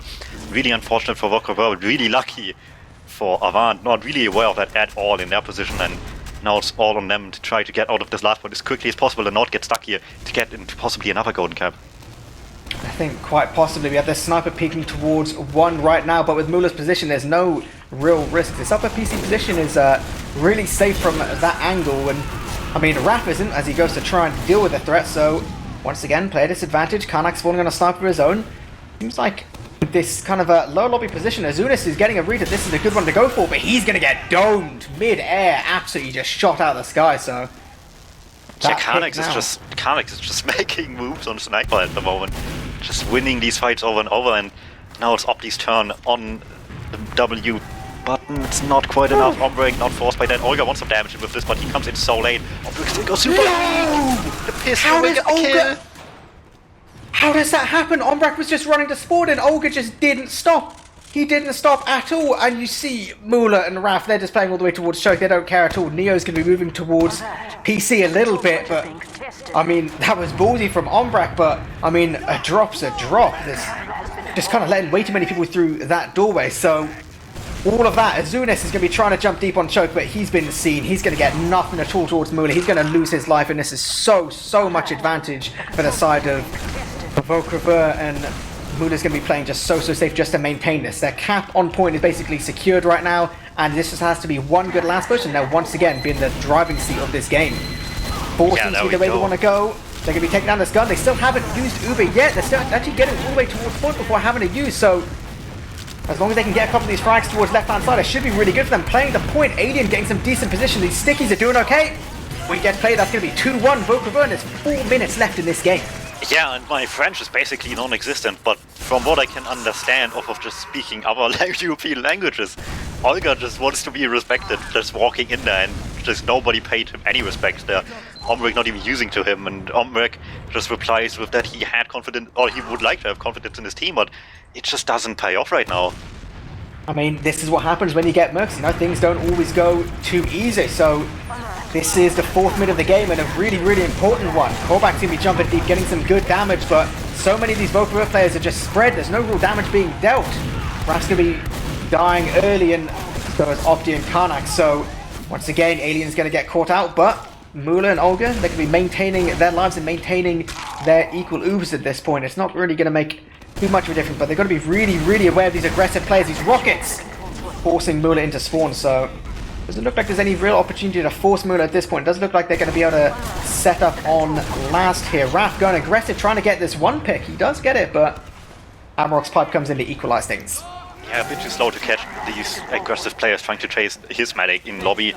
Really unfortunate for crever, really lucky for Avant, not really aware of that at all in their position, and now it's all on them to try to get out of this last point as quickly as possible and not get stuck here to get into possibly another golden cap. I think quite possibly. We have this sniper peeking towards 1 right now, but with Mueller's position, there's no real risk. This upper PC position is really safe from that angle, and I mean, Raf isn't, as he goes to try and deal with the threat, so once again, player disadvantage. Karnak's falling on a sniper of his own. Seems like this kind of a low lobby position. Azunis is getting a read that this is a good one to go for, but he's going to get domed mid-air, absolutely just shot out of the sky, so... Yeah, Karnak is just making moves on sniper at the moment. Just winning these fights over and over, and now it's Opti's turn on the W button. It's not quite enough. Ombrak not forced by that. Olga wants some damage with this, but he comes in so late. Ombrak still goes super. No! The pistol will get the kill. How does that happen? Ombrak was just running to spawn and Olga just didn't stop. He didn't stop at all, and you see Mueller and Raf, they're just playing all the way towards choke. They don't care at all. Neo's going to be moving towards PC a little bit, but I mean, that was ballsy from Ombrak, but I mean, a drop's a drop. There's just kind of letting way too many people through that doorway, so all of that, Azunis is going to be trying to jump deep on choke, but he's been seen. He's going to get nothing at all towards Mueller. He's going to lose his life, and this is so much advantage for the side of crever, and Mueller's going to be playing just so safe just to maintain this. Their cap on point is basically secured right now, and this just has to be one good last push, and they'll once again be in the driving seat of this game. Ball seems to be the way they want to go. They're going to be taking down this gun. They still haven't used Uber yet. They're still actually getting all the way towards point before having to use, so as long as they can get a couple of these frags towards left-hand side, it should be really good for them. Playing the point, Alien getting some decent position. These stickies are doing okay. We get played, that's going to be 2-1 crever, and there's 4 minutes left in this game. Yeah, and my French is basically non-existent, but from what I can understand off of just speaking other European languages, Olga just wants to be respected, just walking in there, and just nobody paid him any respect there. Omric not even using to him, and Omric just replies with that he had confidence, or he would like to have confidence in his team, but it just doesn't pay off right now. I mean, this is what happens when you get mercs, you know, things don't always go too easy, so this is the 4th minute of the game and a really, really important one. Korbak's gonna be jumping deep, getting some good damage, but so many of these Volker players are just spread, there's no real damage being dealt. Raf's gonna be dying early, and so is Opti and Karnak, so once again, Alien's gonna get caught out, but Mula and Olga, they can be maintaining their lives and maintaining their equal Ubers at this point. It's not really gonna make too much of a difference, but they've got to be really, really aware of these aggressive players, these rockets, forcing Mula into spawn, so doesn't look like there's any real opportunity to force Mula at this point. It does look like they're going to be able to set up on last here. Raf going aggressive, trying to get this one pick. He does get it, but Amarok's pipe comes in to equalize things. Yeah, a bit too slow to catch these aggressive players trying to chase his medic in lobby.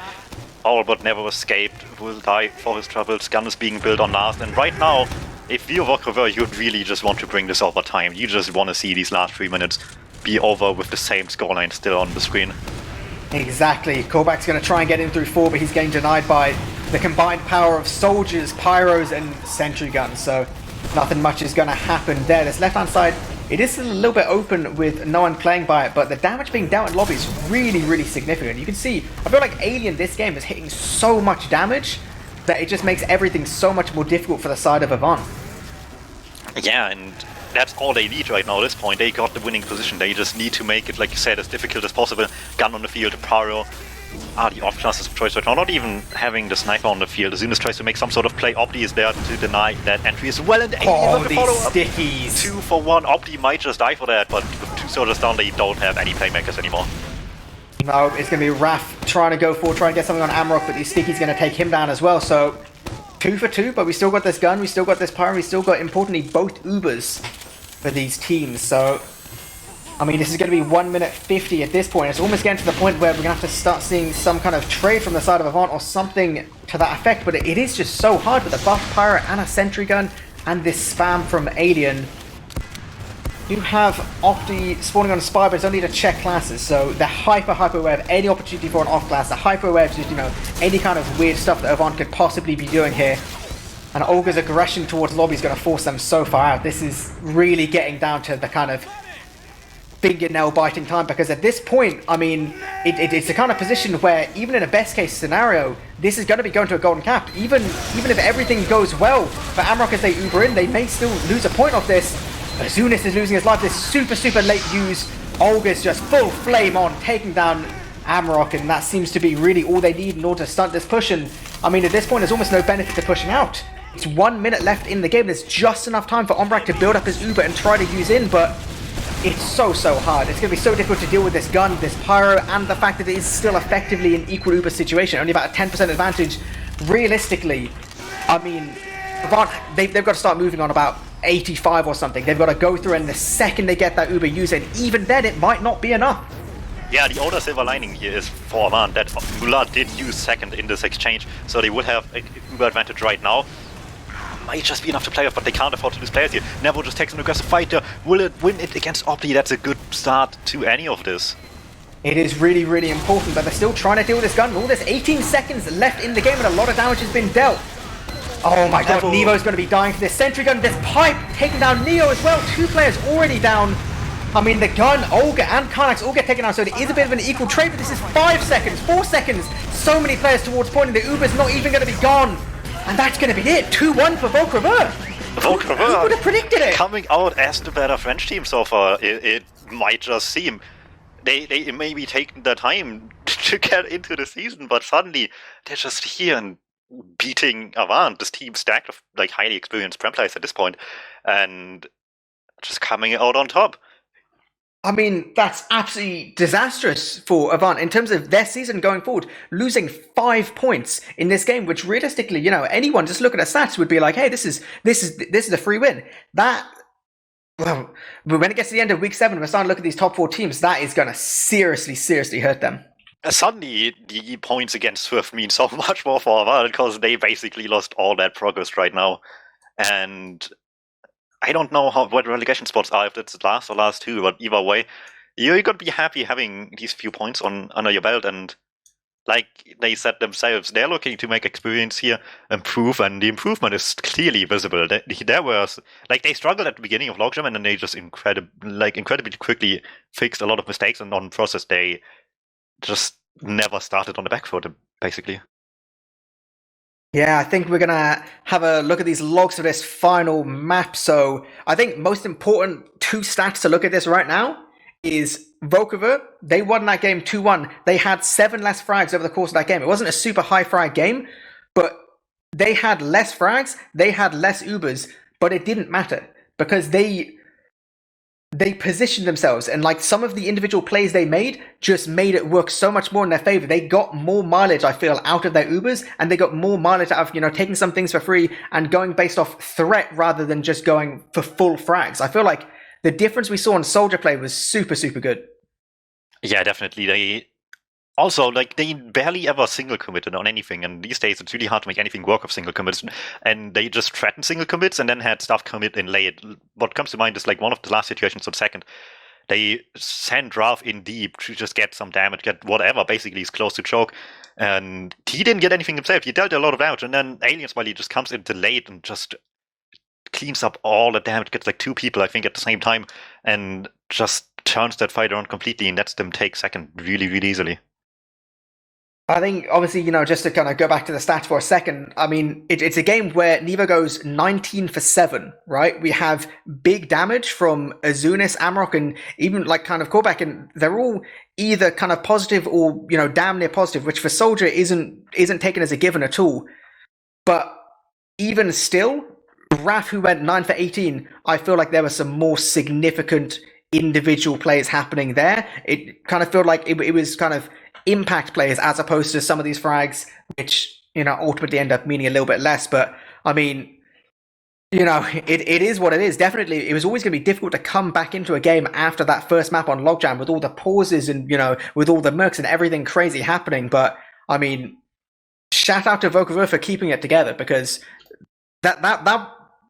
Albert never escaped, will die for his troubles. Gun is being built on last, and right now, if you're crever, you really just want to bring this over time. You just want to see these last 3 minutes be over with the same scoreline still on the screen. Exactly. Korbak's going to try and get in through 4, but he's getting denied by the combined power of soldiers, pyros, and sentry guns, so nothing much is going to happen there. This left-hand side, it is still a little bit open with no one playing by it, but the damage being dealt in lobby is really, really significant. You can see, I feel like Alien this game is hitting so much damage that it just makes everything so much more difficult for the side of Avant. Yeah, and that's all they need right now at this point. They got the winning position. They just need to make it, like you said, as difficult as possible. Gun on the field, Pyro are the off classes of choice right now. Not even having the sniper on the field. Azunis tries to make some sort of play. Opti is there to deny that entry as well. And oh, the these follow-up. stickies. 2 for 1. Opti might just die for that, but with 2 soldiers down, they don't have any playmakers anymore. No, it's going to be Raf trying to go for, trying to get something on Amarok, but these stickies going to take him down as well. So 2 for 2, but we still got this gun, we still got this pyro, we still got, importantly, both Ubers for these teams. So, I mean, this is going to be 1 minute 50 at this point. It's almost getting to the point where we're going to have to start seeing some kind of trade from the side of Avant or something to that effect, but it is just so hard with a buff pyro and a sentry gun and this spam from Alien. You have Opti spawning on Spy, but it's only to check classes, so they're hyper aware of any opportunity for an off class. They're hyper aware of just, you know, any kind of weird stuff that Avant could possibly be doing here. And Olga's aggression towards lobby is going to force them so far out. This is really getting down to the kind of fingernail biting time, because at this point, I mean, it's the kind of position where even in a best case scenario, this is going to be going to a golden cap. Even if everything goes well for Amarok as they Uber in, they may still lose a point off this. Azunis is losing his life. This super late use. Olga's just full flame on, taking down Amarok, and that seems to be really all they need in order to stunt this push. And I mean, at this point, there's almost no benefit to pushing out. It's 1 minute left in the game. There's just enough time for Omrak to build up his Uber and try to use in, but it's so hard. It's going to be so difficult to deal with this gun, this pyro, and the fact that it is still effectively an equal Uber situation. Only about a 10% advantage. Realistically, I mean, Avant, they've got to start moving on about 85 or something. They've got to go through, and the second they get that Uber using, even then it might not be enough. Yeah, the other silver lining here is for Avant that Mula did use second in this exchange, so they would have an Uber advantage right now. Might just be enough to play off, but they can't afford to lose players here. Nevo just takes an aggressive fight there. Will it win it against Opti? That's a good start to any of this. It is really important, but they're still trying to deal with this gun. All this 18 seconds left in the game, and a lot of damage has been dealt. Oh my god, Nevo's going to be dying for this sentry gun. This pipe taking down Neo as well. 2 players already down. I mean, the gun, Olga, and Karnax all get taken down, so it is a bit of an equal trade, but this is 5 seconds, 4 seconds. So many players towards point, and the Uber's not even going to be gone. And that's going to be it. 2-1 for Crever. Who would have predicted it? Coming out as the better French team so far, it might just seem. They may be taking their time to get into the season, but suddenly they're just here and beating Avant, this team stacked of like highly experienced Prem players at this point, and just coming out on top. I mean, that's absolutely disastrous for Avant in terms of their season going forward, losing 5 points in this game, which realistically, you know, anyone just look at the stats would be like, hey, this is a free win. That, well, when it gets to the end of week 7, we're starting to look at these top 4 teams, that is going to seriously hurt them. Suddenly, the points against Swift mean so much more for Avant because they basically lost all that progress right now. And I don't know what relegation spots are, if it's the last or last 2, but either way, You're gonna be happy having these few points under your belt, and like they said themselves, they're looking to make experience here improve, and the improvement is clearly visible. There was like they struggled at the beginning of Logjam, and then they just incredibly quickly fixed a lot of mistakes, and on process they just never started on the back foot, basically. Yeah, I think we're gonna have a look at these logs for this final map. So I think most important two stats to look at this right now is Volkover. They won that game 2-1. They had 7 less frags over the course of that game. It wasn't a super high frag game, but they had less frags, they had less Ubers, but it didn't matter because they positioned themselves, and like some of the individual plays they made just made it work so much more in their favor. They got more mileage, I feel, out of their Ubers, and they got more mileage out of, taking some things for free and going based off threat rather than just going for full frags. I feel like the difference we saw in soldier play was super, super good. Yeah, definitely. They barely ever single committed on anything, and these days it's really hard to make anything work of single commits, and they just threatened single commits and then had stuff commit in late. What comes to mind is like one of the last situations on second. They sent Ralph in deep to just get some damage, get whatever, basically is close to choke, and he didn't get anything himself. He dealt a lot of damage, and then Aliens Smiley just comes into late and just cleans up all the damage, gets like 2 people, I think, at the same time, and just turns that fight around completely and lets them take second really, really easily. I think, obviously, just to kind of go back to the stats for a second, I mean, it's a game where Nevo goes 19 for 7, right? We have big damage from Azunis, Amrock, and even like kind of callback, and they're all either kind of positive or, damn near positive, which for Soldier isn't taken as a given at all. But even still, Raf, who went 9 for 18, I feel like there were some more significant individual plays happening there. It kind of felt like it was kind of impact plays as opposed to some of these frags, which ultimately end up meaning a little bit less. But I mean, it is what it is. Definitely, it was always going to be difficult to come back into a game after that first map on Logjam with all the pauses and with all the mercs and everything crazy happening. But I mean, shout out to Volkover for keeping it together, because that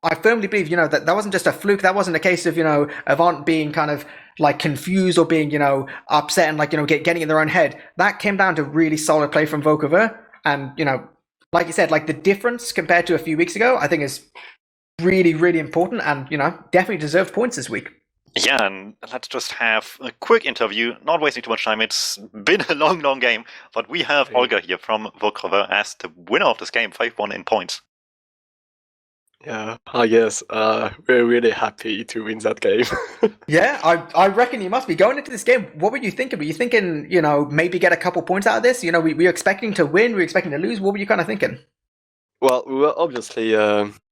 I firmly believe that wasn't just a fluke. That wasn't a case of Avant being kind of like confused or being upset and like getting in their own head. That came down to really solid play from Volkover, and like you said, like the difference compared to a few weeks ago, I think is really, really important, and definitely deserved points this week. Yeah, and let's just have a quick interview, not wasting too much time. It's been a long, long game, but we have Olga here from Volkover as the winner of this game, 5-1 in points. Yeah, I guess we're really happy to win that game. Yeah, I reckon you must be. Going into this game, what were you thinking? Were you thinking, maybe get a couple points out of this? We were expecting to win, we were expecting to lose. What were you kind of thinking? Well, we were obviously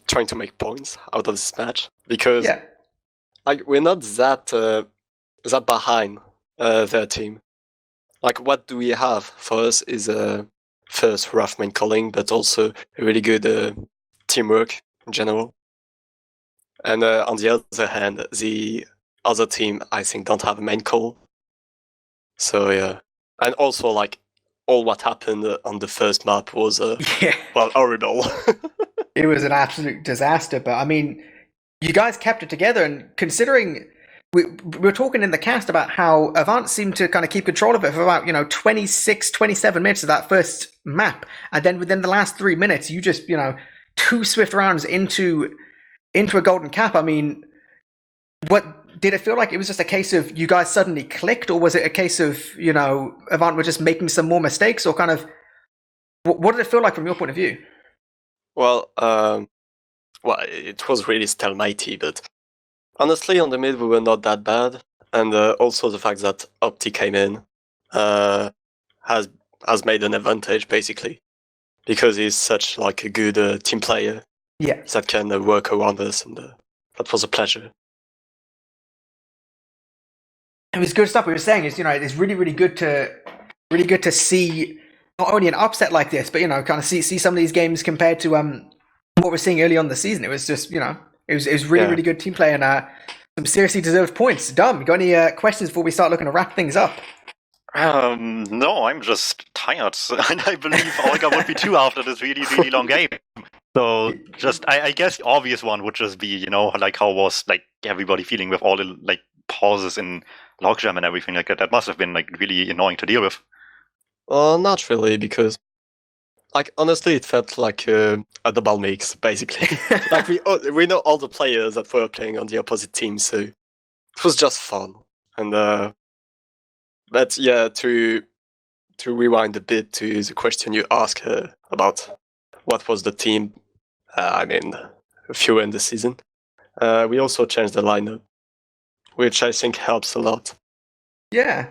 trying to make points out of this match, because we're not that behind their team. Like, what do we have? For us is first rough main calling, but also a really good teamwork in general. And on the other hand, the other team, I think, don't have a main call. So yeah, and also like all what happened on the first map was horrible. It was an absolute disaster. But I mean, you guys kept it together, and considering we were talking in the cast about how Avant seemed to kind of keep control of it for about 26, 27 minutes of that first map, and then within the last 3 minutes, you just 2 swift rounds into a golden cap. I mean, what did it feel like? It was just a case of you guys suddenly clicked, or was it a case of Avant were just making some more mistakes, or kind of what did it feel like from your point of view? Well, it was really stalematy, but honestly, on the mid we were not that bad, and also the fact that Opti came in has made an advantage basically, because he's such like a good team player. Yeah, that can work around us, and that was a pleasure. It was good stuff. We were saying is it's really, really good to see not only an upset like this, but kind of see some of these games compared to what we're seeing early on in the season. It was just it was really, really good team play, and some seriously deserved points. Dom, you got any questions before we start looking to wrap things up? No, I'm just tired, and I believe Olga would be too after this really, really long game. So I guess the obvious one would just be, like how was like everybody feeling with all the like pauses in logjam and everything like that. That must have been like really annoying to deal with. Not really, because like honestly, it felt like a double mix basically. Like we know all the players that were playing on the opposite team, so it was just fun. And but yeah, to rewind a bit to the question you asked about what was the team, I mean, a few in the season. We also changed the lineup, which I think helps a lot. Yeah.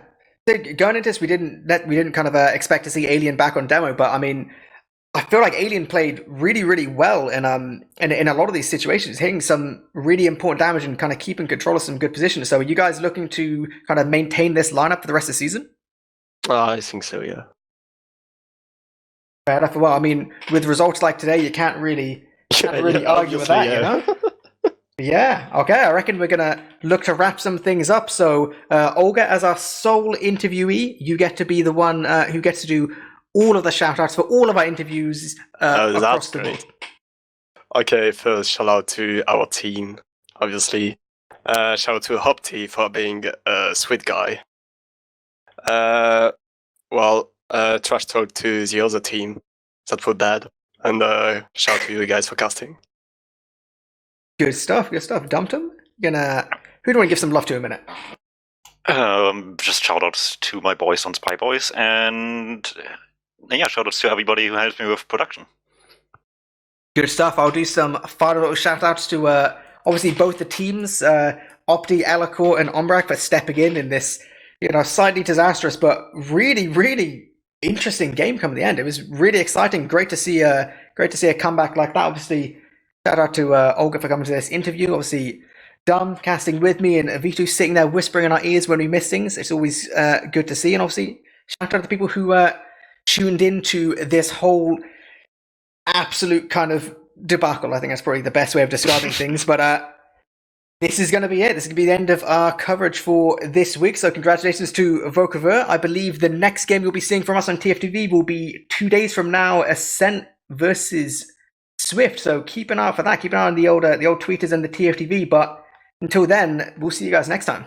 So going into this, we didn't kind of expect to see Alien back on demo, but I mean, I feel like Alien played really, really well in a lot of these situations, hitting some really important damage and kind of keeping control of some good positions. So are you guys looking to kind of maintain this lineup for the rest of the season? I think so, yeah. Fair enough. Well, I mean, with results like today, you can't really argue with that, you know? Yeah, okay, I reckon we're going to look to wrap some things up. So, Olga, as our sole interviewee, you get to be the one who gets to do all of the shout-outs for all of our interviews across the board. Okay, first, shout out to our team, obviously. Shout out to Hopti for being a sweet guy. Trash talk to the other team that were bad. And shout out to you guys for casting. Good stuff. DuMmTm, who do you want to give some love to in a minute? Just shout outs to my boys on Spy Boys, and yeah, shout outs to everybody who helps me with production. Good stuff. I'll do some final little shout outs to obviously both the teams, Opti, Elacor, and Ombrak, for stepping in this, slightly disastrous but really, really interesting game come at the end. It was really exciting. Great to see a comeback like that. Obviously, shout out to Olga for coming to this interview. Obviously, Dum casting with me, and Wiethoofd sitting there whispering in our ears when we miss things. It's always good to see. And obviously, shout out to the people who tuned into this whole absolute kind of debacle. I think that's probably the best way of describing things. But this is going to be it. This is going to be the end of our coverage for this week. So congratulations to Crever. I believe the next game you'll be seeing from us on TF2V will be 2 days from now, Ascent versus Swift. So keep an eye out for that. Keep an eye on the old tweeters and the TF2V. But until then, we'll see you guys next time.